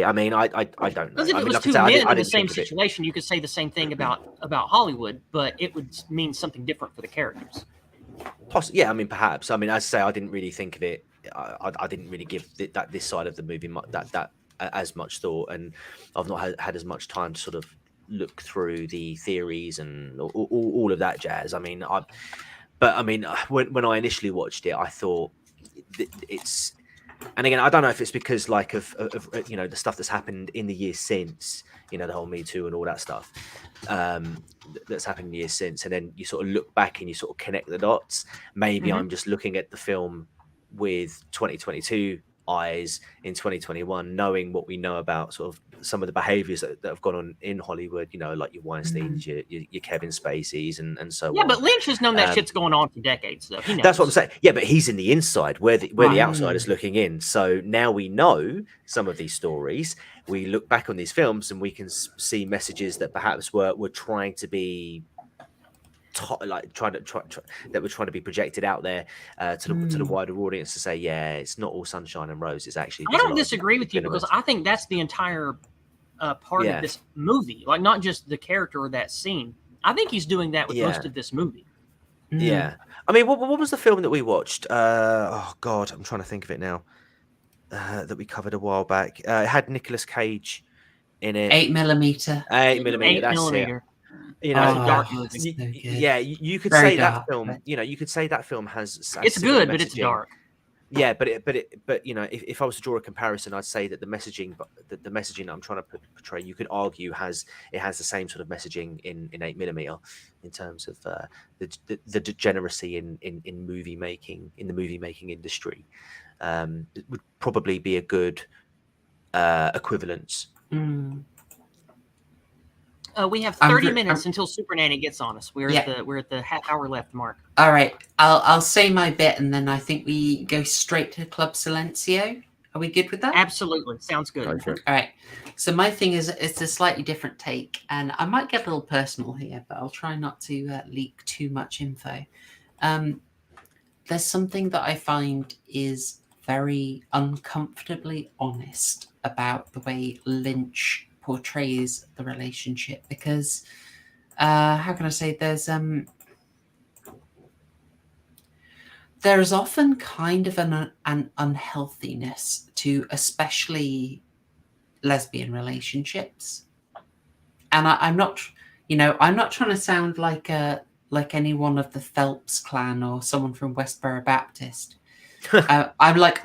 I mean, I don't know. Because if it was two men in the same situation, you could say the same thing about Hollywood, but it would mean something different for the characters. Yeah, I mean, perhaps. I mean, as I say, I didn't really think of it. I didn't really give this side of the movie that as much thought, and I've not had as much time to sort of look through the theories and all of that jazz. I mean, when I initially watched it, I thought it's, and again, I don't know if it's because like of you know, the stuff that's happened in the years since, you know, the whole Me Too and all that stuff that's happened in the years since, and then you sort of look back and you sort of connect the dots. Maybe I'm just looking at the film with 2022 eyes in 2021, knowing what we know about sort of some of the behaviors that have gone on in Hollywood, you know, like your Weinsteins, your Kevin Spaceys, and so on. Yeah, but Lynch has known that shit's going on for decades, though. He knows. That's what I'm saying. Yeah, but he's in the inside, where the outside is looking in. So now we know some of these stories. We look back on these films and we can see messages that perhaps were trying to be that were trying to be projected out there to the wider audience, to say, yeah, it's not all sunshine and roses. Actually, I don't disagree with you, because I think that's the entire part of this movie. Like, not just the character or that scene. I think he's doing that with most of this movie. Yeah, I mean, what was the film that we watched? Oh God, I'm trying to think of it now. That we covered a while back. It had Nicolas Cage in it. 8mm. 8mm. That's it. You know, dark movie. Yeah, you could say that film. You know, you could say that film has. It's good, but it's dark. Yeah, but you know, if I was to draw a comparison, I'd say that the messaging that I'm trying to portray, you could argue it has the same sort of messaging in 8mm, in terms of the degeneracy in movie making, in the movie making industry. It would probably be a good equivalence. We have 30 minutes until Super Nanny gets on us. We're at the half hour left mark. All right, I'll say my bit, and then I think we go straight to Club Silencio. Are we good with that? Absolutely, sounds good. All right. So my thing is, it's a slightly different take, and I might get a little personal here, but I'll try not to leak too much info. There's something that I find is very uncomfortably honest about the way Lynch portrays the relationship, because how can I say, there's often kind of an unhealthiness to especially lesbian relationships, and I'm not trying to sound like any one of the Phelps clan or someone from Westboro Baptist. I'm like,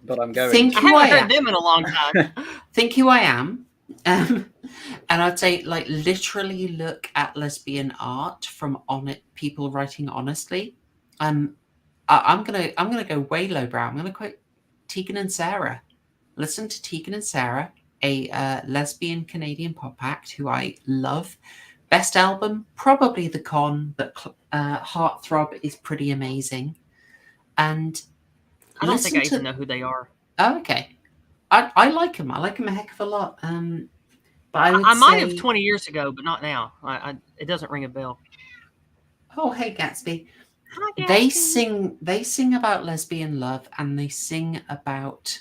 but I'm going. I haven't heard them in a long time. Think who I am. And I'd say, like, literally look at lesbian art from people writing honestly. I'm gonna go way lowbrow. I'm gonna quote Tegan and Sarah. Listen to Tegan and Sarah, a lesbian Canadian pop act who I love. Best album, probably The Con, but Heartthrob is pretty amazing. And I don't think I even know who they are. Oh, okay. I like them. I like them a heck of a lot. But I might have 20 years ago, but not now. It doesn't ring a bell. Oh, hey, Gatsby. Hi, Gatsby. They sing about lesbian love, and they sing about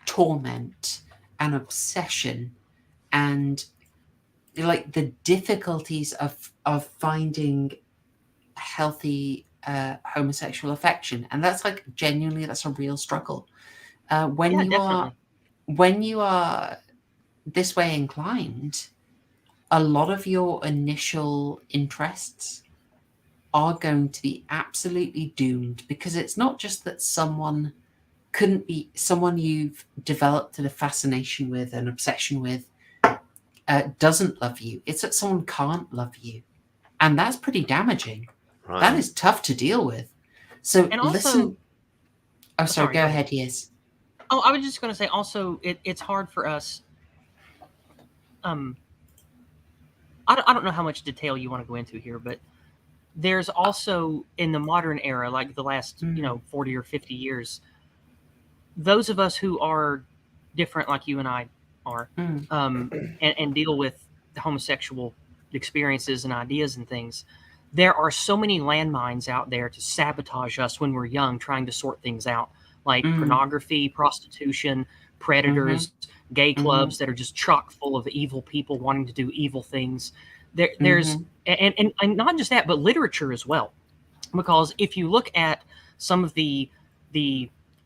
torment and obsession, and like the difficulties of finding healthy homosexual affection. And that's like, genuinely, that's a real struggle. When you are this way inclined, a lot of your initial interests are going to be absolutely doomed, because it's not just that someone couldn't be someone you've developed a fascination with, an obsession with, doesn't love you. It's that someone can't love you. And that's pretty damaging. Right. That is tough to deal with. So and also, listen. Oh, sorry, go ahead, yes. Oh, I was just going to say also, it's hard for us. I don't know how much detail you want to go into here, but there's also, in the modern era, like the last 40 or 50 years, those of us who are different, like you and I are, and deal with the homosexual experiences and ideas and things, there are so many landmines out there to sabotage us when we're young, trying to sort things out, like pornography, prostitution, predators, gay clubs that are just chock full of evil people wanting to do evil things. There's and not just that, but literature as well. Because if you look at some of the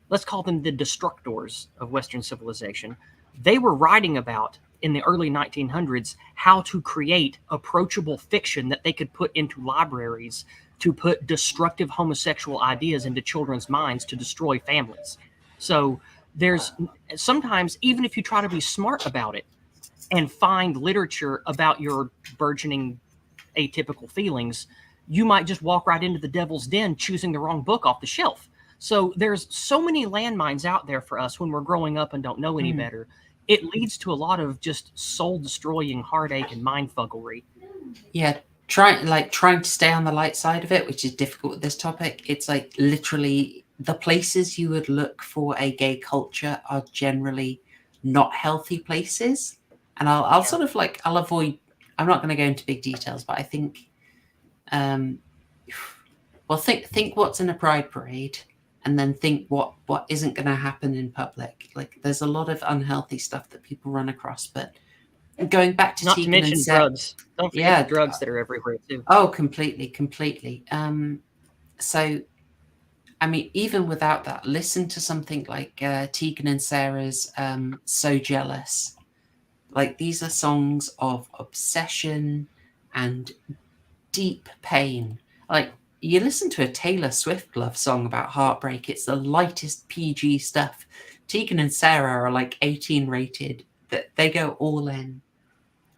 let's call them the destructors of Western civilization, they were writing about in the early 1900s how to create approachable fiction that they could put into libraries to put destructive homosexual ideas into children's minds to destroy families. So there's sometimes, even if you try to be smart about it and find literature about your burgeoning atypical feelings, you might just walk right into the devil's den choosing the wrong book off the shelf. So there's so many landmines out there for us when we're growing up and don't know any better. It leads to a lot of just soul-destroying heartache and mindfugglery. Yeah, trying to stay on the light side of it, which is difficult with this topic. It's like literally the places you would look for a gay culture are generally not healthy places. And I'll sort of like, I'll avoid, I'm not going to go into big details, but I think, well, think what's in a pride parade, and then think what isn't going to happen in public. Like there's a lot of unhealthy stuff that people run across, but going back to not Tegan to mention and drugs. Don't forget the drugs that are everywhere too. Oh, completely. So, I mean, even without that, listen to something like Tegan and Sarah's "So Jealous." Like these are songs of obsession and deep pain. Like you listen to a Taylor Swift love song about heartbreak, it's the lightest PG stuff. Tegan and Sarah are like 18 rated. That they go all in.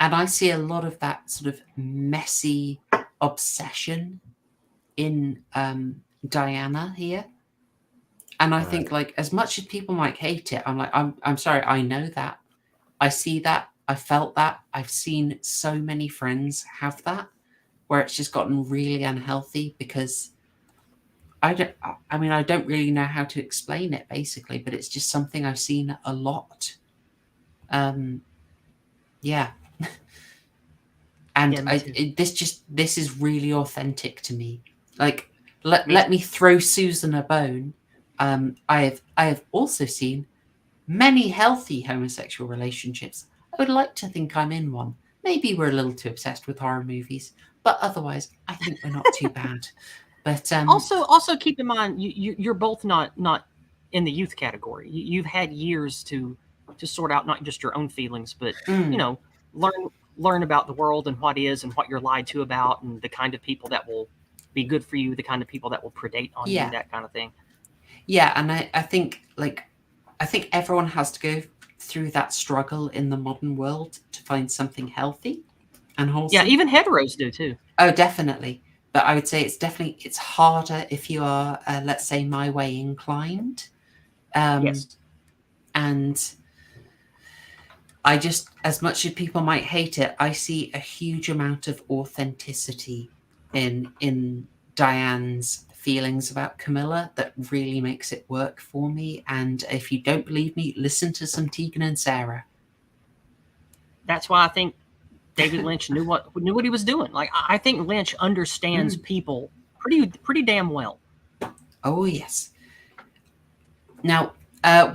And I see a lot of that sort of messy obsession in Diana here. And I think like as much as people might hate it, I'm like, I'm sorry, I know that. I see that. I felt that. I've seen so many friends have that where it's just gotten really unhealthy because I don't really know how to explain it basically, but it's just something I've seen a lot. Yeah. And this is really authentic to me. Like, let me throw Susan a bone. I have also seen many healthy homosexual relationships. I would like to think I'm in one. Maybe we're a little too obsessed with horror movies, but otherwise, I think we're not too bad. But also keep in mind, you're both not in the youth category. You've had years to sort out not just your own feelings, but you know, learn about the world and what is and what you're lied to about, and the kind of people that will be good for you, the kind of people that will predate on you, that kind of thing. Yeah, and I think everyone has to go through that struggle in the modern world to find something healthy and wholesome. Yeah, even heteros do too. Oh, definitely. But I would say it's harder if you are, let's say, my way inclined. Yes. And I just, as much as people might hate it, I see a huge amount of authenticity in Diane's feelings about Camilla that really makes it work for me. And if you don't believe me, listen to some Tegan and Sarah. That's why I think David Lynch knew what he was doing. Like I think Lynch understands people pretty damn well. Oh yes. Now I'll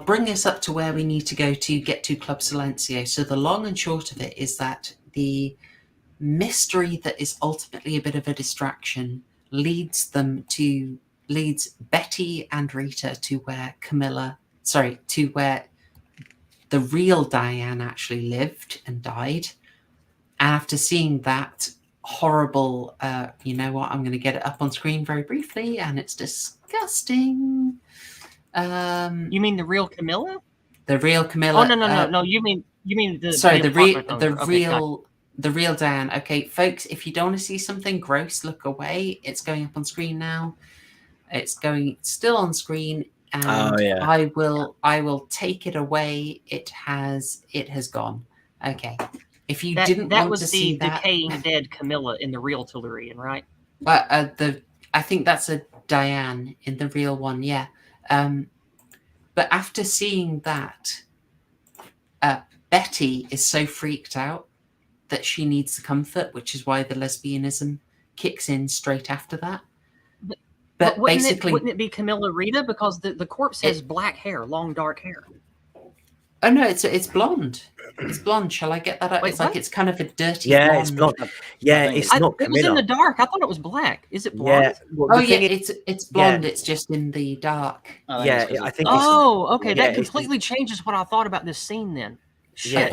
bring this up to where we need to go to get to Club Silencio. So the long and short of it is that the mystery that is ultimately a bit of a distraction leads Betty and Rita to where the real Diane actually lived and died. And after seeing that horrible, you know what, I'm going to get it up on screen very briefly, and it's disgusting. You mean the real Camilla? The real Camilla. Oh no! You mean the the real Diane. Okay, folks, if you don't want to see something gross, look away. It's going up on screen now. It's still on screen. And I will take it away. It has gone. Okay. If you didn't want to see that, that was the decaying dead Camilla in the real Tellurian, right? But I think that's a Diane in the real one, yeah. But after seeing that, Betty is so freaked out that she needs the comfort, which is why the lesbianism kicks in straight after that. But wouldn't it be Camilla Rita, because the corpse has black hair, long dark hair? Oh no, it's blonde. It's blonde. Shall I get that up? Wait, it's what? like it's kind of a dirty. Yeah, blonde. it's blonde. Yeah, it's not Camilla. It was in the dark. I thought it was black. Is it blonde? Yeah. Well, it's blonde. Yeah. It's just in the dark. I think. Oh, okay. That completely changes what I thought about this scene. Then. Shit.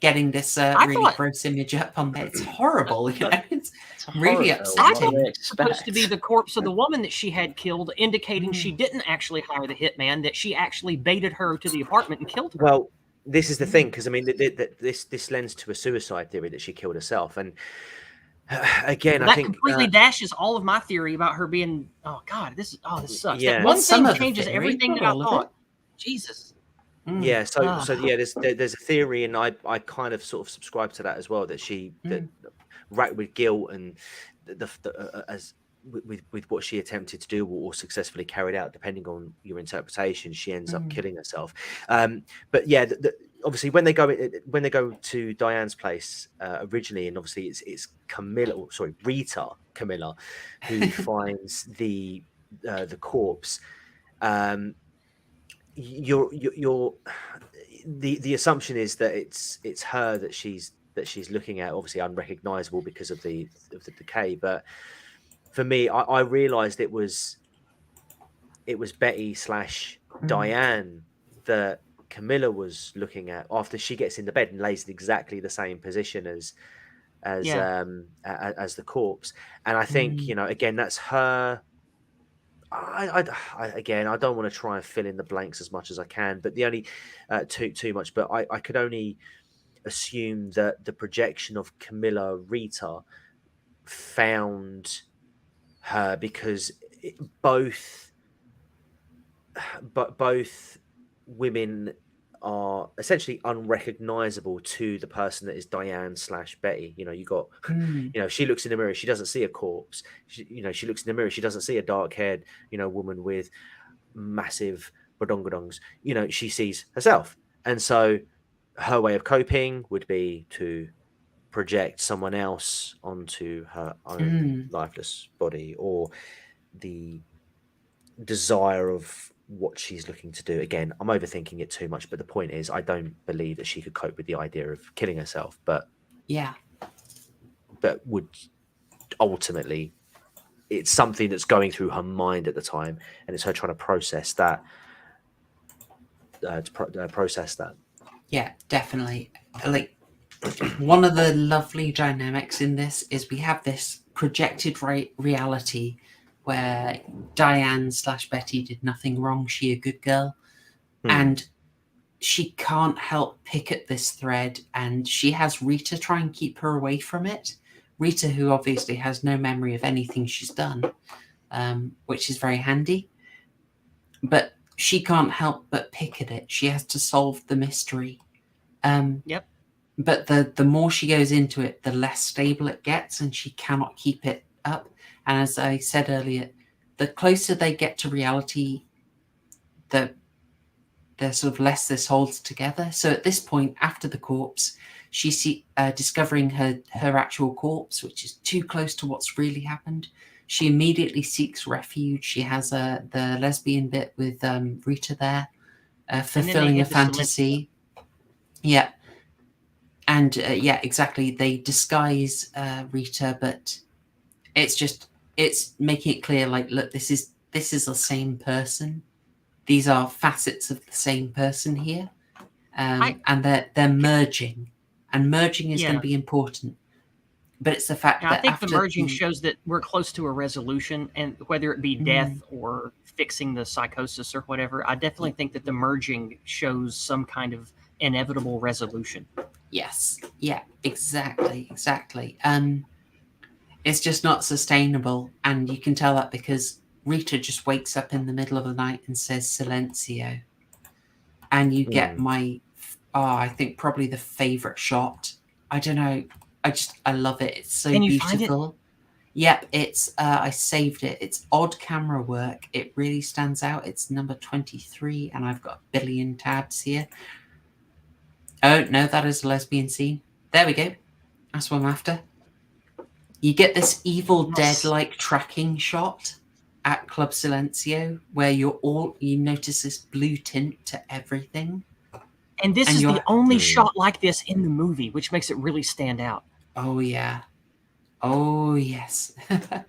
getting this really gross image up on there. It's horrible. You know? It's really upsetting. I thought it was supposed to be the corpse of the woman that she had killed, indicating she didn't actually hire the hitman, that she actually baited her to the apartment and killed her. Well, this is the thing, because I mean, this lends to a suicide theory that she killed herself, and again, I think completely dashes all of my theory about her being. Oh God, this sucks. Yeah. That one thing changes everything that I thought. Jesus. Yeah. So yeah, there's a theory, and I kind of sort of subscribe to that as well. That she that racked with guilt and as with what she attempted to do or successfully carried out, depending on your interpretation, she ends up killing herself. But yeah, obviously when they go to Diane's place originally, and obviously it's Rita Camilla who finds the corpse. The assumption is that it's her that she's looking at, obviously unrecognizable because of the decay. But for me, I realized it was Betty / Diane that Camilla was looking at after she gets in the bed and lays in exactly the same position as the corpse. And I think, again, that's her. I don't want to try and fill in the blanks as much as I can, but the only too much. But I could only assume that the projection of Camilla Rita found her because both women are essentially unrecognizable to the person that is Diane / Betty. You got, she looks in the mirror, she doesn't see a corpse. She looks in the mirror, she doesn't see a dark-haired, woman with massive badongadongs. She sees herself. And so her way of coping would be to project someone else onto her own lifeless body, or the desire of what she's looking to do. Again, I'm overthinking it too much, but the point is I don't believe that she could cope with the idea of killing herself, but would ultimately, it's something that's going through her mind at the time, and it's her trying to process that Yeah, definitely. Like, one of the lovely dynamics in this is we have this projected reality where Diane / Betty did nothing wrong. She a good girl. And she can't help pick at this thread, and she has Rita try and keep her away from it. Rita, who obviously has no memory of anything she's done, which is very handy. But she can't help but pick at it. She has to solve the mystery. But the more she goes into it, the less stable it gets, and she cannot keep it up. And as I said earlier, the closer they get to reality, the sort of less this holds together. So at this point, after the corpse, she's discovering her actual corpse, which is too close to what's really happened. She immediately seeks refuge. She has the lesbian bit with Rita there, fulfilling a fantasy. Yeah. And exactly. They disguise Rita, but it's making it clear, like, look, this is the same person. These are facets of the same person here. And they're merging. And merging is going to be important. But it's the fact that I think the merging shows that we're close to a resolution, and whether it be death or fixing the psychosis or whatever, I definitely think that the merging shows some kind of inevitable resolution. Yes. Yeah, exactly. It's just not sustainable. And you can tell that because Rita just wakes up in the middle of the night and says Silencio. And you get I think probably the favorite shot. I don't know. I love it. It's so beautiful. Yep, it's I saved it. It's odd camera work. It really stands out. It's number 23, and I've got a billion tabs here. Oh no, that is a lesbian scene. There we go. That's what I'm after. You get this Evil Dead-like tracking shot at Club Silencio, where you notice this blue tint to everything. And this is the only shot like this in the movie, which makes it really stand out. Oh, yeah. Oh yes.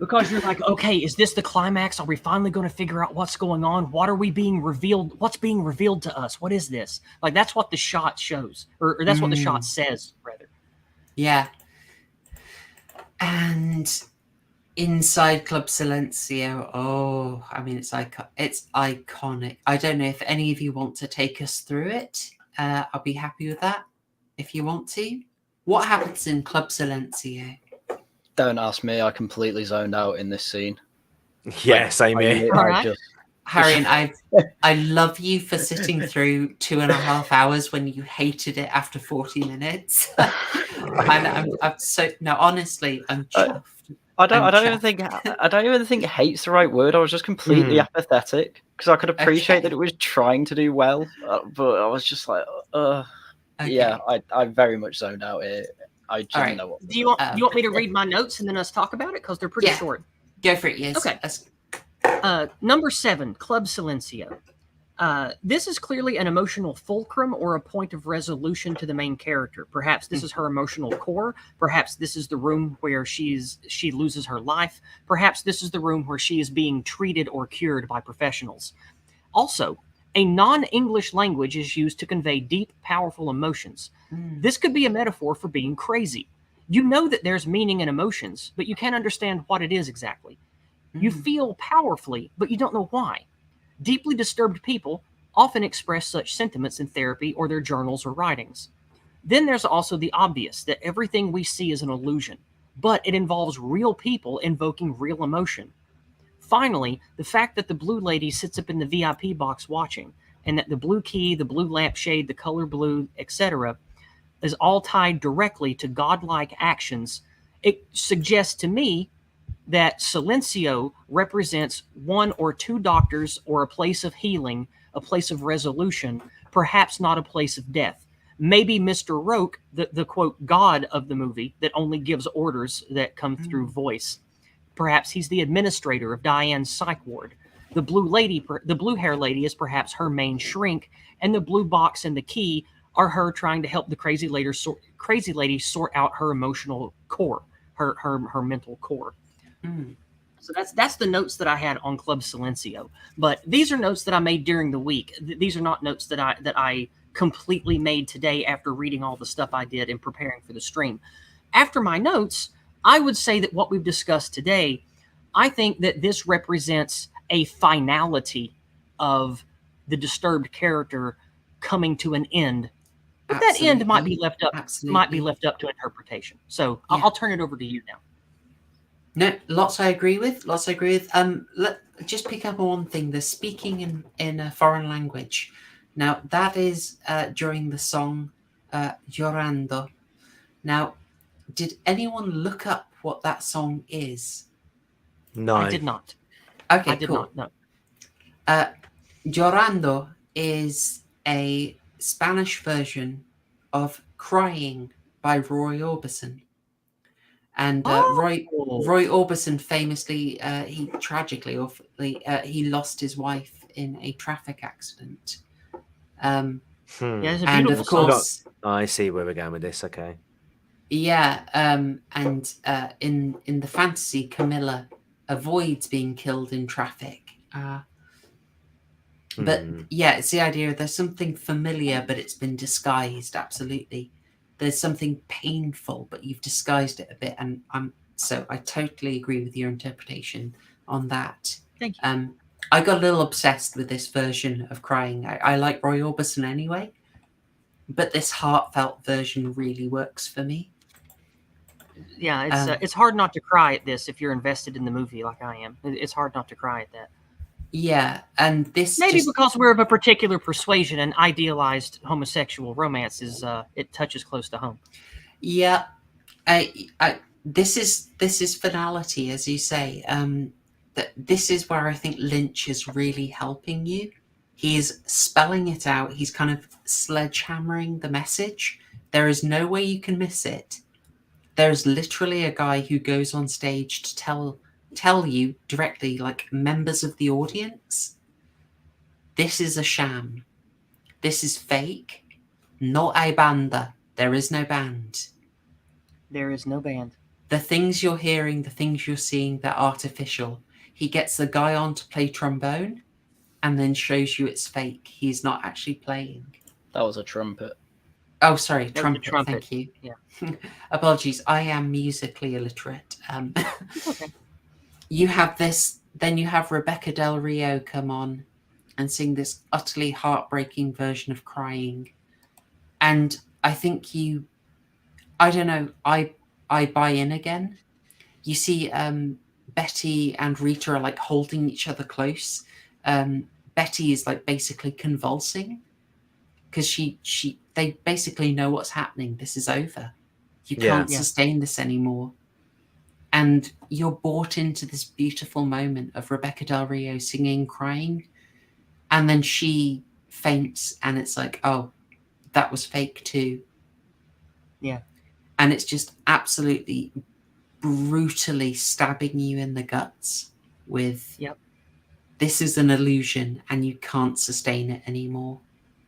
Because you're like, okay, is this the climax? Are we finally going to figure out what's going on? What are we being revealed? What's being revealed to us? What is this? Like, that's what the shot shows, or that's what the shot says, rather. Yeah. And inside Club Silencio, oh, I mean, it's iconic. I don't know if any of you want to take us through it. I'll be happy with that if you want to. What happens in Club Silencio? Don't ask me. I completely zoned out in this scene. Yeah, same here. Haryan, I love you for sitting through 2.5 hours when you hated it after 40 minutes. I'm so no, honestly, I'm chuffed. I don't even think hate's the right word. I was just completely apathetic because I could appreciate that it was trying to do well, but I was just like, yeah, I very much zoned out here. I didn't know what. Do you want me to read my notes and then us talk about it, because they're pretty short? Go for it. Yes. Okay. Number 7, Club Silencio. This is clearly an emotional fulcrum or a point of resolution to the main character. Perhaps this is her emotional core. Perhaps this is the room where she loses her life. Perhaps this is the room where she is being treated or cured by professionals. Also, a non-English language is used to convey deep, powerful emotions. This could be a metaphor for being crazy. You know that there's meaning in emotions, but you can't understand what it is exactly. You feel powerfully, but you don't know why. Deeply disturbed people often express such sentiments in therapy or their journals or writings. Then there's also the obvious, that everything we see is an illusion, but it involves real people invoking real emotion. Finally, the fact that the blue lady sits up in the VIP box watching, and that the blue key, the blue lampshade, the color blue, etc., is all tied directly to godlike actions, it suggests to me that Silencio represents 1 or 2 doctors or a place of healing, a place of resolution, perhaps not a place of death. Maybe Mr. Roque, the quote, god of the movie that only gives orders that come through voice. Perhaps he's the administrator of Diane's psych ward. The blue hair lady is perhaps her main shrink, and the blue box and the key are her trying to help the crazy lady sort out her emotional core, her mental core. So that's the notes that I had on Club Silencio. But these are notes that I made during the week. These are not notes that I completely made today after reading all the stuff I did and preparing for the stream. After my notes, I would say that what we've discussed today, I think that this represents a finality of the disturbed character coming to an end. But that end might be left up to interpretation. So I'll turn it over to you now. No, lots I agree with. Just pick up on one thing. The speaking in a foreign language. Now, that is during the song Llorando. Now, did anyone look up what that song is? No. I did not. Okay, I did cool. not, no. Llorando is a Spanish version of Crying by Roy Orbison. And Roy Orbison famously, he tragically, awfully, he lost his wife in a traffic accident. Yeah, it's a and beautiful of course, song. I see where we're going with this. Okay. Yeah, and in the fantasy, Camilla avoids being killed in traffic. But yeah, it's the idea of there's something familiar, but it's been disguised. Absolutely. There's something painful, but you've disguised it a bit, and I totally agree with your interpretation on that. Thank you. I got a little obsessed with this version of Crying. I like Roy Orbison anyway, but this heartfelt version really works for me. Yeah, it's hard not to cry at this if you're invested in the movie like I am. It's hard not to cry at that. Yeah, and this because we're of a particular persuasion and idealized homosexual romance it touches close to home. Yeah, this is finality, as you say. That this is where I think Lynch is really helping you. He is spelling it out. He's kind of sledgehammering the message. There is no way you can miss it. There's literally a guy who goes on stage to tell you directly, like members of the audience, this is a sham. This is fake. Not a banda. There is no band. There is no band. the things you're hearing, the things you're seeing, they're artificial. He gets the guy on to play trombone and then shows you it's fake. He's not actually playing. That was a trumpet. Oh, sorry, That was a trumpet. Thank you. Yeah. Apologies. I am musically illiterate. Okay. You have this, then you have Rebecca Del Rio come on and sing this utterly heartbreaking version of Crying. And I think I don't know, I buy in again. You see Betty and Rita are like holding each other close. Betty is like basically convulsing because they basically know what's happening. This is over. You can't sustain this anymore. And you're brought into this beautiful moment of Rebecca Del Rio singing Crying. And then she faints and it's like, oh, that was fake too. Yeah. And it's just absolutely brutally stabbing you in the guts with this is an illusion and you can't sustain it anymore.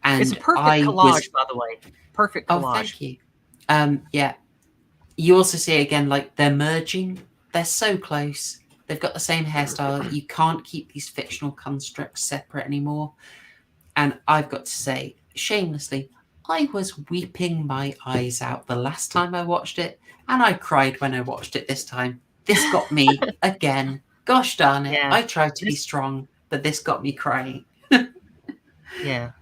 And it's a perfect collage, by the way. Perfect collage. Oh, thank you. Yeah. You also see again, like they're merging. They're so close. They've got the same hairstyle. You can't keep these fictional constructs separate anymore. And I've got to say, shamelessly, I was weeping my eyes out the last time I watched it, and I cried when I watched it this time. This got me again. Gosh darn it. Yeah. I tried to be strong, but this got me crying. Yeah.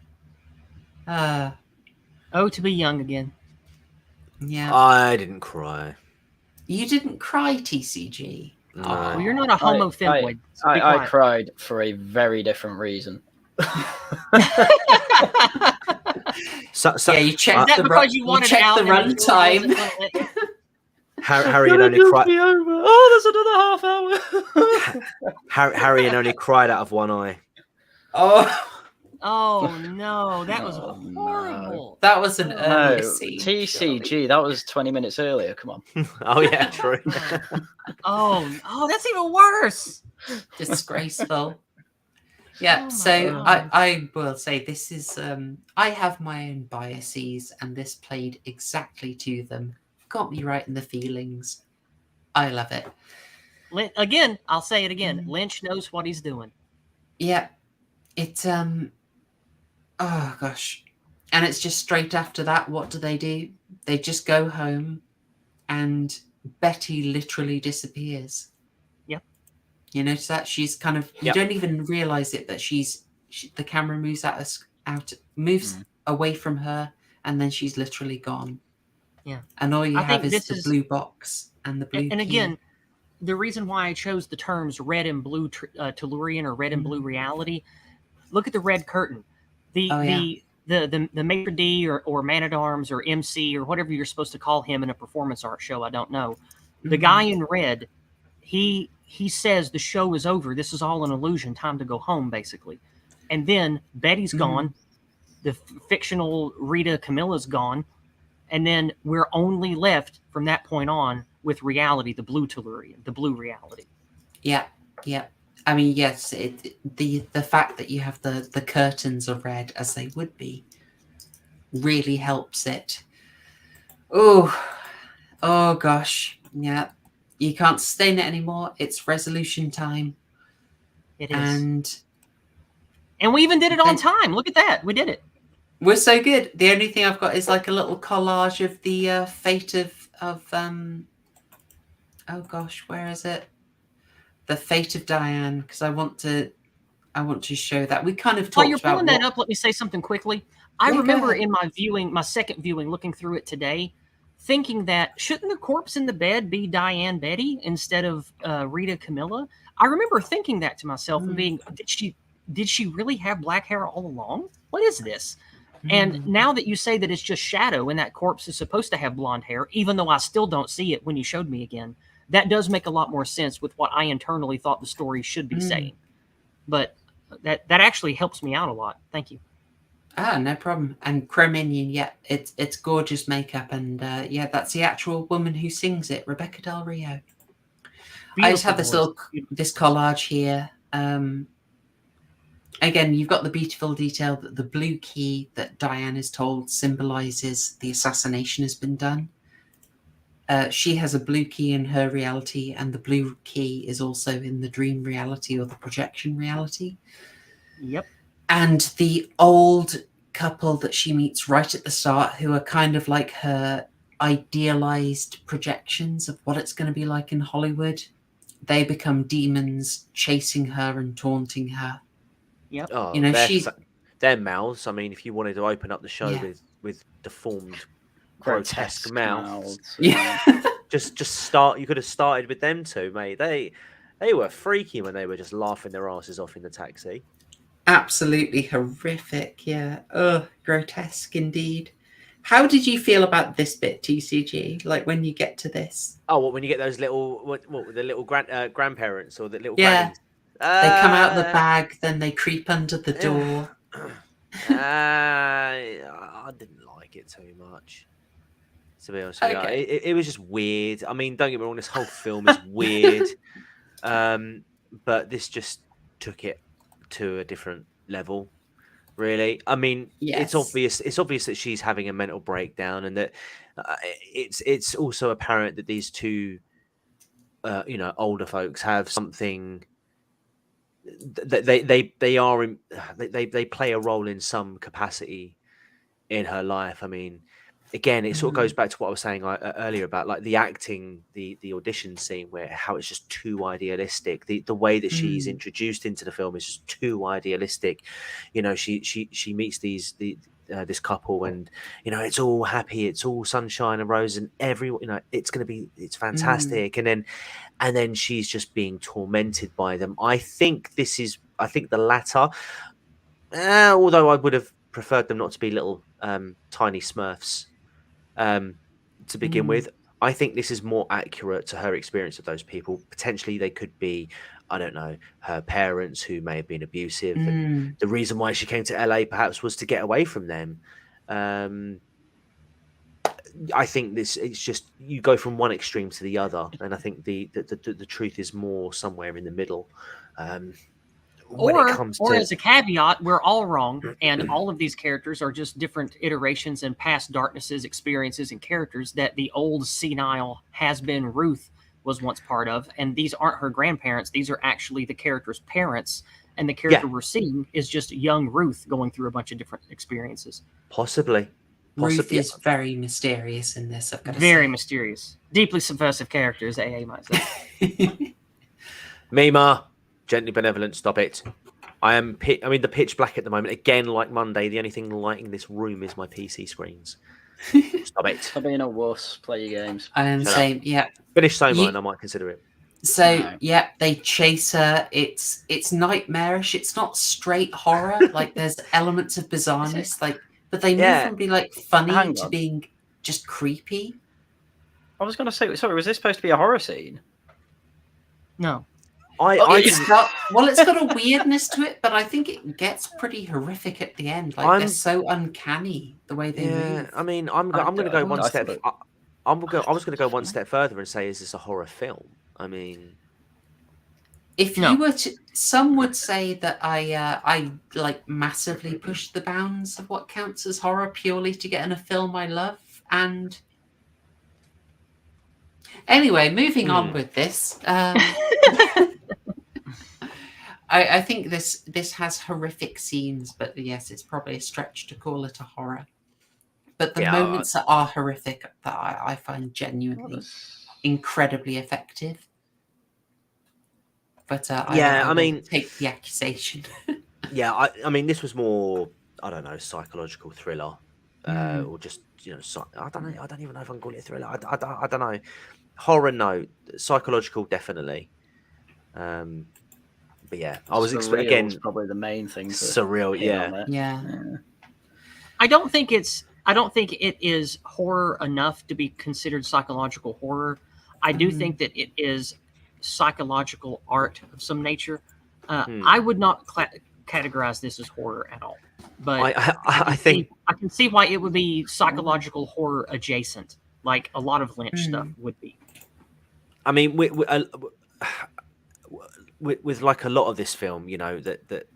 Oh, to be young again. Yeah. I didn't cry. You didn't cry, TCG. No. Well, you're not a homo femboid. So I cried for a very different reason. So you checked that because you wanted out the runtime. Haryan only cried. Oh, there's another half hour. Haryan only cried out of one eye. Oh no, that was horrible. That was an early scene. TCG, that was 20 minutes earlier. Come on. Oh yeah, true. oh, that's even worse. Disgraceful. Yeah, so I will say this is I have my own biases and this played exactly to them. Got me right in the feelings. I love it. Again, I'll say it again. Lynch knows what he's doing. Yeah. It's oh gosh. And it's just straight after that, what do? They just go home and Betty literally disappears. You notice that she's kind of you don't even realize it, that the camera moves moves away from her and then she's literally gone. Yeah. And all you have is the blue box and the blue and key. again, the reason why I chose the terms red and blue Tellurian or red and blue reality, look at the red curtain. The maitre d' or man-at-arms or MC or whatever you're supposed to call him in a performance art show, I don't know. The guy in red, he says the show is over. This is all an illusion. Time to go home, basically. And then Betty's gone. The fictional Rita Camilla's gone. And then we're only left from that point on with reality, the blue Tellurian, the blue reality. Yeah, yeah. I mean, yes, the fact that you have the curtains are red as they would be really helps it. Oh gosh. Yeah. You can't sustain it anymore. It's resolution time. It is. And we even did it on time. Look at that. We did it. We're so good. The only thing I've got is like a little collage of the fate of oh gosh, where is it? The fate of Diane, because I want to show that. We kind of talked about. While you're pulling that up, let me say something quickly. I remember in my second viewing, looking through it today, thinking that shouldn't the corpse in the bed be Diane Betty instead of Rita Camilla? I remember thinking that to myself and being, did she really have black hair all along? What is this? And now that you say that it's just shadow and that corpse is supposed to have blonde hair, even though I still don't see it when you showed me again, that does make a lot more sense with what I internally thought the story should be saying. But that actually helps me out a lot. Thank you. No problem. And Crominion, it's gorgeous makeup, and that's the actual woman who sings it, Rebecca Del Rio. I just have this collage here. Again, you've got the beautiful detail that the blue key that Diane is told symbolizes the assassination has been done. she has a blue key in her reality, and the blue key is also in the dream reality or the projection reality. Yep. And the old couple that she meets right at the start, who are kind of like her idealized projections of what it's going to be like in Hollywood, they become demons chasing her and taunting her. Yep. Oh, You know, their mouths. I mean, if you wanted to open up the show Yeah. with deformed, grotesque mouths, Yeah. just start. You could have started with them two, mate. They were freaky when they were just laughing their asses off in the taxi. Absolutely horrific. Yeah. Oh, grotesque indeed. How did you feel about this bit, TCG? Like when you get to this? Oh, when you get those little the little grandparents or the little Yeah. grannies? They come out of the bag, then they creep under the door. I didn't like it too much, to be honest with you. It was just weird. I mean, don't get me wrong, this whole film is weird, but this just took it to a different level. Really, I mean, it's obvious. It's obvious that she's having a mental breakdown, and that it's also apparent that these two, older folks have something. They play a role in some capacity in her life. I mean, again, it sort of goes back to what I was saying earlier about like the acting, the audition scene, where how it's just too idealistic. The way that she's introduced into the film is just too idealistic. You know, she meets this couple, and it's all happy, it's all sunshine and roses, and it's fantastic, and then she's just being tormented by them. I think the latter, although I would have preferred them not to be little tiny Smurfs to begin with. I think this is more accurate to her experience of those people. Potentially they could be, I don't know, her parents who may have been abusive. And the reason why she came to LA perhaps was to get away from them. I think it's just you go from one extreme to the other, and I think the truth is more somewhere in the middle. Or as a caveat, we're all wrong, and all of these characters are just different iterations and past darknesses, experiences, and characters that the old senile has-been Ruth was once part of, and these aren't her grandparents. These are actually the character's parents, and the character we're seeing is just young Ruth going through a bunch of different experiences. Possibly. Ruth is very mysterious in this. I've got to very say. mysterious, deeply subversive characters. AA might say. Mima, gently benevolent. Stop it. The pitch black at the moment. Again, like Monday, the only thing lighting this room is my PC screens. Stop it. Stop being a wuss. Play your games. I am saying, yeah. Finish Soma, and I might consider it. So yeah, they chase her. It's nightmarish. It's not straight horror. Like there's elements of bizarreness. But they move from being like funny to being just creepy. I was going to say, sorry, was this supposed to be a horror scene? No. It's got a weirdness to it, but I think it gets pretty horrific at the end. Like they're so uncanny the way they move. I mean, I'm going to go one step. I was going to go one step further and say, is this a horror film? I mean, if you were to, some would say that I like massively pushed the bounds of what counts as horror purely to get in a film I love. And anyway, moving on with this. I think this has horrific scenes, but yes, it's probably a stretch to call it a horror. But the moments that are horrific that I find genuinely incredibly effective. But I mean, take the accusation. I mean, this was more, I don't know, psychological thriller, or just I don't know. I don't even know if I can call it a thriller. I don't know. Horror, no. Psychological, definitely. But yeah, I was again probably the main thing. Surreal, yeah. I don't think it is horror enough to be considered psychological horror. I do think that it is psychological art of some nature. I would not categorize this as horror at all. But I think I can see why it would be psychological horror adjacent, like a lot of Lynch stuff would be. I mean, with like a lot of this film, that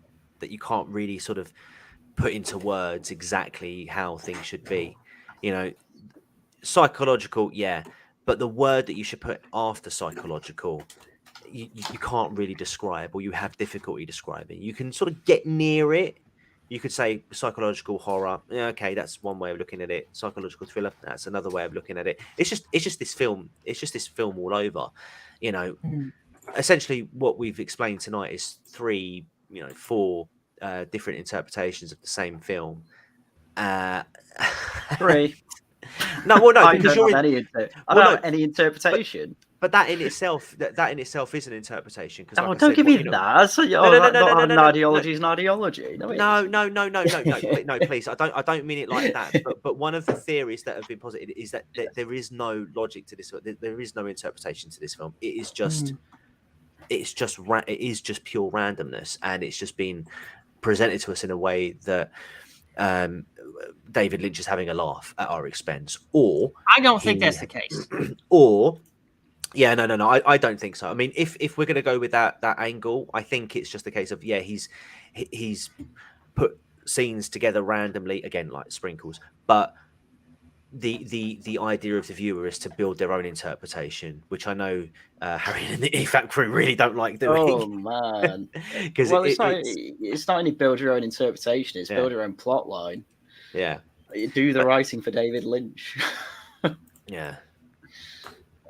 you can't really sort of put into words exactly how things should be. Psychological, yeah, but the word that you should put after psychological, you can't really describe, or you have difficulty describing. You can sort of get near it. You could say psychological horror. Yeah, okay, that's one way of looking at it. Psychological thriller, that's another way of looking at it. It's just this film. It's just this film all over. You know, essentially what we've explained tonight is 4 different interpretations of the same film. 3. No, well, no, I because don't you're have any interpretation. But that in itself is an interpretation. Because Oh, don't give me that. So, an ideology is an ideology. No, please. I don't mean it like that. But one of the theories that have been posited is that there is no logic to this. There is no interpretation to this film. It is just, it is just pure randomness, and it's just been presented to us in a way that David Lynch is having a laugh at our expense. Or I don't think that's the case. Or yeah, no. I don't think so. I mean, if we're going to go with that angle, I think it's just a case of he's put scenes together randomly, again like sprinkles. But the idea of the viewer is to build their own interpretation, which I know Haryan and the EFAP crew really don't like doing. Oh man, because it's not only build your own interpretation; it's build your own plot line. Yeah, do the writing for David Lynch. Yeah.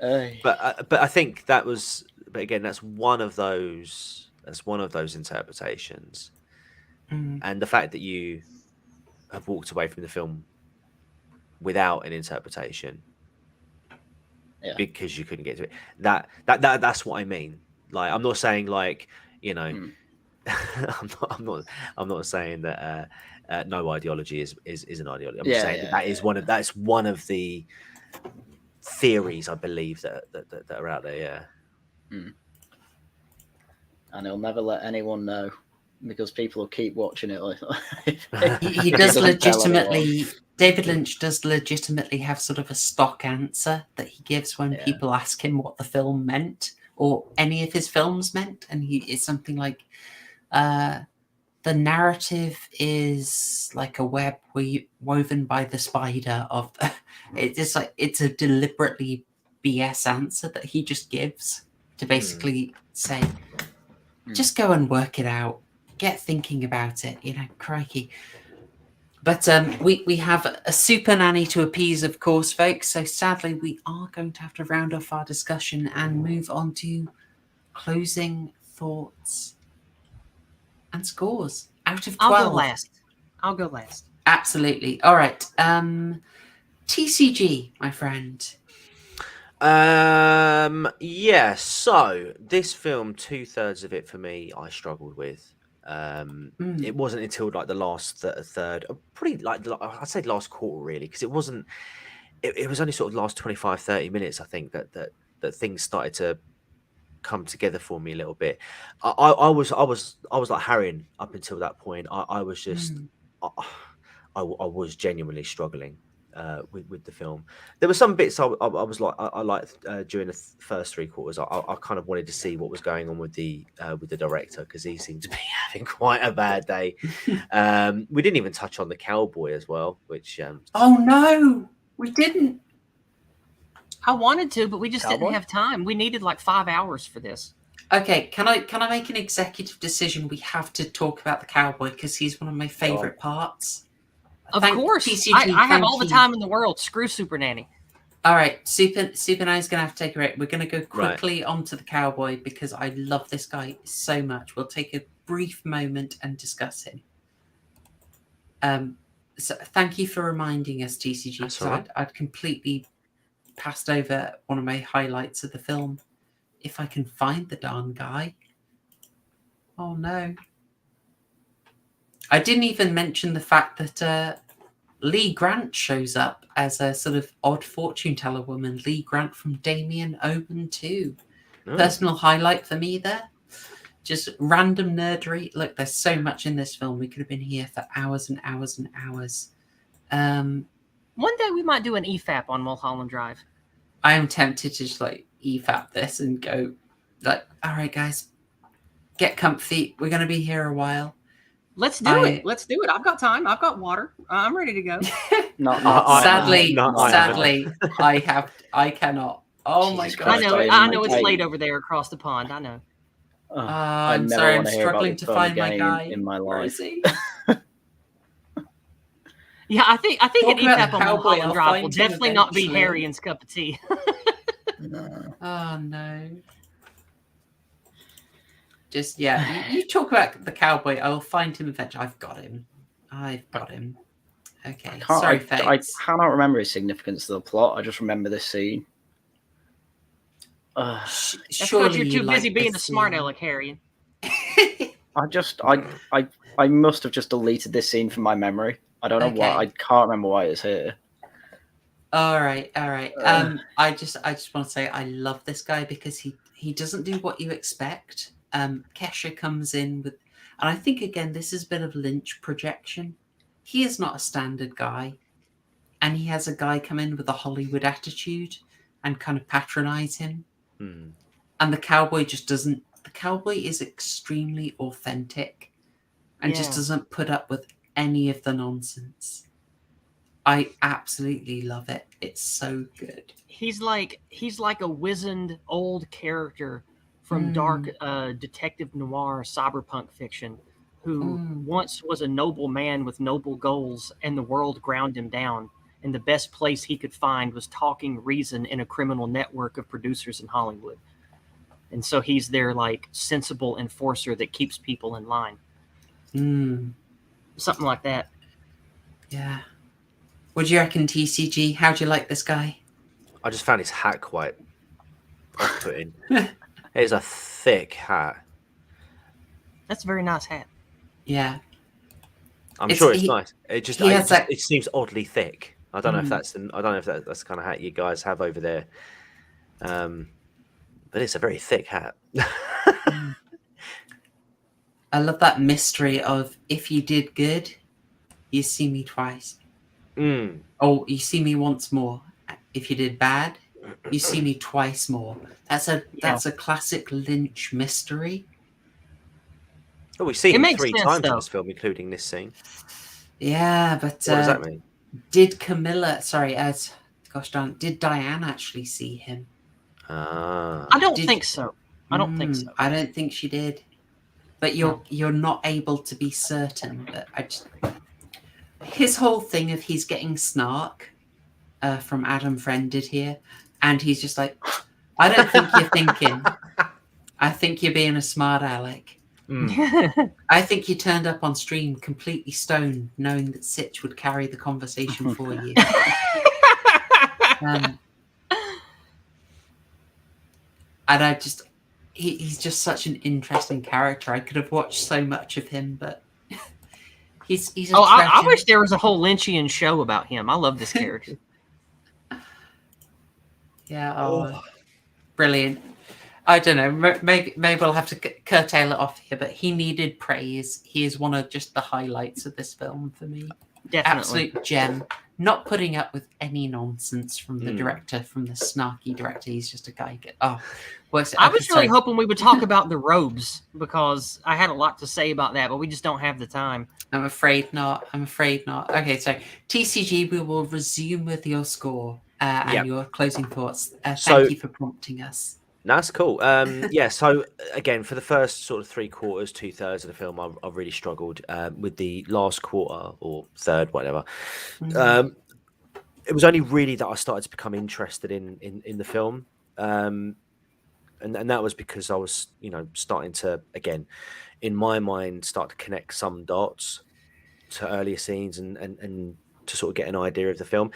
But I think that was, but again, that's one of those interpretations, and the fact that you have walked away from the film without an interpretation because you couldn't get to it, that's what I mean. Like, I'm not saying like, you know, I'm not saying that no ideology is an ideology. I'm just saying that's one of the theories I believe that are out there. And he'll never let anyone know because people will keep watching it. He does legitimately. David Lynch does legitimately have sort of a stock answer that he gives when people ask him what the film meant or any of his films meant, and it's something like, the narrative is like a web woven by the spider of. It's a deliberately BS answer that he just gives to basically say, just go and work it out, get thinking about it, crikey. But we have a super nanny to appease, of course, folks. So sadly, we are going to have to round off our discussion and move on to closing thoughts and scores out of 12. I'll go last. Absolutely. All right. TCG, my friend. Yeah. So this film, 2/3 of it for me, I struggled with. It wasn't until like the last third, pretty like I'd say last quarter really, because it wasn't. It was only sort of last 25-30 minutes, I think, that things started to come together for me a little bit. I was like Haryan up until that point. I was just I was genuinely struggling with the film. There were some bits I was like I liked during the first 3 quarters. I kind of wanted to see what was going on with the director, because he seemed to be having quite a bad day. We didn't even touch on the cowboy as well, which oh no, we didn't. I wanted to, but we just didn't have time. We needed like 5 hours for this. Okay, can I make an executive decision? We have to talk about the cowboy because he's one of my favorite parts. Of course, TCG, I have all the time in the world. Screw Super Nanny. All right, Super Nanny's going to have to take a break. We're going to go quickly onto the cowboy because I love this guy so much. We'll take a brief moment and discuss him. So thank you for reminding us, TCG. So I'd completely passed over one of my highlights of the film. If I can find the darn guy. Oh no. I didn't even mention the fact that Lee Grant shows up as a sort of odd fortune teller woman. Lee Grant from Damien Omen 2. Personal highlight for me there. Just random nerdery. Look, there's so much in this film. We could have been here for hours and hours and hours. One day we might do an EFAP on Mulholland Drive. I am tempted to just like EFAP this and go like, all right, guys, get comfy. We're going to be here a while. Let's do it. Let's do it. I've got time. I've got water. I'm ready to go. Sadly, I cannot. Oh my god! I know it's late over there across the pond. I know. I'm sorry, I'm struggling to find my guy. In my life. Where is he? Yeah, I think an E-tap on Cowboy, Mulholland I'll Drive will find him definitely not be eventually. Haryan's cup of tea. No. Oh no. Just you talk about the cowboy. I will find him eventually. I've got him. Okay. Sorry, I Fates. cannot remember his significance to the plot. I just remember this scene. That's because you're too busy being a smart aleck, Haryan. I must have just deleted this scene from my memory. I don't know why. I can't remember why it's here. All right. I just want to say I love this guy because he doesn't do what you expect. Kesha comes in with, and I think again this is a bit of Lynch projection. He is not a standard guy, and he has a guy come in with a Hollywood attitude and kind of patronize him. And the cowboy just doesn't. The cowboy is extremely authentic, and just doesn't put up with any of the nonsense. I absolutely love it. It's so good. He's like a wizened old character from dark detective noir cyberpunk fiction who once was a noble man with noble goals, and the world ground him down, and the best place he could find was talking reason in a criminal network of producers in Hollywood. And so he's their like sensible enforcer that keeps people in line. Something like that. Yeah. What do you reckon, TCG? How do you like this guy? I just found his hat quite off-putting. It's a thick hat. That's a very nice hat. Yeah. I'm sure it's nice. It seems oddly thick. I don't know if that's that's the kind of hat you guys have over there. But it's a very thick hat. I love that mystery of if you did good, you see me twice. Oh, you see me once more. If you did bad, you see me twice more. That's a classic Lynch mystery. Oh, we've seen him 3 times in this film, including this scene. Yeah, but what does that mean? Did Diane actually see him? I don't think so. I don't think so. I don't think she did. But you're not able to be certain. But his whole thing of he's getting snark from Adam Friended here, and he's just like, I don't think you're thinking. I think you're being a smart aleck. I think you turned up on stream completely stoned, knowing that Sitch would carry the conversation for you. And he's just such an interesting character. I could have watched so much of him, but he's I wish there was a whole Lynchian show about him. I love this character. Yeah, brilliant. I don't know. Maybe we'll have to curtail it off here, but he needed praise. He is one of just the highlights of this film for me. Definitely. Absolute gem. Not putting up with any nonsense from the director, from the snarky director. He's just a guy. I was really hoping we would talk about the robes, because I had a lot to say about that, but we just don't have the time. I'm afraid not. Okay, so TCG, we will resume with your score and your closing thoughts. Thank you for prompting us. That's cool. So again, for the first sort of 3/4, 2/3 of the film, I've really struggled with the last quarter or third, whatever. It was only really that I started to become interested in the film, and that was because I was, starting to, again, in my mind, start to connect some dots to earlier scenes and to sort of get an idea of the film.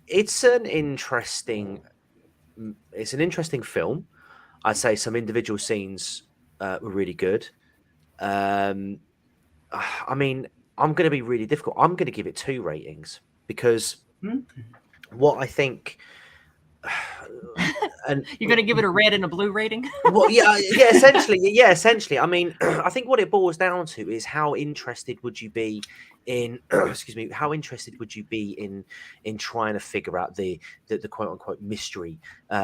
It's an interesting film. I'd say some individual scenes were really good. I mean, I'm going to be really difficult. I'm going to give it 2 ratings because what I think. And you're going to give it a red and a blue rating? Well, essentially. I mean, I think what it boils down to is how interested would you be in excuse me, how interested would you be in trying to figure out the quote unquote mystery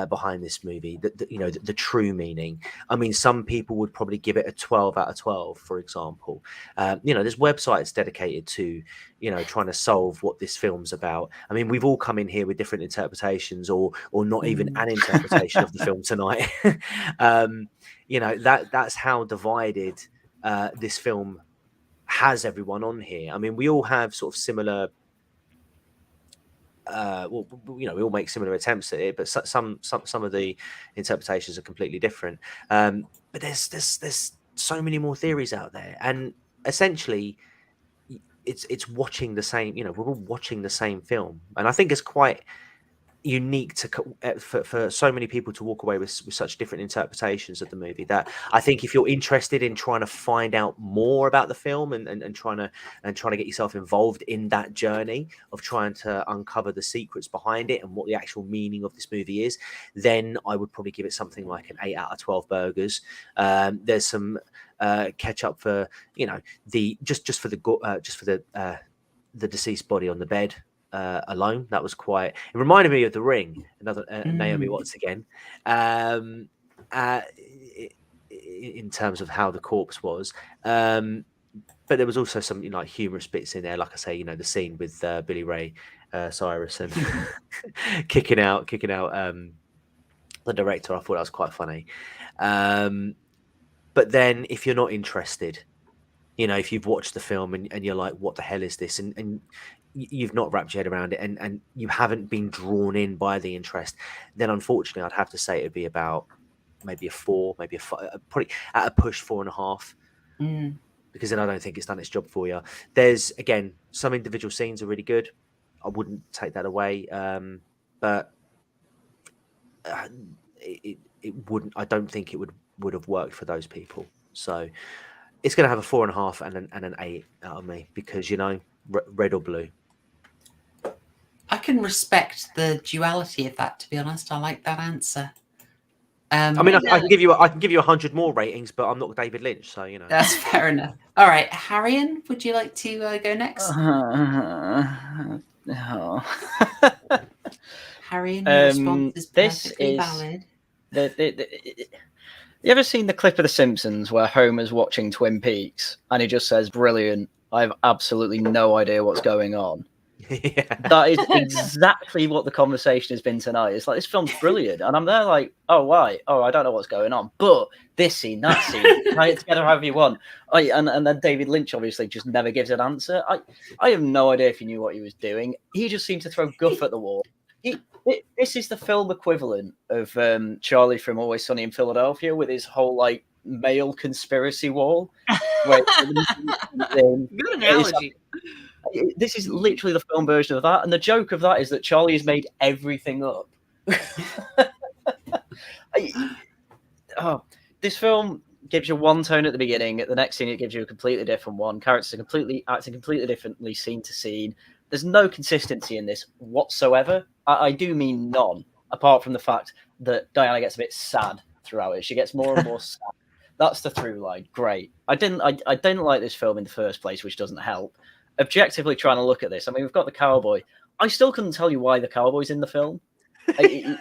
behind this movie, the true meaning? I mean, some people would probably give it a 12 out of 12, for example. There's websites dedicated to trying to solve what this film's about. I mean, we've all come in here with different interpretations, or not even an interpretation of the film tonight. That's how divided this film has everyone on here. I mean, we all have sort of similar we all make similar attempts at it, but some of the interpretations are completely different. But there's so many more theories out there, and essentially it's watching the same, we're all watching the same film. And I think it's quite unique for so many people to walk away with such different interpretations of the movie, that I think if you're interested in trying to find out more about the film and trying to get yourself involved in that journey of trying to uncover the secrets behind it and what the actual meaning of this movie is, then I would probably give it something like an 8 out of 12 burgers. There's some ketchup for just for the deceased body on the bed alone. That was quite, it reminded me of The Ring, another Naomi once again, in terms of how the corpse was, but there was also some humorous bits in there, like I say, the scene with Billy Ray Cyrus and kicking out the director. I thought that was quite funny. But then if you're not interested, if you've watched the film and you're like, what the hell is this, and you've not wrapped your head around it, and you haven't been drawn in by the interest, then unfortunately I'd have to say it'd be about maybe a 4, maybe a 5, probably at a push 4.5, because then I don't think it's done its job for you. There's, again, some individual scenes are really good. I wouldn't take that away, but it wouldn't. I don't think it would have worked for those people. So it's going to have a 4.5 and an 8 out of me, because red or blue. I can respect the duality of that, to be honest. I like that answer. I mean, I can give you 100 more ratings, but I'm not David Lynch, so That's fair enough. All right, Haryan, would you like to go next? No. Haryan, your response is perfectly valid. You ever seen the clip of The Simpsons where Homer's watching Twin Peaks and he just says, "Brilliant, I have absolutely no idea what's going on"? Yeah. That is exactly what the conversation has been tonight. It's like, this film's brilliant, and I'm there like, oh, why? Oh, I don't know what's going on, but this scene, that scene, tie it together however you want. And then David Lynch obviously just never gives an answer. I have no idea if he knew what he was doing. He just seemed to throw guff at the wall. This is the film equivalent of Charlie from Always Sunny in Philadelphia, with his whole male conspiracy wall. Good analogy. This is literally the film version of that, and the joke of that is that Charlie has made everything up. This film gives you one tone at the beginning. At the next scene, it gives you a completely different one. Characters are acting completely differently, scene to scene. There's no consistency in this whatsoever. I do mean none, apart from the fact that Diana gets a bit sad throughout it. She gets more and more sad. That's the through line. Great. I didn't like this film in the first place, which doesn't help. Objectively trying to look at this, I mean, we've got the cowboy. I still couldn't tell you why the cowboy's in the film. In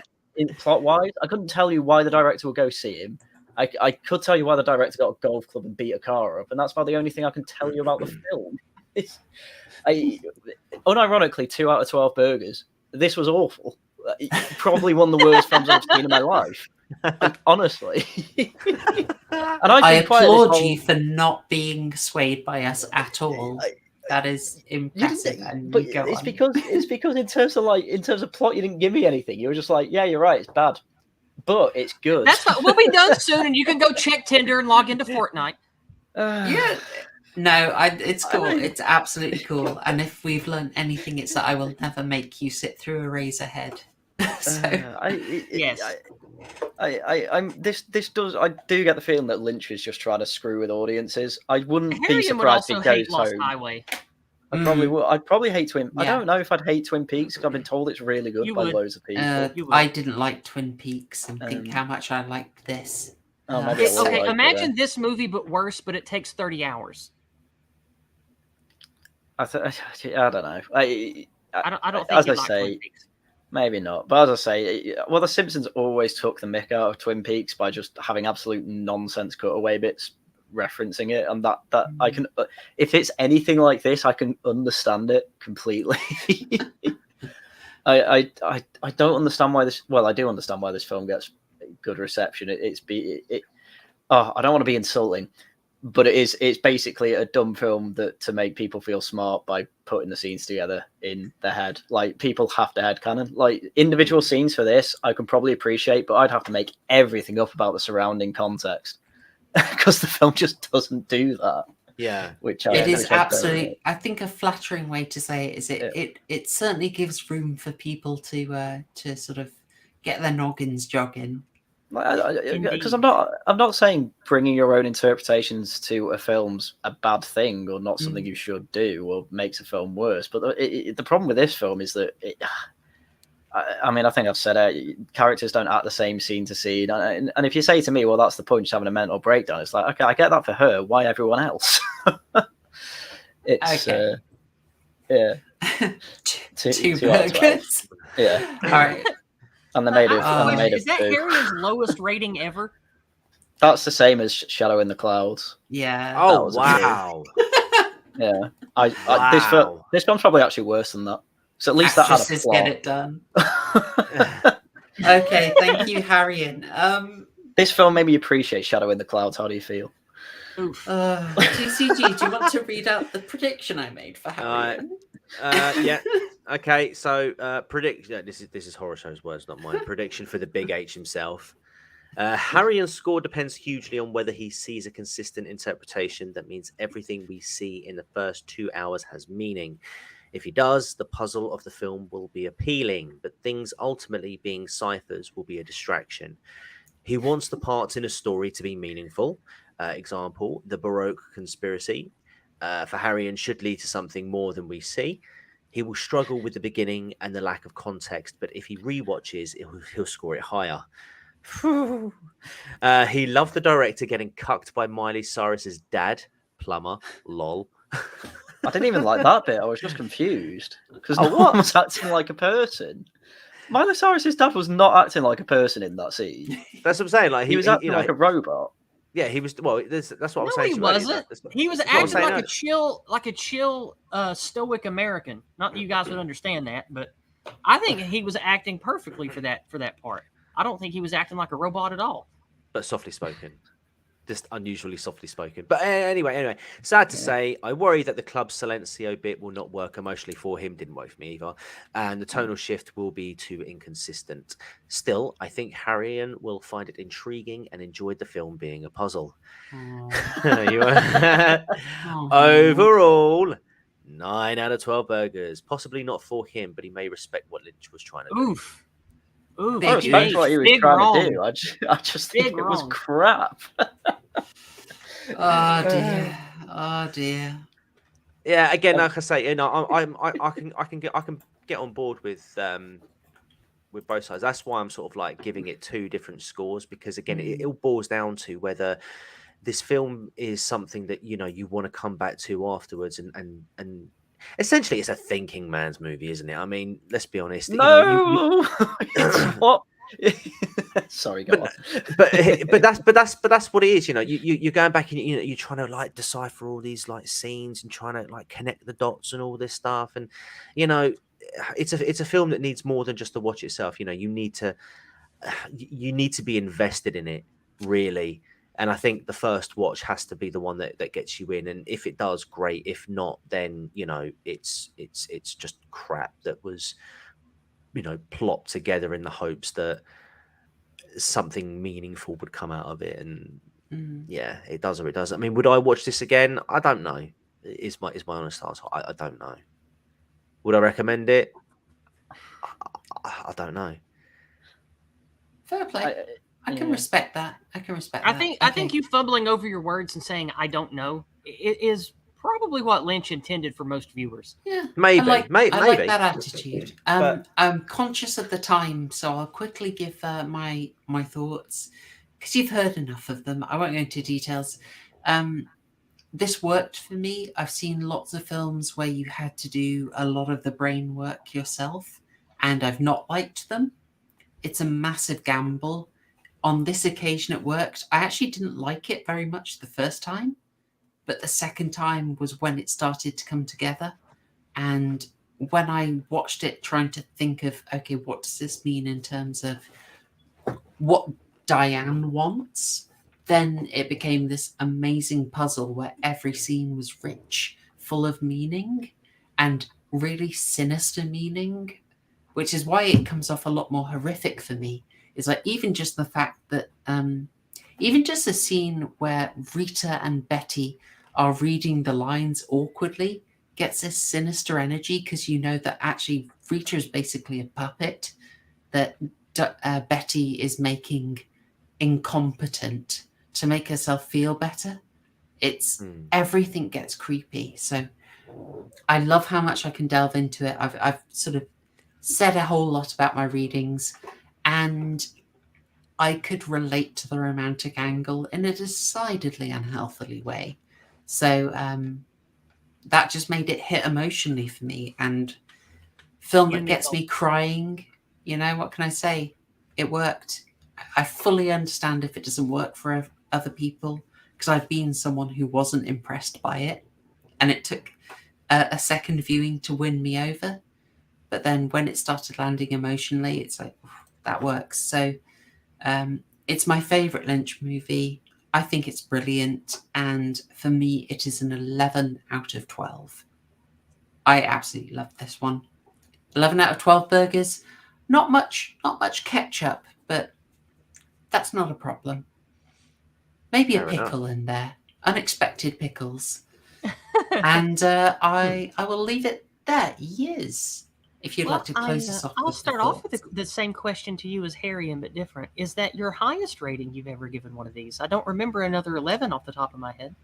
plot-wise, I couldn't tell you why the director would go see him. I could tell you why the director got a golf club and beat a car up, and that's about the only thing I can tell you about the film. Unironically, 2 out of 12 burgers. This was awful. Probably one of the worst films I've seen in my life. Honestly. And I applaud you for not being swayed by us at all. That is impressive. But it's because in terms of plot, you didn't give me anything. You were just like, yeah, you're right, it's bad, but it's good. That's fine. We'll be done soon, and you can go check Tinder and log into Fortnite. Yeah. No, it's cool. It's absolutely cool. And if we've learned anything, it's that I will never make you sit through a Razorhead. Yes. I do get the feeling that Lynch is just trying to screw with audiences. I wouldn't be Haryan surprised if would he also goes hate Lost home. Highway. I probably would. I'd probably hate Twin. Yeah. I don't know if I'd hate Twin Peaks because I've been told it's really good by loads of people. I didn't like Twin Peaks, and think how much I liked this. Okay, imagine this movie but worse, but it takes 30 hours. I don't know. I don't think as you I like say, Twin Peaks. maybe not. But as I say, well, The Simpsons always took the mick out of Twin Peaks by just having absolute nonsense cutaway bits referencing it, and that I can, if it's anything like this, I can understand it completely. I don't understand why this. Well, I do understand why this film gets good reception. I don't want to be insulting, but it's basically a dumb film that to make people feel smart by putting the scenes together in their head. Like, people have to headcanon. Like, individual scenes for this I can probably appreciate, but I'd have to make everything up about the surrounding context because the film just doesn't do that. Yeah, it is absolutely. I think a flattering way to say it is it certainly gives room for people to sort of get their noggins jogging. Because I'm not saying bringing your own interpretations to a film's a bad thing or not something you should do or makes a film worse. But the problem with this film is that I mean, I think I've said it. Characters don't act the same scene to scene, and if you say to me, "Well, that's the point, she's having a mental breakdown," it's like, okay, I get that for her. Why everyone else? It's okay. Yeah, two burgers. Yeah, all right. And they made it. Is that Haryan's lowest rating ever? That's the same as Shadow in the Clouds. Yeah. Oh wow. Yeah, Wow. This film's probably actually worse than that. So at least that had a plot. Get it done. Okay, thank you, Haryan. This film made me appreciate Shadow in the Clouds. How do you feel? TCG, do you want to read out the prediction I made for Haryan? Yeah. Okay. So this is Horror Show's words, not mine. Prediction for the Big H himself. Haryan's score depends hugely on whether he sees a consistent interpretation. That means everything we see in the first 2 hours has meaning. If he does, the puzzle of the film will be appealing, but things ultimately being ciphers will be a distraction. He wants the parts in a story to be meaningful. Example, the Baroque conspiracy for Haryan should lead to something more than we see. He will struggle with the beginning and the lack of context, but if he rewatches, he'll score it higher. He loved the director getting cucked by Miley Cyrus's dad, plumber, lol. I didn't even like that bit. I was just confused because no one was acting like a person. Miley Cyrus's dad was not acting like a person in that scene. That's what I'm saying. Like he was acting like a robot. Yeah, he was. Well, that's what I was saying. He wasn't. He was acting like a chill, stoic American. Not that you guys would understand that, but I think he was acting perfectly for that part. I don't think he was acting like a robot at all. But softly spoken. Just unusually softly spoken. But anyway, sad to say, I worry that the club's Silencio bit will not work emotionally for him. Didn't work for me either. And the tonal shift will be too inconsistent. Still, I think Haryan will find it intriguing and enjoyed the film being a puzzle. Overall, 9 out of 12 burgers. Possibly not for him, but he may respect what Lynch was trying to do. Oof. Ooh, I respect what he was trying to do. I just think it was crap. Oh dear. Oh dear. Yeah, again, like I say, I can get on board with both sides. That's why I'm sort of like giving it 2 different scores, because again, it all boils down to whether this film is something that you want to come back to afterwards, and essentially, it's a thinking man's movie, isn't it? I mean, let's be honest. No, what? Sorry, go on. But that's what it is. You're going back and you're trying to like decipher all these like scenes and trying to like connect the dots and all this stuff. And it's a film that needs more than just to watch itself. You need to be invested in it, really. And I think the first watch has to be the one that gets you in. And if it does, great. If not, then it's just crap that was plopped together in the hopes that something meaningful would come out of it. And yeah, it does or it doesn't. I mean, would I watch this again? I don't know. Is my honest answer. I don't know. Would I recommend it? I don't know. Fair play. I can respect that. I think you fumbling over your words and saying "I don't know" is probably what Lynch intended for most viewers. Yeah, maybe. I like that attitude. I'm conscious of the time, so I'll quickly give my thoughts because you've heard enough of them. I won't go into details. this worked for me. I've seen lots of films where you had to do a lot of the brain work yourself, and I've not liked them. It's a massive gamble. On this occasion, it worked. I actually didn't like it very much the first time, but the second time was when it started to come together. And when I watched it, trying to think of, okay, what does this mean in terms of what Diane wants, then it became this amazing puzzle where every scene was rich, full of meaning and really sinister meaning, which is why it comes off a lot more horrific for me. Is like even just the fact that even just a scene where Rita and Betty are reading the lines awkwardly gets this sinister energy, because you know that actually Rita is basically a puppet that Betty is making incompetent to make herself feel better. It's everything gets creepy. So I love how much I can delve into it. I've sort of said a whole lot about my readings, and I could relate to the romantic angle in a decidedly unhealthily way. So that just made it hit emotionally for me. And film that gets me crying, you know, what can I say? It worked. I fully understand if it doesn't work for other people, because I've been someone who wasn't impressed by it, and it took a second viewing to win me over. But then when it started landing emotionally, it's like, that works. So it's my favorite Lynch movie. I think it's brilliant. And for me, it is an 11 out of 12. I absolutely love this one. 11 out of 12 burgers. Not much ketchup, but that's not a problem. Maybe a pickle in there. Unexpected pickles. And I will leave it there. Yizz, if you'd like to close this off. I'll start off with the same question to you as Haryan, but different. Is that your highest rating you've ever given one of these? I don't remember another 11 off the top of my head.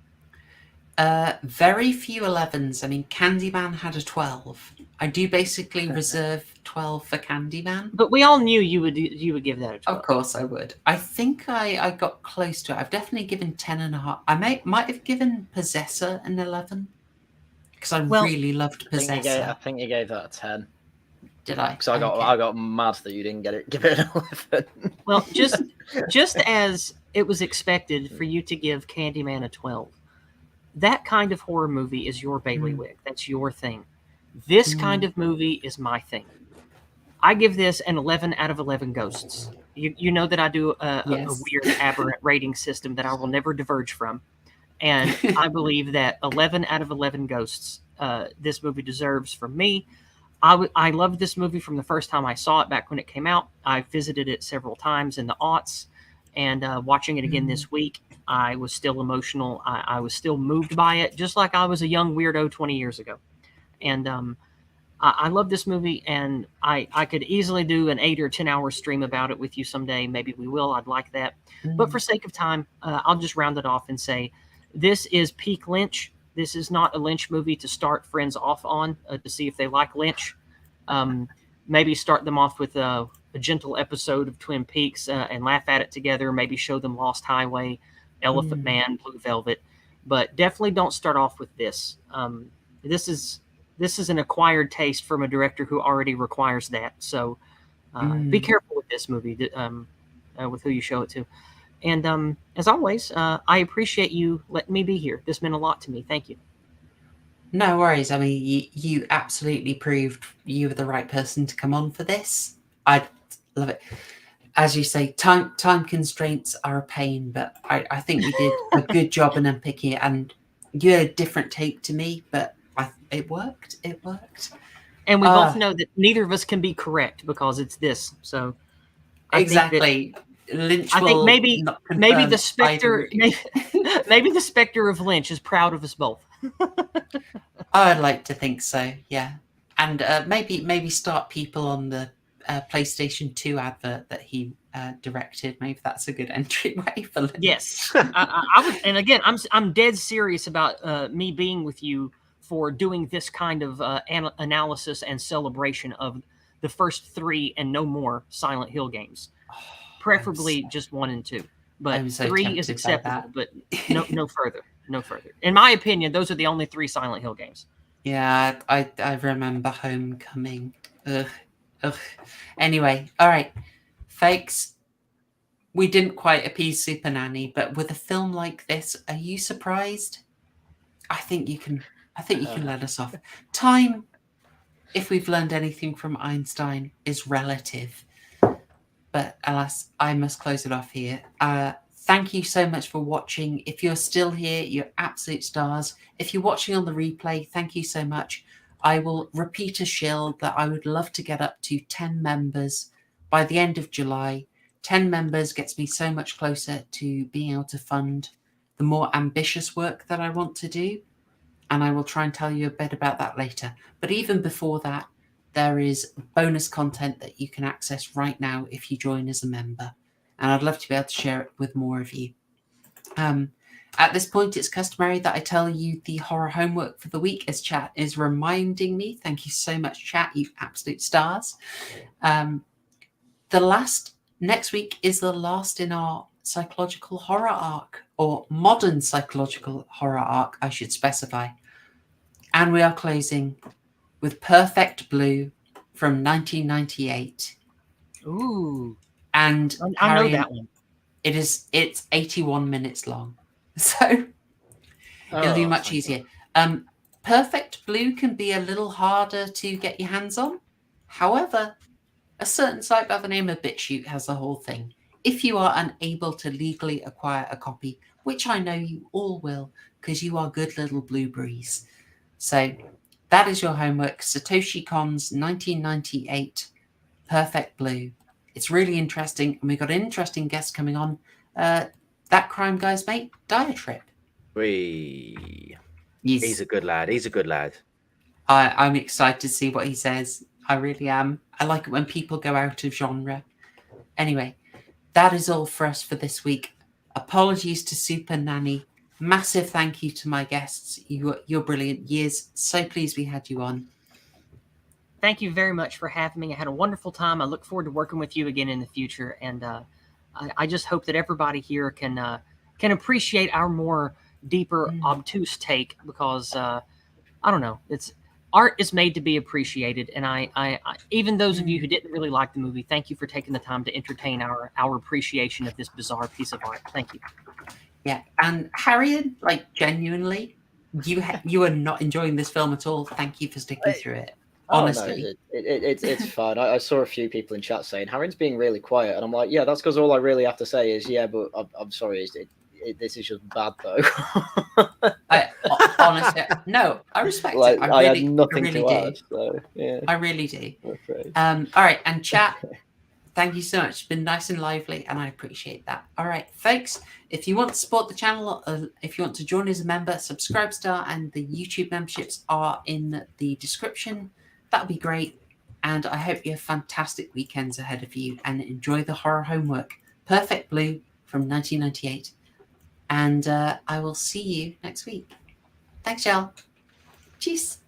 Very few 11s. I mean, Candyman had a 12. I do basically reserve 12 for Candyman. But we all knew you would give that a 12. Of course I would. I think I got close to it. I've definitely given 10.5. I might have given Possessor an 11, because I really loved Possessor. I think you gave that a 10. Did I? Because I got mad that you didn't give it an 11. Well, just as it was expected for you to give Candyman a 12. That kind of horror movie is your bailiwick. That's your thing. This kind of movie is my thing. I give this an 11 out of 11 ghosts. You know that I do a weird aberrant rating system that I will never diverge from. And I believe that 11 out of 11 ghosts this movie deserves from me. I loved this movie from the first time I saw it back when it came out. I visited it several times in the aughts. And watching it again this week, I was still emotional. I was still moved by it, just like I was a young weirdo 20 years ago. And I love this movie, and I could easily do an 8 or 10 hour stream about it with you someday. Maybe we will. I'd like that. But for sake of time, I'll just round it off and say this is peak Lynch. This is not a Lynch movie to start friends off on to see if they like Lynch. Maybe start them off with a gentle episode of Twin Peaks and laugh at it together. Maybe show them Lost Highway, Elephant Man, Blue Velvet, but definitely don't start off with this. This is an acquired taste from a director who already requires that. So be careful with this movie, with who you show it to. And as always, I appreciate you letting me be here. This meant a lot to me. Thank you. No worries. I mean, you absolutely proved you were the right person to come on for this. I love it. As you say, time constraints are a pain, but I think you did a good job in unpicking it, and you had a different take to me, but it worked. It worked. And we both know that neither of us can be correct because it's this. So exactly. Lynch. I think maybe the specter, maybe the specter of Lynch is proud of us both. I'd like to think so. Yeah, and maybe start people on the PlayStation 2 advert that he directed. Maybe that's a good entryway for Lynch. Yes, I would. And again, I'm dead serious about me being with you for doing this kind of analysis and celebration of the first 3 and no more Silent Hill games. Preferably just 1 and 2, but 3 is acceptable, but no further. no further. In my opinion, those are the only 3 Silent Hill games. Yeah, I remember Homecoming. Ugh. Anyway, all right, folks. We didn't quite appease Super Nanny, but with a film like this, are you surprised? I think you can let us off. Time, if we've learned anything from Einstein, is relative. But alas, I must close it off here. Thank you so much for watching. If you're still here, you're absolute stars. If you're watching on the replay, thank you so much. I will repeat a shill that I would love to get up to 10 members by the end of July. 10 members gets me so much closer to being able to fund the more ambitious work that I want to do. And I will try and tell you a bit about that later. But even before that, there is bonus content that you can access right now if you join as a member. And I'd love to be able to share it with more of you. At this point, it's customary that I tell you the horror homework for the week, as chat is reminding me. Thank you so much, chat, you absolute stars. Next week is the last in our psychological horror arc, or modern psychological horror arc, I should specify. And we are closing with Perfect Blue from 1998. Ooh. And I know that one. It's 81 minutes long. So it'll be much easier. Perfect Blue can be a little harder to get your hands on. However, a certain site by the name of BitChute has the whole thing. If you are unable to legally acquire a copy, which I know you all will, because you are good little blueberries. So that is your homework. Satoshi Kon's 1998 Perfect Blue. It's really interesting, and we've got an interesting guest coming on. That crime guy's mate, Diatrip. He's a good lad. He's a good lad. I'm excited to see what he says. I really am. I like it when people go out of genre. Anyway, that is all for us for this week. Apologies to Super Nanny. Massive thank you to my guests. You're brilliant. Yizz, so pleased we had you on. Thank you very much for having me. I had a wonderful time. I look forward to working with you again in the future. And I just hope that everybody here can appreciate our more deeper, obtuse take, because I don't know, art is made to be appreciated. And I even those of you who didn't really like the movie, thank you for taking the time to entertain our appreciation of this bizarre piece of art. Thank you. Yeah, and Haryan, like genuinely, you are not enjoying this film at all. Thank you for sticking through it. Honestly, no, it's fun. I saw a few people in chat saying Haryan's being really quiet, and I'm like, yeah, that's because all I really have to say is, yeah, but I'm sorry, this is just bad though. Honestly, no, I respect like, it. I had nothing to add, so yeah, I really do. I'm afraid. All right, and chat. Thank you so much. It's been nice and lively, and I appreciate that. All right, folks, if you want to support the channel, if you want to join as a member, Subscribestar and the YouTube memberships are in the description. That would be great. And I hope you have fantastic weekends ahead of you and enjoy the horror homework. Perfect Blue from 1998. And I will see you next week. Thanks, y'all. Cheers.